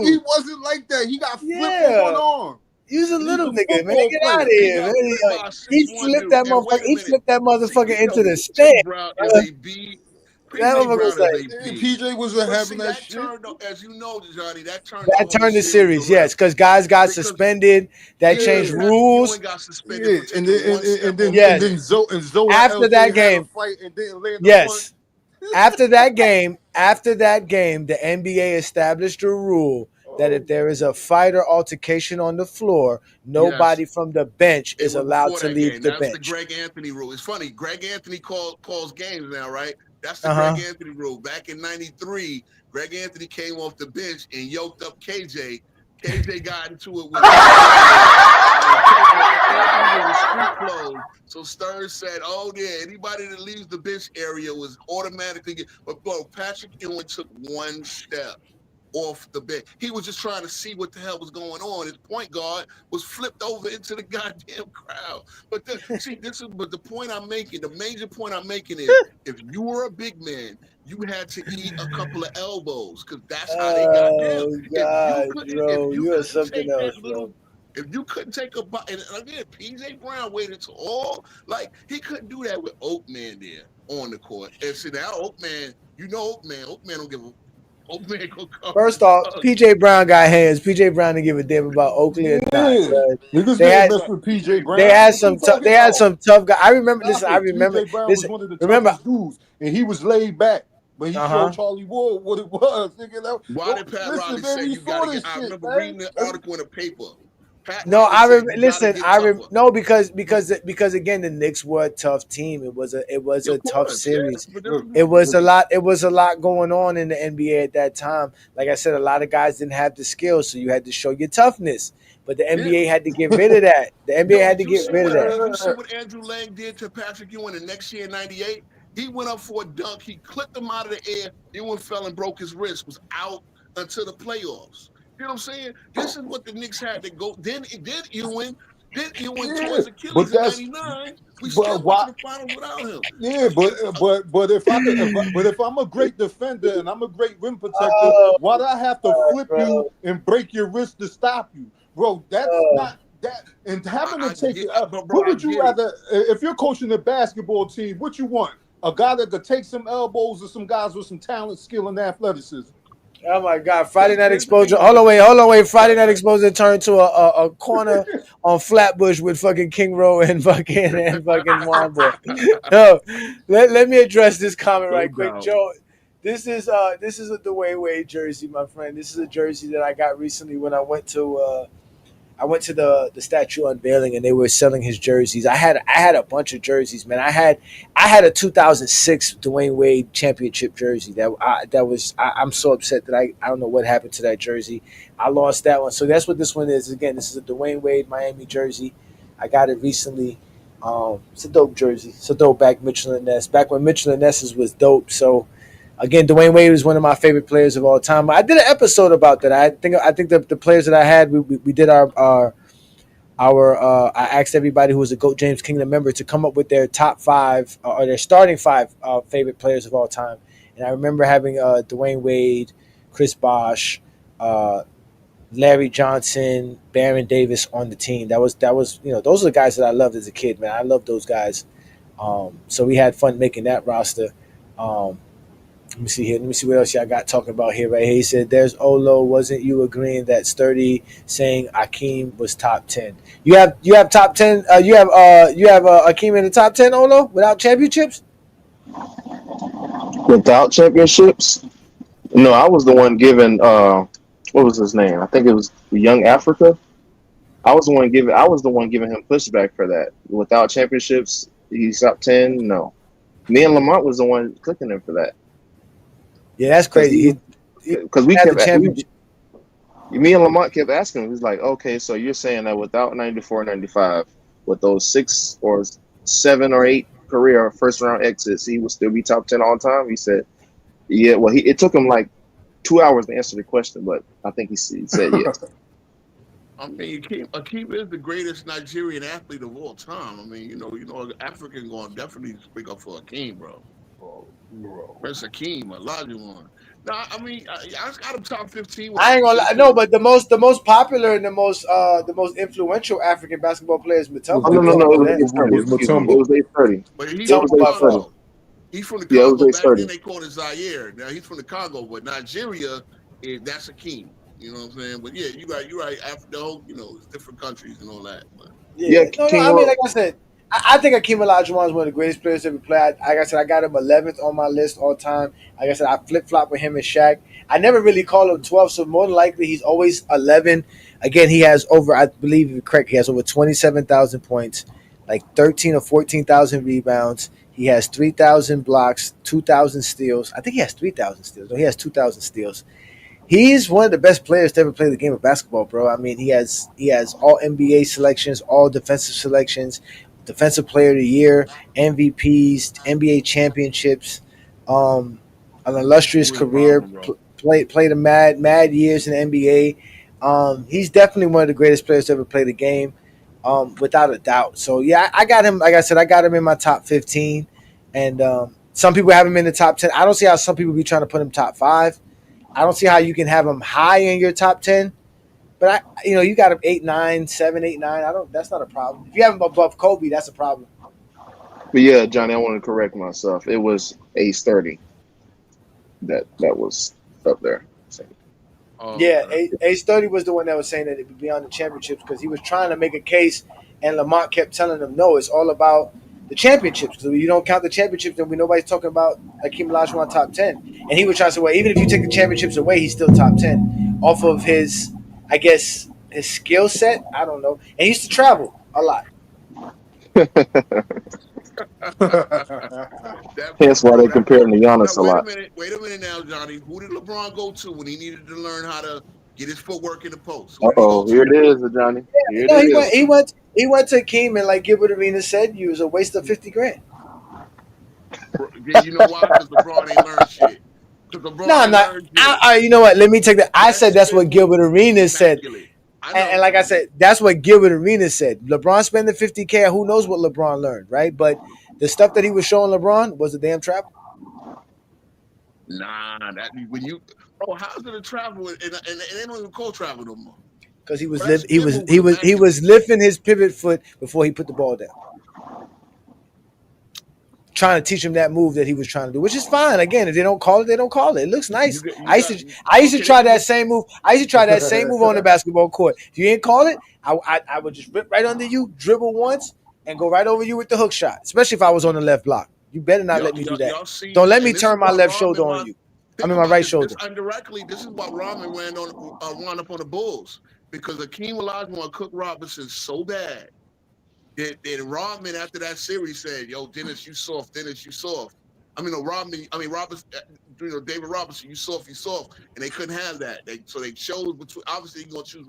[SPEAKER 6] He wasn't like that. He got flipped with one arm.
[SPEAKER 7] Use a little nigga, man. Get out of here, man. He flipped that motherfucker. He flipped that motherfucker into the stand.
[SPEAKER 6] PJ wasn't having that shit.
[SPEAKER 4] As you know, Johnny, that
[SPEAKER 7] turned the series, yes, because guys got suspended. That changed rules.
[SPEAKER 6] And then Zoe
[SPEAKER 7] after that game, yes. After that game, the NBA established a rule that if there is a fight or altercation on the floor, nobody from the bench is allowed to leave the bench.
[SPEAKER 4] That's the Greg Anthony rule. It's funny. Greg Anthony calls games now, right? That's the Greg Anthony rule. Back in '93, Greg Anthony came off the bench and yoked up KJ. KJ got into it with street clothes. So Stern said, "Oh yeah, anybody that leaves the bench area was automatically." But bro, Patrick Ewing took one step. off the bench. He was just trying to see what the hell was going on. His point guard was flipped over into the goddamn crowd. But the point I'm making, the major point I'm making is, if you were a big man, you had to eat a couple of elbows, because that's how they got down. If you couldn't take a bite, and again, PJ Brown waited to all, like, he couldn't do that with Oakman there on the court. And see, now Oakman don't give a. Oakman gonna come.
[SPEAKER 7] First off, PJ Brown got hands. PJ Brown didn't give a damn about Oakley or not.
[SPEAKER 6] Niggas didn't mess with PJ Brown.
[SPEAKER 7] They had some tough guys. I remember this.
[SPEAKER 6] PJ Brown was one of the toughest dudes, and he was laid back. But he showed Charlie Ward what it was.
[SPEAKER 4] Why did Pat Riley say you gotta get? I remember reading the article in the paper.
[SPEAKER 7] Because again, the Knicks were a tough team. It was a tough series. It was a lot going on in the NBA at that time. Like I said, a lot of guys didn't have the skills, so you had to show your toughness. But the NBA had to get rid of that. The NBA had to get rid of that.
[SPEAKER 4] You see what Andrew Lang did to Patrick Ewing the next year in '98? He went up for a dunk. He clipped him out of the air. Ewing fell and broke his wrist. Was out until the playoffs. You know what I'm saying? This is what the Knicks had to go. Then Ewing tore his Achilles in '99. We still went to the finals without him.
[SPEAKER 6] Yeah, but if I'm a great defender and I'm a great rim protector, why do I have to flip you and break your wrist to stop you, bro? That's not that. And having to take it up. What would you rather? If you're coaching a basketball team, what you want? A guy that could take some elbows or some guys with some talent, skill, and athleticism?
[SPEAKER 7] Oh my God! Friday Night Exposure. Hold on, wait. Friday Night Exposure turned to a corner on Flatbush with fucking King Rowe and fucking Wamba. No, let me address this comment right quick, Joe. This is a Dwayne Wade jersey, my friend. This is a jersey that I got recently when I went to the statue unveiling, and they were selling his jerseys. I had a bunch of jerseys, man. I had a 2006 Dwayne Wade championship jersey. I'm so upset that I don't know what happened to that jersey. I lost that one. So that's what this one is. Again, this is a Dwayne Wade Miami jersey. I got it recently. It's a dope jersey. It's a dope back Mitchell and Ness. Back when Mitchell and Ness was dope. So again, Dwayne Wade was one of my favorite players of all time. I did an episode about that. I think the players that I had, we did our I asked everybody who was a GOAT James Kingdom member to come up with their top 5 or their starting 5 favorite players of all time. And I remember having Dwayne Wade, Chris Bosh, Larry Johnson, Baron Davis on the team. That was those are the guys that I loved as a kid, man. I loved those guys. So we had fun making that roster. Let me see here. Let me see what else y'all got talking about here. Right here, he said, "There's Olo. Wasn't you agreeing that Sturdy saying Akeem was top 10? You have top 10. You have Akeem in the top 10, Olo, without championships.
[SPEAKER 11] Without championships, no. I was the one giving. What was his name? I think it was Young Africa. I was the one giving him pushback for that. Without championships, he's top 10. No, me and Lamont was the one clicking him for that.
[SPEAKER 7] Yeah, that's crazy.
[SPEAKER 11] Because me and Lamont kept asking him. He's like, okay, so you're saying that without 94, 95, with those 6 or 7 or 8 career first round exits, he would still be top 10 all time? He said, yeah. Well, it took him like 2 hours to answer the question, but I think he said yes.
[SPEAKER 4] I mean, Akeem is the greatest Nigerian athlete of all time. I mean, African going definitely speak up for Akeem, bro. That's Akeem, Elijah one. No, I mean, I got him top 15.
[SPEAKER 7] I ain't gonna lie. No, but the most popular and the most influential African basketball player is Mutombo.
[SPEAKER 11] No. It was Mutombo. It was 830.
[SPEAKER 4] But he's from the Congo. He's from the Congo. Back then they called it Zaire. Now he's from the Congo, but Nigeria, that's Akeem. You know what I'm saying? But yeah, you're right. After the whole, it's different countries and all that. But
[SPEAKER 7] yeah. No, I mean, like I said, I think Akeem Olajuwon is one of the greatest players to ever play. Like I said, I got him 11th on my list all time. Like I said, I flip-flop with him and Shaq. I never really call him 12, so more than likely he's always 11. Again, he has over, I believe you're correct, he has over 27,000 points, like 13 or 14,000 rebounds. He has 3,000 blocks, 2,000 steals. I think he has 3,000 steals. No, he has 2,000 steals. He's one of the best players to ever play the game of basketball, bro. I mean, he has all NBA selections, all defensive selections, Defensive Player of the Year, MVPs, NBA championships, an illustrious career, played a mad years in the NBA. He's definitely one of the greatest players to ever play the game, without a doubt. So yeah, I got him. Like I said, I got him in my top 15, and some people have him in the top 10. I don't see how some people be trying to put him top 5. I don't see how you can have him high in your top 10. But you got him 8, 9, 7, 8, 9. That's not a problem. If you have him above Kobe, that's a problem.
[SPEAKER 11] But yeah, Johnny, I want to correct myself. It was Ace 30 that was up there.
[SPEAKER 7] Yeah, Ace 30 was the one that was saying that it would be on the championships because he was trying to make a case, and Lamont kept telling him, no, it's all about the championships. Because if you don't count the championships, then nobody's talking about Hakeem Olajuwon top 10. And he was trying to say, well, even if you take the championships away, he's still top 10 off of his, I guess, his skill set. I don't know. And he used to travel a lot.
[SPEAKER 11] Hence why they compare him to Giannis a lot.
[SPEAKER 4] Wait a minute now, Johnny. Who did LeBron go to when he needed to learn how to get his footwork in the post?
[SPEAKER 11] Here it is, Johnny.
[SPEAKER 7] He went to Hakeem, and like Gilbert Arenas said, you was a waste of $50,000.
[SPEAKER 4] You know why? Because LeBron ain't learned shit.
[SPEAKER 7] No, I'm not. You know what? Let me take that. I said that's what Gilbert Arenas said. And like I said, that's what Gilbert Arenas said. LeBron spent the $50,000. Who knows what LeBron learned, right? But the stuff that he was showing LeBron was a damn travel.
[SPEAKER 4] Nah, how's it a travel? And they don't even call travel no more.
[SPEAKER 7] Because he was lifting his pivot foot before he put the ball down. Trying to teach him that move that he was trying to do, which is fine. Again, if they don't call it, they don't call it. It looks nice. I used to try that same move. I used to try that same move on the basketball court. If you ain't call it, I would just rip right under you, dribble once, and go right over you with the hook shot. Especially if I was on the left block. You better not let me do that. Don't let me turn my left shoulder on you. I mean my right shoulder.
[SPEAKER 4] Indirectly, this is why Rodman wound up on the Bulls, because Hakeem Olajuwon cooked Robinson so bad. Then Rodman, after that series, said, "Yo, Dennis, you soft. Dennis, you soft." Robinson. David Robinson, you soft, and they couldn't have that. So they chose between. Obviously, you're gonna choose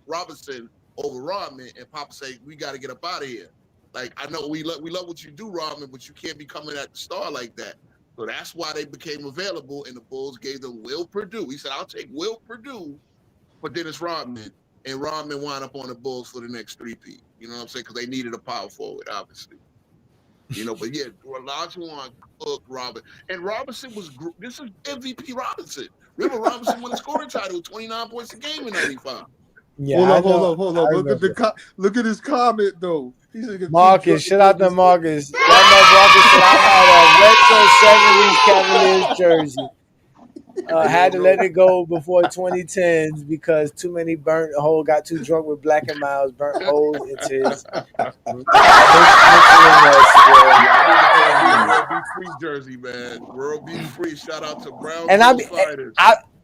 [SPEAKER 4] Robinson over Rodman, and Papa say, "We got to get up out of here." Like, I know we love what you do, Rodman, but you can't be coming at the star like that. So that's why they became available, and the Bulls gave them Will Perdue. He said, "I'll take Will Perdue for Dennis Rodman." And Rodman wound up on the Bulls for the next three-peat. You know what I'm saying? Because they needed a power forward, obviously. But yeah, Olajuwon cooked Robinson. And Robinson this is MVP Robinson. Remember, Robinson won the scoring title, 29 points a game in 95.
[SPEAKER 7] Yeah,
[SPEAKER 6] hold up. Look at his comment, though.
[SPEAKER 7] Marcus, shout out to Marcus. Y'all know Marcus said I had a retro 70s Cavaliers jersey. Had to let it go before 2010s because too many got too drunk with Black and Miles, burnt holes into his.
[SPEAKER 4] World Be Free jersey, man. World Be Free. Shout out to Brown Fighters.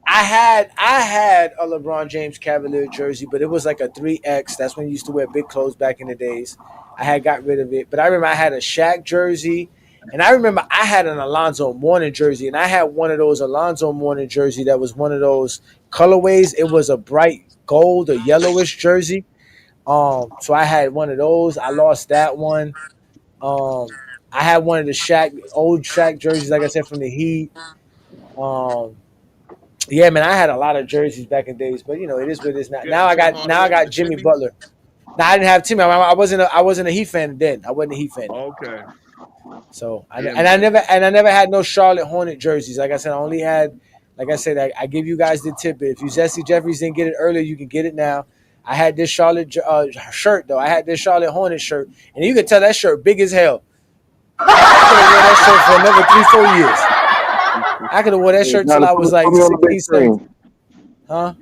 [SPEAKER 7] I had a LeBron James Cavalier jersey, but it was like a 3X. That's when you used to wear big clothes back in the days. I had got rid of it, but I remember I had a Shaq jersey. And I remember I had an Alonzo Mourning jersey, and I had one of those Alonzo Mourning jersey that was one of those colorways. It was a bright gold or yellowish jersey. So I had one of those. I lost that one. I had one of the old Shaq jerseys, like I said, from the Heat. Yeah, man, I had a lot of jerseys back in days, but it is what it is now. Now I got Jimmy Butler. Now I didn't have Timmy. I wasn't a Heat fan then. I wasn't a Heat fan.
[SPEAKER 4] Okay.
[SPEAKER 7] So I never had no Charlotte Hornet jerseys. Like I said, I only had, like I said, I give you guys the tidbit. If you Jesse Jeffries didn't get it earlier, you can get it now. I had this Charlotte shirt though. I had this Charlotte Hornet shirt, and you can tell that shirt big as hell. I could have worn that shirt for another 3-4 years. I could have worn that shirt till I was like 16. Huh?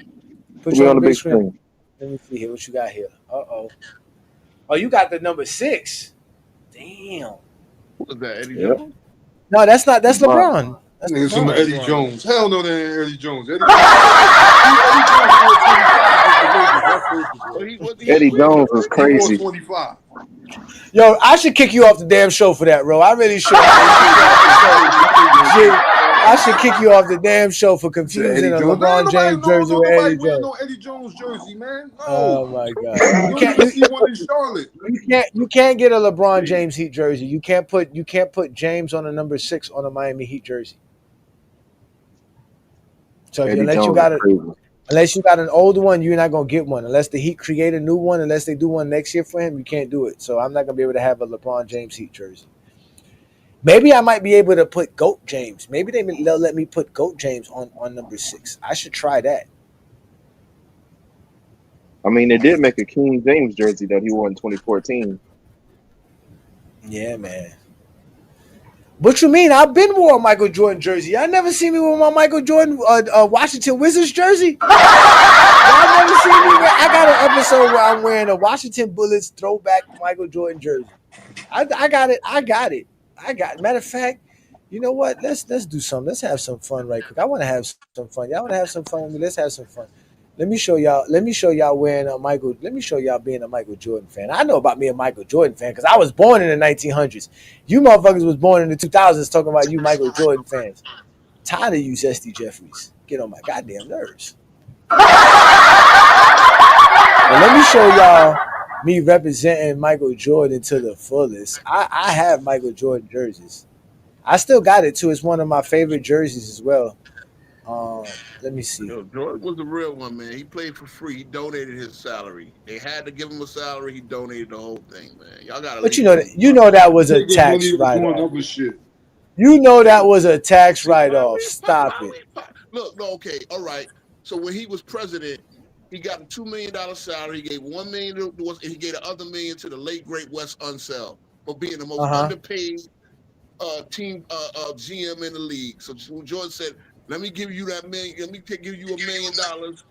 [SPEAKER 7] Put you on the big screen. Let me see here what you got here. Oh, you got the number 6. Damn.
[SPEAKER 4] What was that, Eddie Jones?
[SPEAKER 7] No, that's not. That's LeBron.
[SPEAKER 6] That's niggas from Eddie Jones. Hell no, that ain't Eddie Jones.
[SPEAKER 11] Eddie Jones was crazy.
[SPEAKER 6] 25.
[SPEAKER 7] Yo, I should kick you off the damn show for that, bro. I really should. I should kick you off the damn show for confusing a LeBron James jersey with Eddie Jones.
[SPEAKER 6] No Eddie Jones jersey, man. No.
[SPEAKER 7] Oh my God! You can't get a LeBron James Heat jersey. You can't put James on a number 6 on a Miami Heat jersey. So
[SPEAKER 11] Eddie
[SPEAKER 7] unless
[SPEAKER 11] Jones
[SPEAKER 7] you got
[SPEAKER 11] is
[SPEAKER 7] a
[SPEAKER 11] crazy.
[SPEAKER 7] unless you got an older one, you're not gonna get one. Unless the Heat create a new one, unless they do one next year for him, you can't do it. So I'm not gonna be able to have a LeBron James Heat jersey. Maybe I might be able to put GOAT James. Maybe they'll let me put GOAT James on number 6. I should try that.
[SPEAKER 11] I mean, they did make a King James jersey that he wore in 2014.
[SPEAKER 7] Yeah, man. What you mean? I've been wore a Michael Jordan jersey. Y'all never see me with my Michael Jordan Washington Wizards jersey? Y'all never see me wear. I got an episode where I'm wearing a Washington Bullets throwback Michael Jordan jersey. I got it. Matter of fact, you know what? Let's do something. Let's have some fun right quick. I want to have some fun. Y'all want to have some fun with me? Let's have some fun. Let me show y'all wearing a Michael. Let me show y'all being a Michael Jordan fan. I know about me a Michael Jordan fan because I was born in the 1900s. You motherfuckers was born in the 2000s talking about you Michael Jordan fans. Tired of you, Zesty Jeffries. Get on my goddamn nerves. Well, let me show y'all me representing Michael Jordan to the fullest. I have Michael Jordan jerseys. I still got it too. It's one of my favorite jerseys as well. Let me see.
[SPEAKER 4] Yo, Jordan was the real one, man. He played for free. He donated his salary. They had to give him a salary. He donated the whole thing, man. Y'all gotta.
[SPEAKER 7] But you know that was a tax write-off. You know that was a tax write-off. Stop it.
[SPEAKER 4] Look, no, okay, all right. So when he was president, he got a $2 million salary. He gave $1 million he gave the other $1 million to the late great Wes Unseld for being the most underpaid team GM in the league. So Jordan said, "Let me give you that million. Let me give you $1 million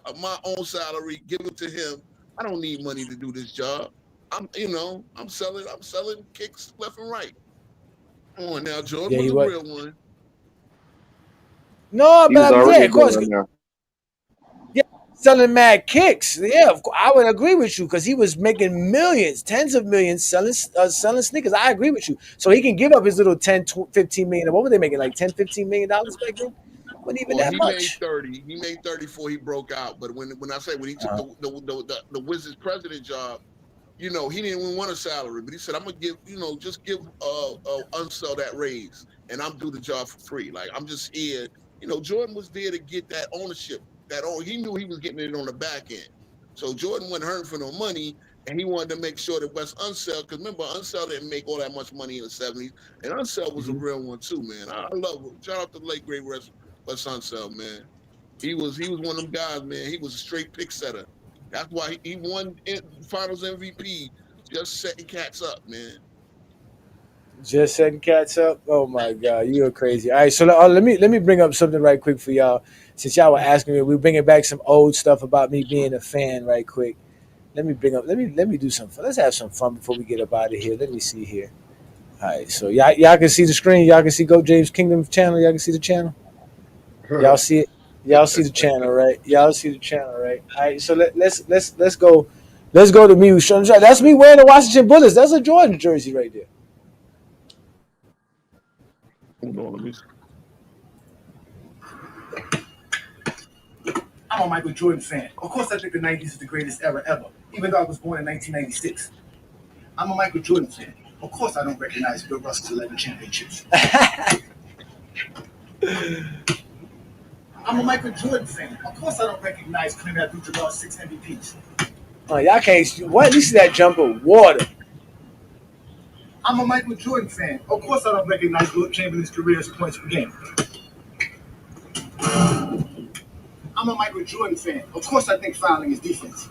[SPEAKER 4] of my own salary. Give it to him. I don't need money to do this job. I'm selling kicks left and right. Come on now, Jordan was the real one.
[SPEAKER 7] No, but of course. Yeah, selling mad kicks. Yeah, of course, I would agree with you because he was making millions, tens of millions selling sneakers. I agree with you. So he can give up his little 10, 15 million. What were they making? Like $10, $15 million back then? Wasn't even that much.
[SPEAKER 4] He made 30 before he broke out. But when I say when he took the Wizards president job, you know, he didn't even want a salary, but he said, "I'm gonna give, just give Unseld that raise, and I'm do the job for free. Like I'm just here." Jordan was there to get that ownership. He knew he was getting it on the back end. So Jordan wasn't hurting for no money, and he wanted to make sure that Wes Unseld, because remember, Unseld didn't make all that much money in the 70s, and Unseld was a real one too, man. I love him. Shout out to the late great Wes Unseld, man. He was one of them guys, man. He was a straight pick setter. That's why he won Finals MVP, just setting cats up, man.
[SPEAKER 7] Just setting cats up. Oh my God, you're crazy. All right, so let me bring up something right quick for y'all. Since y'all were asking me, we're bringing back some old stuff about me being a fan right quick. Let me do some fun. Let's have some fun before we get up out of here. Let me see here. All right, so y'all can see the screen. Y'all can see Go James Kingdom channel. Y'all can see the channel. Y'all see it. Y'all see the channel, right? Y'all see the channel, right? All right, so let's go. Let's go to me. That's me wearing the Washington Bullets. That's a Jordan jersey right there.
[SPEAKER 4] Hold on, let me see.
[SPEAKER 13] I'm a Michael Jordan fan. Of course, I think the 90s is the greatest era ever, even though I was born in 1996. I'm a Michael Jordan fan. Of course, I don't recognize Bill Russell's 11 championships. I'm a Michael Jordan fan. Of course, I don't recognize Kareem Abdul-Jabbar's 6 MVPs.
[SPEAKER 7] Oh, y'all can't. What? You see that jumper? Water.
[SPEAKER 13] I'm a Michael Jordan fan. Of course, I don't recognize Wilt Chamberlain's career as points per game. I'm a Michael Jordan fan. Of course, I think fouling is defense.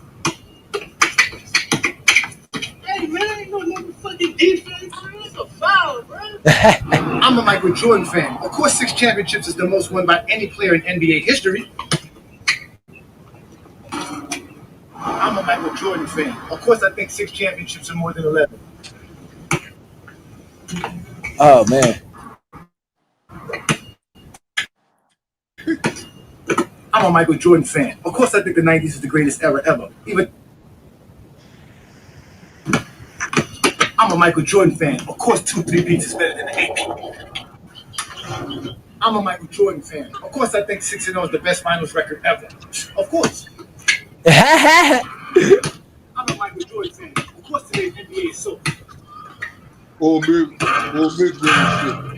[SPEAKER 13] Hey, man, ain't no fucking defense, man. It's a foul, bro. I'm a Michael Jordan fan. Of course, 6 championships is the most won by any player in NBA history. I'm a Michael Jordan fan. Of course, I think 6 championships are more than 11.
[SPEAKER 7] Oh, man.
[SPEAKER 13] I'm a Michael Jordan fan. Of course, I think the 90s is the greatest era ever. I'm a Michael Jordan fan. Of course, 2 3-peats is better than the 8. I'm a Michael Jordan fan. Of course, I think 6-0 is the best finals record ever. Of course. I'm a Michael Jordan fan. Of course, today's NBA is so.
[SPEAKER 6] Old mid shit.
[SPEAKER 13] I'm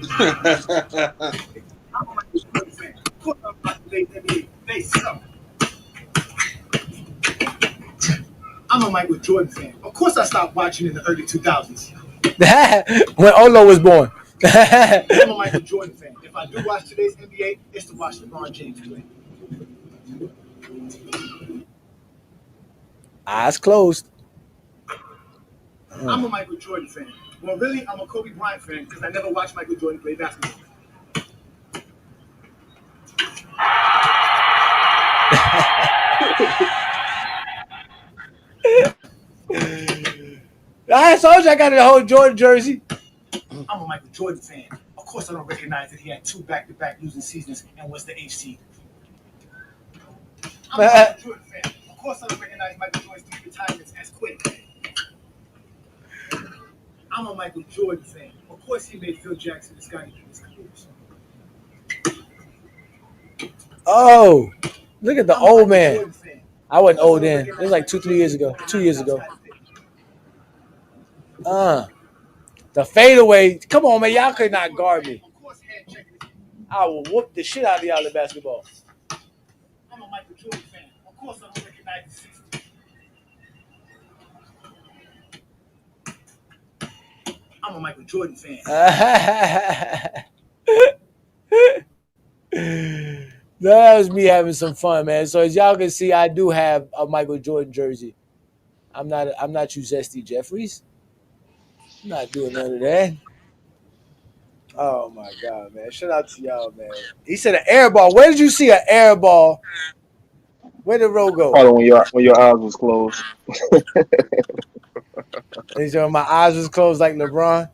[SPEAKER 13] a Michael Jordan fan. Of course, I'm about today's NBA. face. I'm a Michael Jordan fan. Of course, I stopped watching in the early 2000s.
[SPEAKER 7] When Olo was born.
[SPEAKER 13] I'm a Michael Jordan fan. If I do watch today's NBA, it's to watch LeBron James play.
[SPEAKER 7] Eyes closed.
[SPEAKER 13] I'm a Michael Jordan fan. Well, really, I'm a Kobe Bryant fan because I never watched Michael Jordan play basketball.
[SPEAKER 7] I told you I got a whole Jordan jersey.
[SPEAKER 13] I'm a Michael Jordan fan. Of course, I don't recognize that he had 2 back-to-back losing seasons and was the HC. I'm a Michael Jordan fan. Of course, I don't recognize Michael Jordan's 3 retirements as quitting. I'm a Michael Jordan fan. Of course, he made Phil Jackson and Scottie Pippen's careers.
[SPEAKER 7] Oh, look at the old man. I wasn't old then. It was like 2 years ago. The fadeaway. Come on, man. Y'all could not guard me. I will whoop the shit out of y'all in basketball.
[SPEAKER 13] I'm a Michael Jordan fan. Of course, I don't recognize the 60s. I'm a Michael Jordan fan.
[SPEAKER 7] That was me having some fun, man. So as y'all can see, I do have a Michael Jordan jersey. I'm not you Zesty Jeffries. I'm not doing none of that. Oh my God, man. Shout out to y'all, man. He said an air ball. Where did you see an air ball? Where did Ro go?
[SPEAKER 11] Probably when your eyes was closed.
[SPEAKER 7] He said my eyes was closed like LeBron.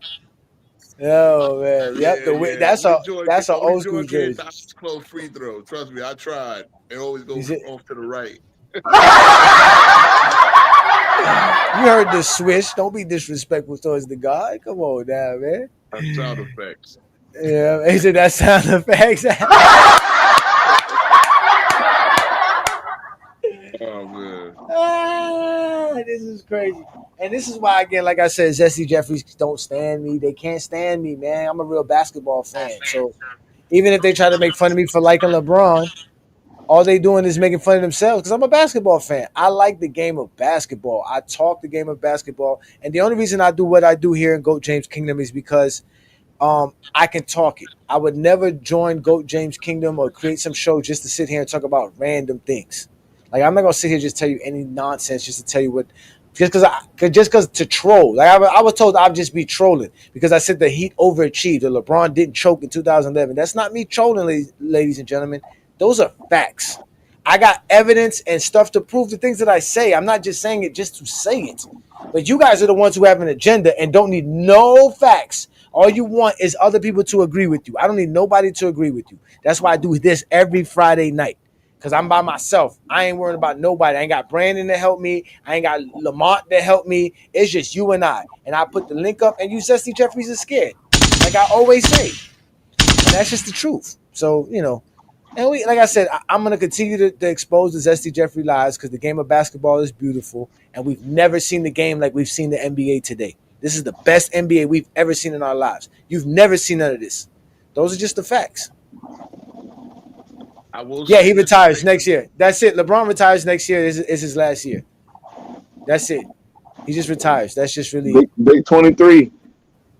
[SPEAKER 7] Oh man, yep. That's an old school jersey.
[SPEAKER 4] Close free throw. Trust me, I tried. It always goes off to the right.
[SPEAKER 7] You heard the swish. Don't be disrespectful towards the guy. Come on now, man.
[SPEAKER 4] That's sound effects.
[SPEAKER 7] Yeah, he said that sound effects.
[SPEAKER 4] Oh man.
[SPEAKER 7] This is crazy. And this is why, again, like I said, Zesty Jeffries don't stand me. They can't stand me, man. I'm a real basketball fan. So even if they try to make fun of me for liking LeBron, all they doing is making fun of themselves because I'm a basketball fan. I like the game of basketball. I talk the game of basketball. And the only reason I do what I do here in GOAT James Kingdom is because I can talk it. I would never join GOAT James Kingdom or create some show just to sit here and talk about random things. Like, I'm not going to sit here and just tell you any nonsense just to tell you what – just because to troll. Like, I was told I'd just be trolling because I said the Heat overachieved. The LeBron didn't choke in 2011. That's not me trolling, ladies and gentlemen. Those are facts. I got evidence and stuff to prove the things that I say. I'm not just saying it just to say it. But you guys are the ones who have an agenda and don't need no facts. All you want is other people to agree with you. I don't need nobody to agree with you. That's why I do this every Friday night. Because I'm by myself. I ain't worrying about nobody. I ain't got Brandon to help me. I ain't got Lamont to help me. It's just you and I. And I put the link up and you Zesty Jeffries is scared. Like I always say. And that's just the truth. So, you know. And we, like I said, I'm going to continue to expose the Zesty Jeffrey lies because the game of basketball is beautiful. And we've never seen the game like we've seen the NBA today. This is the best NBA we've ever seen in our lives. You've never seen none of this. Those are just the facts. Yeah, he retires next year. That's it. LeBron retires next year. Is his last year. That's it. He just retires. That's just really
[SPEAKER 11] big 23.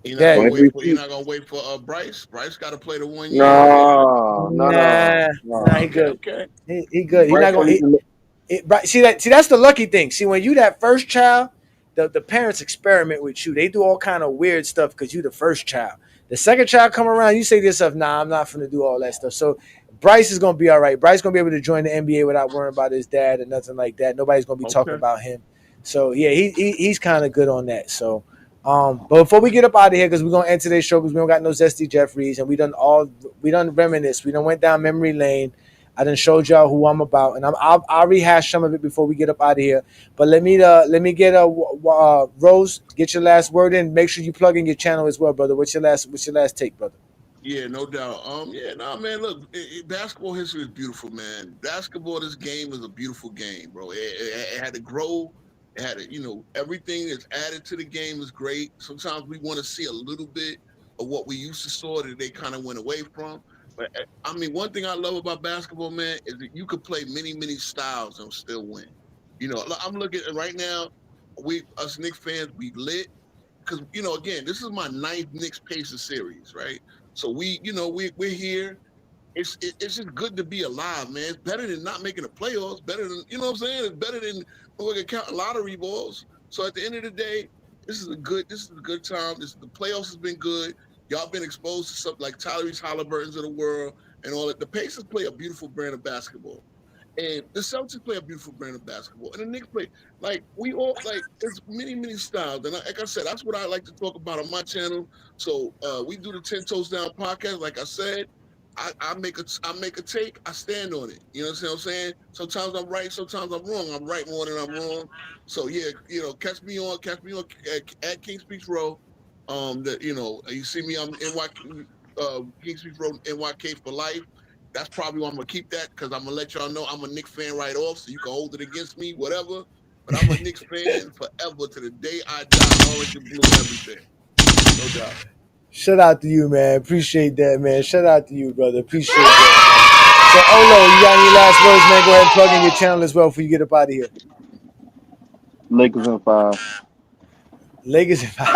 [SPEAKER 4] You're not gonna wait for Bryce. Bryce got to play the 1 year.
[SPEAKER 11] No.
[SPEAKER 7] He good. Okay. He good. He's not gonna. See that's the lucky thing. See, when you that first child, the parents experiment with you. They do all kind of weird stuff because you the first child. The second child come around, you say to yourself, "Nah, I'm not finna do all that stuff." So Bryce is gonna be all right. Bryce is gonna be able to join the NBA without worrying about his dad and nothing like that. Nobody's gonna be talking about him. So yeah, he's kind of good on that. So. But before we get up out of here, because we're gonna end today's show because we don't got no Zesty Jeffries, and we done reminisce. We done went down memory lane. I done showed y'all who I'm about, and I'll rehash some of it before we get up out of here. But let me get Rose, get your last word in. Make sure you plug in your channel as well, brother. What's your last take, brother?
[SPEAKER 4] Yeah, no doubt. Man. Look, basketball history is beautiful, man. Basketball, this game is a beautiful game, bro. It had to grow. It had to, everything that's added to the game is great. Sometimes we want to see a little bit of what we used to saw that they kind of went away from. I mean, one thing I love about basketball, man, is that you could play many styles and still win. You know, I'm looking at right now. Us Knicks fans, we lit because again, this is my 9th Knicks Pacers series, right? So we're here. It's just good to be alive, man. It's better than not making the playoffs. Better than what I'm saying. It's better than counting lottery balls. So at the end of the day, this is a good time. The playoffs has been good. Y'all been exposed to something like Tyrese Halliburton's of the world and all that. The Pacers play a beautiful brand of basketball. And the Celtics play a beautiful brand of basketball. And the Knicks play, there's many styles. And like I said, that's what I like to talk about on my channel. So we do the 10 Toes Down podcast. Like I said, I make a take, I stand on it. You know what I'm saying? Sometimes I'm right, sometimes I'm wrong. I'm right more than I'm wrong. So yeah, catch me on at King Speaks Row. You see me on King Speaks Row NYK for life. That's probably why I'm gonna keep that, because I'm gonna let y'all know I'm a Knicks fan right off, so you can hold it against me, whatever. But I'm a Knicks fan forever to the day I die. Orange and blue, everything. No doubt.
[SPEAKER 7] Shout out to you, man. Appreciate that, man. Shout out to you, brother. Appreciate that, man. So, Olo, you got any last words, man? Go ahead and plug in your channel as well before you get up out of here.
[SPEAKER 11] Lakers in 5.
[SPEAKER 7] Lakers in 5.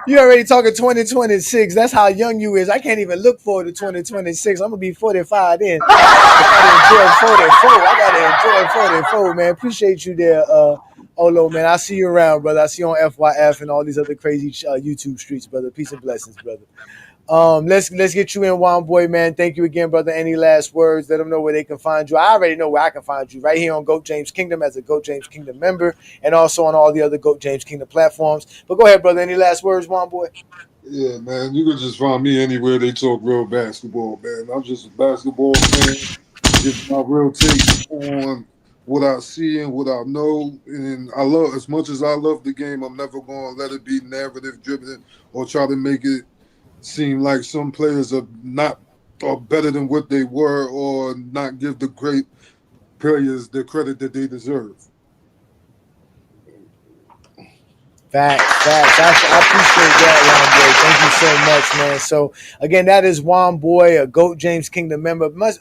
[SPEAKER 7] You already talking 2026. That's how young you is. I can't even look forward to 2026. I'm going to be 45 then. I got to enjoy 44, man. Appreciate you there, Olo, man. I'll see you around, brother. I'll see you on FYF and all these other crazy YouTube streets, brother. Peace and blessings, brother. Let's get you in, Juan Boy, man. Thank you again, brother. Any last words? Let them know where they can find you. I already know where I can find you, right here on GOAT James Kingdom as a GOAT James Kingdom member, and also on all the other GOAT James Kingdom platforms. But go ahead, brother. Any last words, Juan Boy?
[SPEAKER 6] Yeah, man. You can just find me anywhere they talk real basketball, man. I'm just a basketball fan. Give my real take on what I see and what I know. And I love, as much as I love the game, I'm never going to let it be narrative driven or try to make it seem like some players are better than what they were, or not give the great players the credit that they deserve.
[SPEAKER 7] Facts. I appreciate that, Juan Boy. Thank you so much, man. So, again, that is Juan Boy, a GOAT James Kingdom member. Much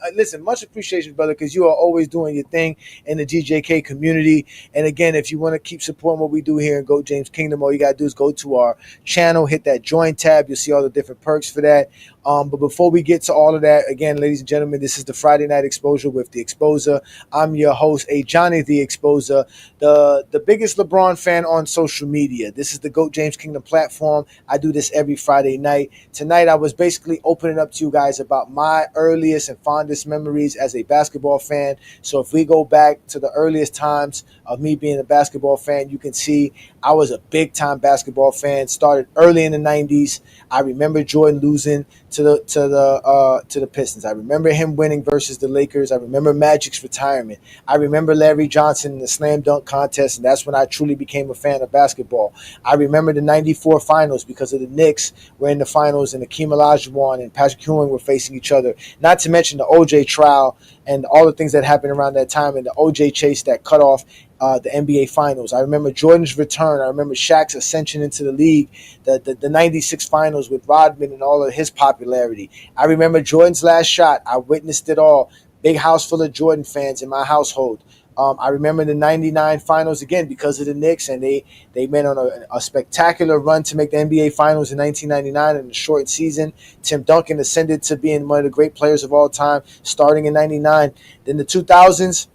[SPEAKER 7] appreciation, brother, because you are always doing your thing in the GJK community. And, again, if you want to keep supporting what we do here in GOAT James Kingdom, all you got to do is go to our channel, hit that join tab. You'll see all the different perks for that. But before we get to all of that, again, ladies and gentlemen, this is the Friday Night Exposure with The Exposer. I'm your host, Johnny The Exposer, the biggest LeBron fan on social media. This is the GOAT James Kingdom platform. I do this every Friday night. Tonight, I was basically opening up to you guys about my earliest and fondest memories as a basketball fan. So if we go back to the earliest times of me being a basketball fan, you can see I was a big-time basketball fan. Started early in the 90s. I remember Jordan losing to the Pistons. I remember him winning versus the Lakers. I remember Magic's retirement. I remember Larry Johnson in the slam dunk contest, and that's when I truly became a fan of basketball. I remember the 94 finals because of the Knicks were in the finals, and Akeem Olajuwon and Patrick Ewing were facing each other. Not to mention the OJ trial and all the things that happened around that time, and the OJ chase that cut off the NBA Finals. I remember Jordan's return. I remember Shaq's ascension into the league, the 96 Finals with Rodman and all of his popularity. I remember Jordan's last shot. I witnessed it all. Big house full of Jordan fans in my household. I remember the 99 Finals again because of the Knicks, and they went on a spectacular run to make the NBA Finals in 1999 in a shortened season. Tim Duncan ascended to being one of the great players of all time, starting in 99. Then the 2000s,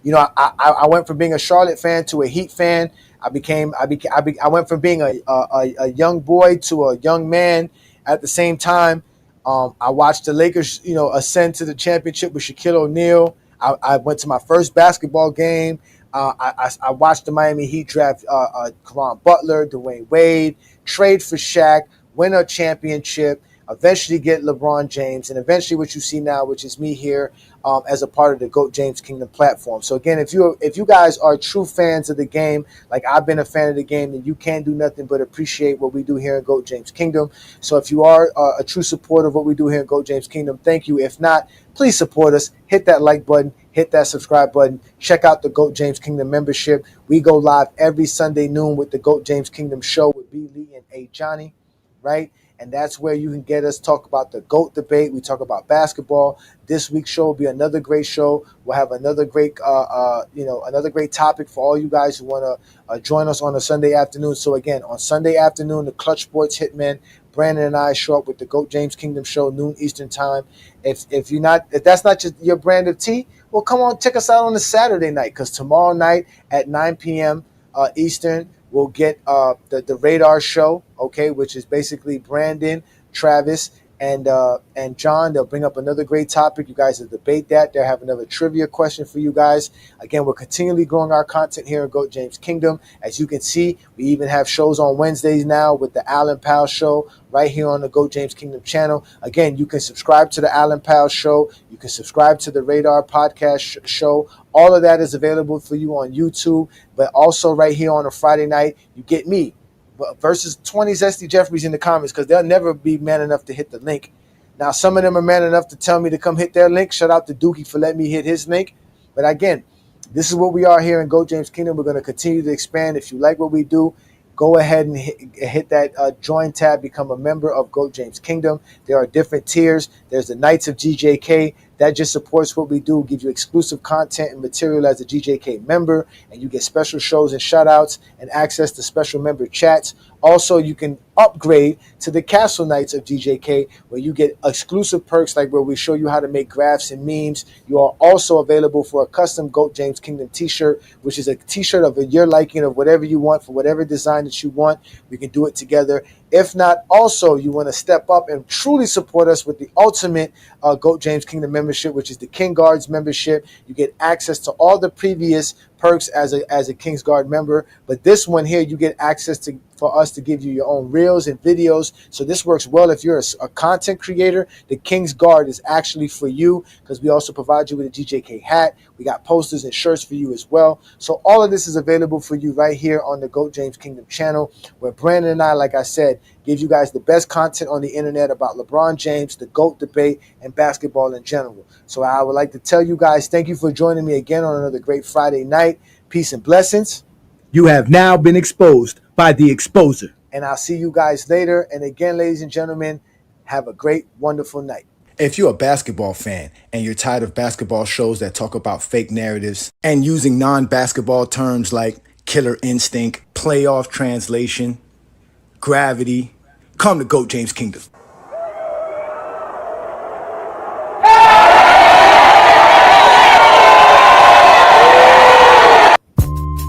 [SPEAKER 7] I went from being a Charlotte fan to a Heat fan. I went from being a young boy to a young man at the same time. I watched the Lakers, ascend to the championship with Shaquille O'Neal. I went to my first basketball game. I watched the Miami Heat draft Caron Butler, Dwayne Wade, trade for Shaq, win a championship, eventually get LeBron James, and eventually what you see now, which is me here as a part of the GOAT James Kingdom platform. So again, if you guys are true fans of the game, like I've been a fan of the game, then you can't do nothing but appreciate what we do here in GOAT James Kingdom. So if you are a true supporter of what we do here in GOAT James Kingdom, thank you. If not, please support us. Hit that like button. Hit that subscribe button. Check out the GOAT James Kingdom membership. We go live every Sunday noon with the GOAT James Kingdom show with B. Lee and A. Johnny. right? And that's where you can get us talk about the GOAT debate. We talk about basketball. This week's show will be another great show. We'll have another great, another great topic for all you guys who want to join us on a Sunday afternoon. So again, on Sunday afternoon, the Clutch Sports Hitman, Brandon and I show up with the GOAT James Kingdom show, noon Eastern time. If that's not just your brand of tea, well, come on, check us out on a Saturday night, because tomorrow night at 9 p.m. Eastern, we'll get the Radar show, okay, which is basically Brandon, Travis, and John. They'll bring up another great topic. You guys will debate that. They'll have another trivia question for you guys. Again, we're continually growing our content here in GOAT James Kingdom. As you can see, we even have shows on Wednesdays now with the Alan Powell Show right here on the GOAT James Kingdom channel. Again, you can subscribe to the Alan Powell Show. You can subscribe to the Radar Podcast Show. All of that is available for you on YouTube, but also right here on a Friday night, you get me versus 20 Zesty Jeffries in the comments, because they'll never be man enough to hit the link. Now, some of them are man enough to tell me to come hit their link. Shout out to Dookie for letting me hit his link. But again, this is what we are here in GOAT James Kingdom. We're going to continue to expand. If you like what we do, go ahead and hit that join tab, become a member of GOAT James Kingdom. There are different tiers. There's the Knights of GJK. That just supports what we do, give you exclusive content and material as a GJK member, and you get special shows and shout-outs and access to special member chats. Also, you can upgrade to the Castle Knights of GJK, where you get exclusive perks like where we show you how to make graphs and memes. You are also available for a custom GOAT James Kingdom t-shirt, which is a t-shirt of your liking of whatever you want, for whatever design that you want. We can do it together. If not, also, you want to step up and truly support us with the ultimate GOAT James Kingdom membership, which is the King Guards membership. You get access to all the previous perks as a King's Guard member, but this one here, you get access for us to give you your own reels and videos. So this works well if you're a content creator. The King's Guard is actually for you, because we also provide you with a GJK hat. We got posters and shirts for you as well. So all of this is available for you right here on the GOAT James Kingdom channel, where Brandon and I, like I said, give you guys the best content on the internet about LeBron James, the GOAT debate, and basketball in general. So I would like to tell you guys, thank you for joining me again on another great Friday night. Peace and blessings.
[SPEAKER 15] You have now been exposed by the exposer.
[SPEAKER 7] And I'll see you guys later. And again, ladies and gentlemen, have a great, wonderful night.
[SPEAKER 15] If you're a basketball fan and you're tired of basketball shows that talk about fake narratives and using non-basketball terms like killer instinct, playoff translation, gravity, come to GOAT James Kingdom.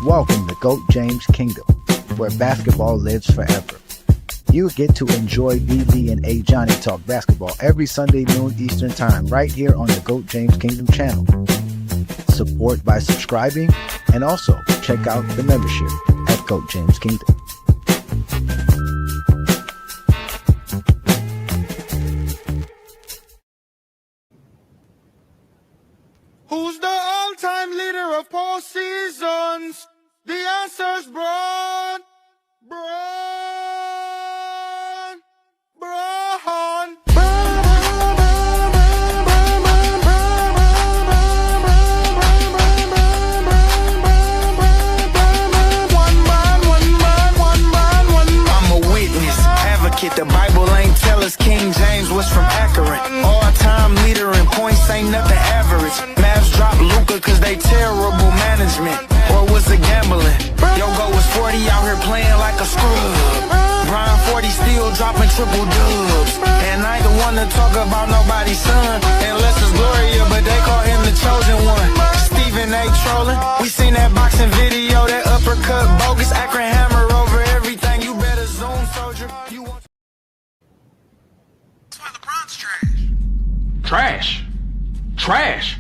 [SPEAKER 7] Welcome to GOAT James Kingdom, where basketball lives forever. You get to enjoy BB and A Johnny talk basketball every Sunday noon Eastern time right here on the GOAT James Kingdom channel. Support by subscribing, and also check out the membership at GOAT James Kingdom.
[SPEAKER 16] Who's the all-time leader of postseasons? The answer's Bron. I'm a witness, advocate. The Bible ain't tell us King James was from Akron. All-time leader in points ain't nothing average. Mavs drop Luka cause they terrible management. Or was it gambling? Yogo was 40 out here playing like a scrub. Brian 40 still dropping triple dubs. And I ain't the one to talk about nobody's son, unless it's Gloria, but they call him the chosen one. Stephen A. trolling. We seen that boxing video, that uppercut bogus. Akron hammer over everything. You better zoom, soldier. You want... That's why LeBron's trash.
[SPEAKER 17] Trash.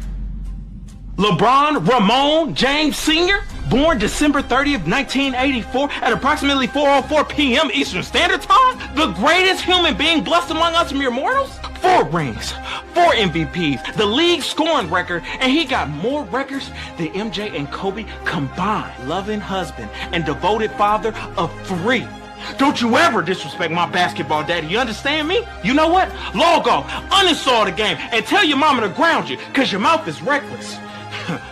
[SPEAKER 17] LeBron Ramon James Sr., born December 30th, 1984 at approximately 4:04 p.m. Eastern Standard Time, the greatest human being blessed among us mere mortals? 4 rings, 4 MVPs, the league scoring record, and he got more records than MJ and Kobe combined. Loving husband and devoted father of 3. Don't you ever disrespect my basketball daddy, you understand me? You know what? Log off, uninstall the game, and tell your mama to ground you, cause your mouth is reckless.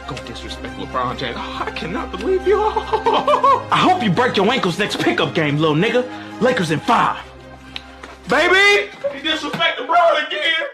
[SPEAKER 17] Go disrespect LeBron James. Oh, I cannot believe you. I hope you break your ankles next pickup game, little nigga. Lakers in 5, Baby! He disrespected Brown again.